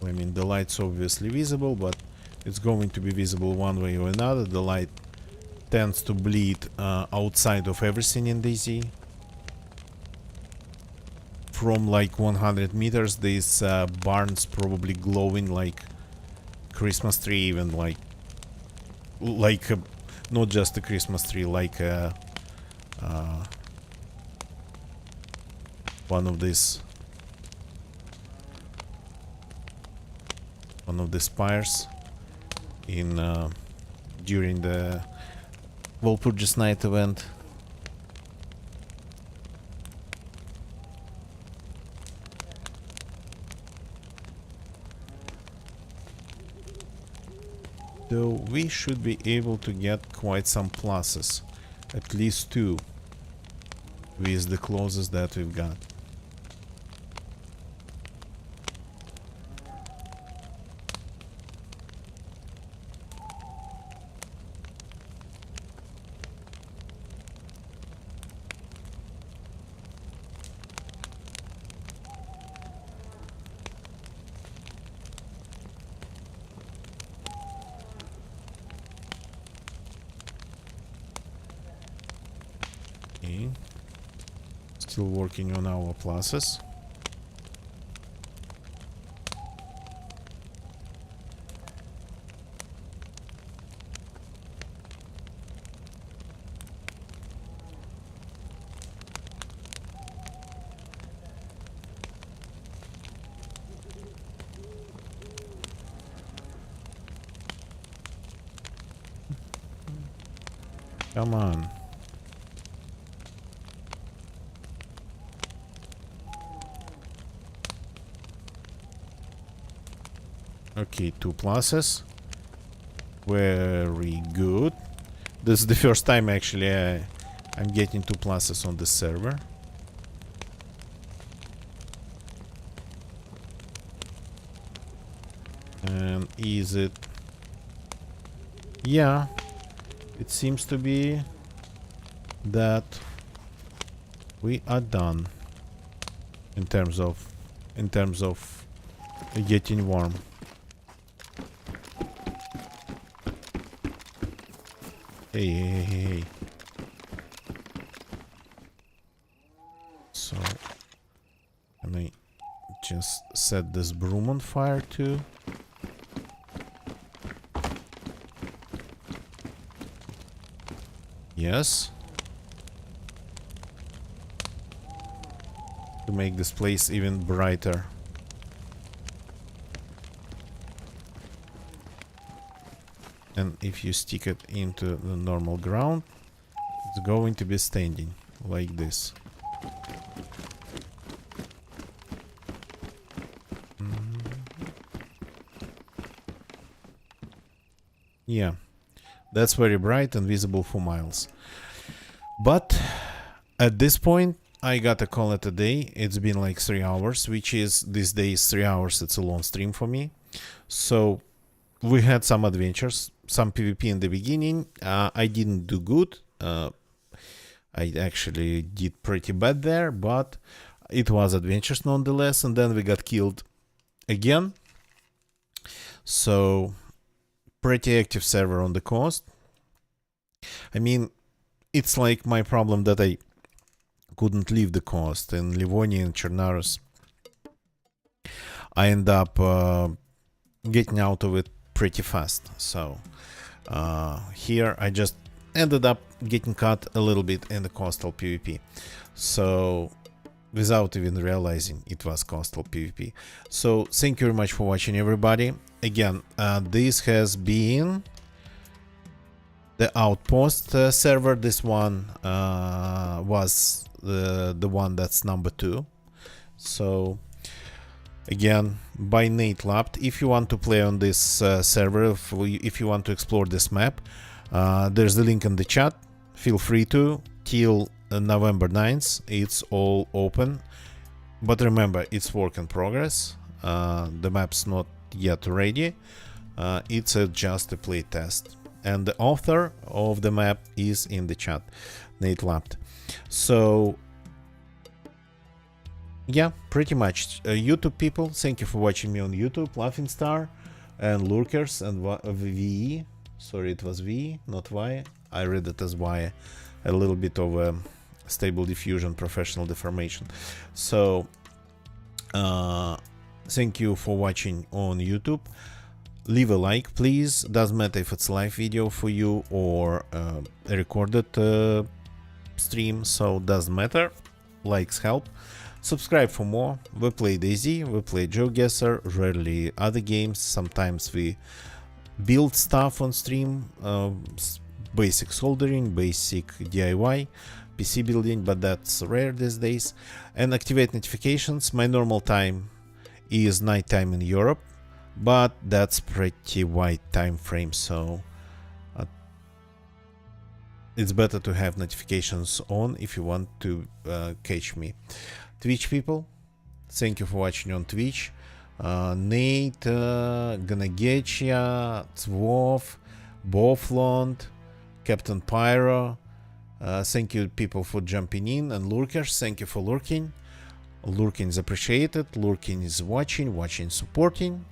I mean, the light's obviously visible, but it's going to be visible one way or another. The light tends to bleed outside of everything in DayZ. From like 100 meters, this barn's probably glowing like Christmas tree, even like not just a Christmas tree, like one of these spires in during the Walpurgis Night event. So we should be able to get quite some pluses, at least 2, with the closest that we've got. Okay. Still working on our pluses. Come on. Okay, 2 pluses. Very good. This is the first time actually I'm getting 2 pluses on the server. And is it? Yeah, it seems to be that we are done in terms of getting warm. Hey. So, can I just set this broom on fire too? Yes. To make this place even brighter. And if you stick it into the normal ground, it's going to be standing like this. Yeah, that's very bright and visible for miles. But at this point, I gotta call it a day. It's been like 3 hours, which is these days 3 hours. It's a long stream for me. So we had some adventures, some PvP in the beginning. I didn't do good. I actually did pretty bad there, but it was adventures nonetheless. And then we got killed again. So pretty active server on the coast. I mean, it's like my problem that I couldn't leave the coast. In Livonia and Chernaros, I end up getting out of it pretty fast. So here I just ended up getting caught a little bit in the coastal PvP. So without even realizing it was coastal PvP. So thank you very much for watching, everybody. Again, this has been the Outpost server. This one was the one that's number 2. So again, by Nate Lapt. If you want to play on this server, if you want to explore this map, there's the link in the chat. Feel free to till November 9th. It's all open, but remember, it's work in progress. The map's not yet ready. It's just a play test, and the author of the map is in the chat, Nate Lapt. So yeah, pretty much. YouTube people, thank you for watching me on YouTube. Laughing Star and Lurkers and VE. Sorry, it was V, not Y. I read it as Y. A little bit of stable diffusion, professional deformation. So, thank you for watching on YouTube. Leave a like, please. Doesn't matter if it's a live video for you or a recorded stream, so doesn't matter. Likes help. Subscribe for more. We play DayZ, we play GeoGuessr, rarely other games. Sometimes we build stuff on stream, basic soldering, basic DIY, PC building, but that's rare these days. And activate notifications. My normal time is nighttime in Europe, but that's pretty wide time frame, so it's better to have notifications on if you want to catch me. Twitch people, thank you for watching on Twitch. Nate, Ganagetcha, Zwof, Boflond, Captain Pyro. Thank you people for jumping in, and lurkers, thank you for lurking. Lurking is appreciated, lurking is watching, watching supporting.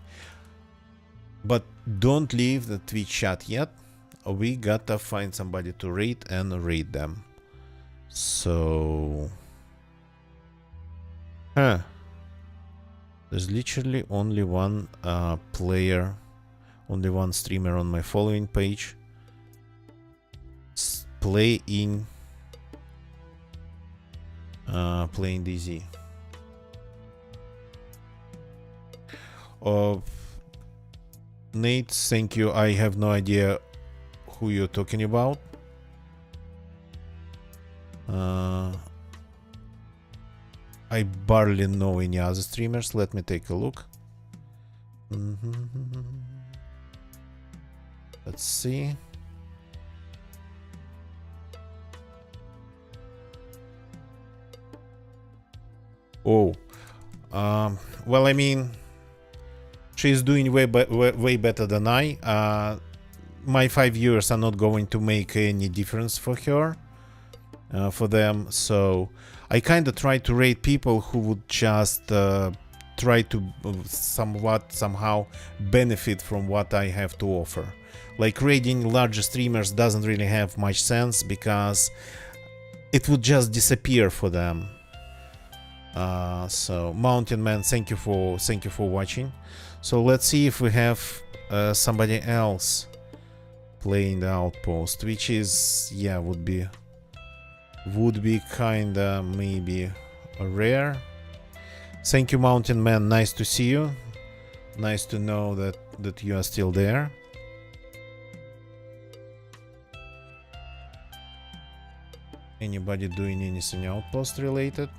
But don't leave the Twitch chat yet. We gotta find somebody to rate and read them. So... There's literally only one player, only one streamer on my following page. Playing DayZ. Nate, thank you. I have no idea who you're talking about. I barely know any other streamers. Let me take a look. Let's see. Oh, well, I mean, she's doing way better than I. My 5 years are not going to make any difference for her, for them. So I kind of try to rate people who would just try to somehow benefit from what I have to offer. Like rating larger streamers doesn't really have much sense because it would just disappear for them. So Mountain Man, thank you for watching. So let's see if we have somebody else playing the Outpost, which is, yeah, would be kinda maybe rare. Thank you, Mountain Man, nice to see you. Nice to know that you are still there. Anybody doing anything Outpost related?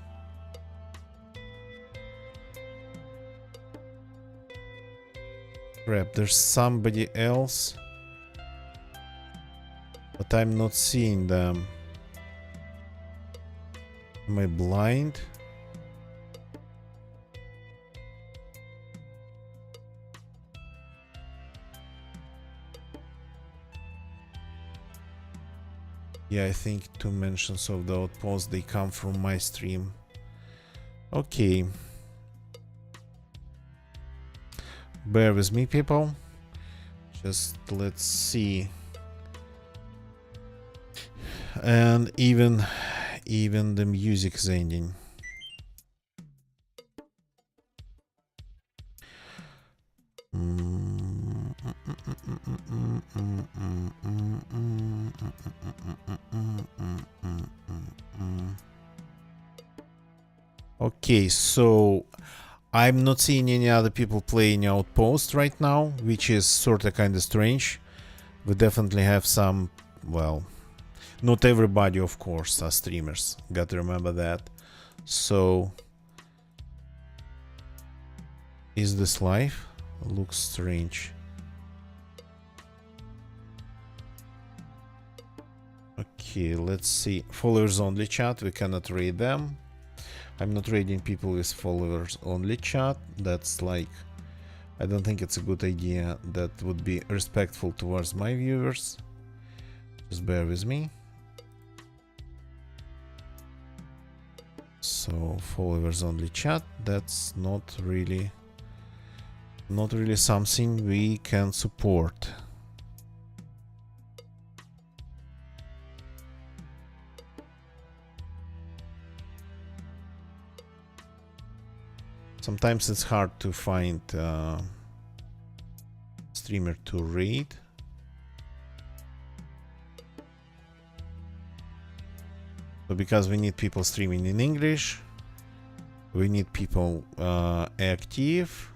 Crap, there's somebody else, but I'm not seeing them. Am I blind? Yeah, I think 2 mentions of the Outpost, they come from my stream. Okay. Bear with me, people. Just let's see. And even the music is ending. Okay, so I'm not seeing any other people playing Outpost right now, which is sort of kind of strange. We definitely have some, well, not everybody, of course, are streamers. Got to remember that. So, is this live? Looks strange. Okay, let's see. Followers only chat, we cannot raid them. I'm not raiding people with followers only chat. That's like, I don't think it's a good idea. That would be respectful towards my viewers. Just bear with me. So followers only chat, that's not really something we can support. Sometimes it's hard to find streamer to raid. So because we need people streaming in English, we need people active.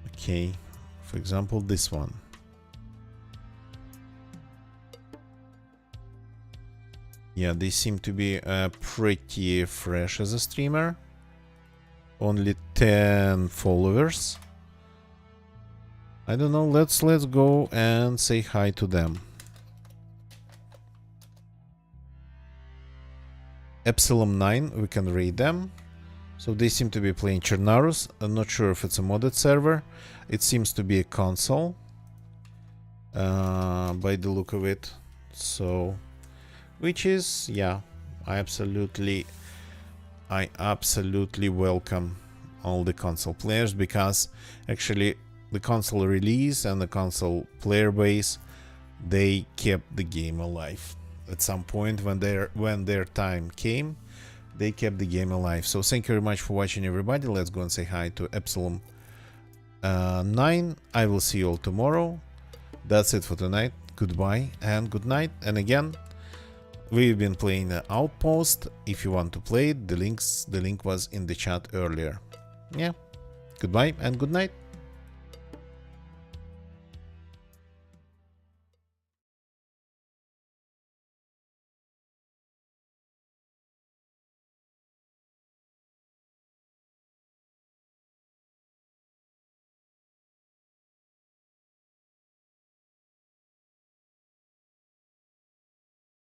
Okay, for example, this one. Yeah, they seem to be pretty fresh as a streamer. Only 10 followers. I don't know, let's go and say hi to them. Epsilon 9, we can raid them. So they seem to be playing Chernarus. I'm not sure if it's a modded server. It seems to be a console by the look of it. So, which is, yeah, I absolutely welcome all the console players, because actually the console release and the console player base, they kept the game alive. At some point when their time came, they kept the game alive. So thank you very much for watching, everybody. Let's go and say hi to Epsilon 9. I will see you all tomorrow. That's it for tonight. Goodbye and good night. And again, we've been playing Outpost. If you want to play it, the link was in the chat earlier. Yeah. Goodbye and good night.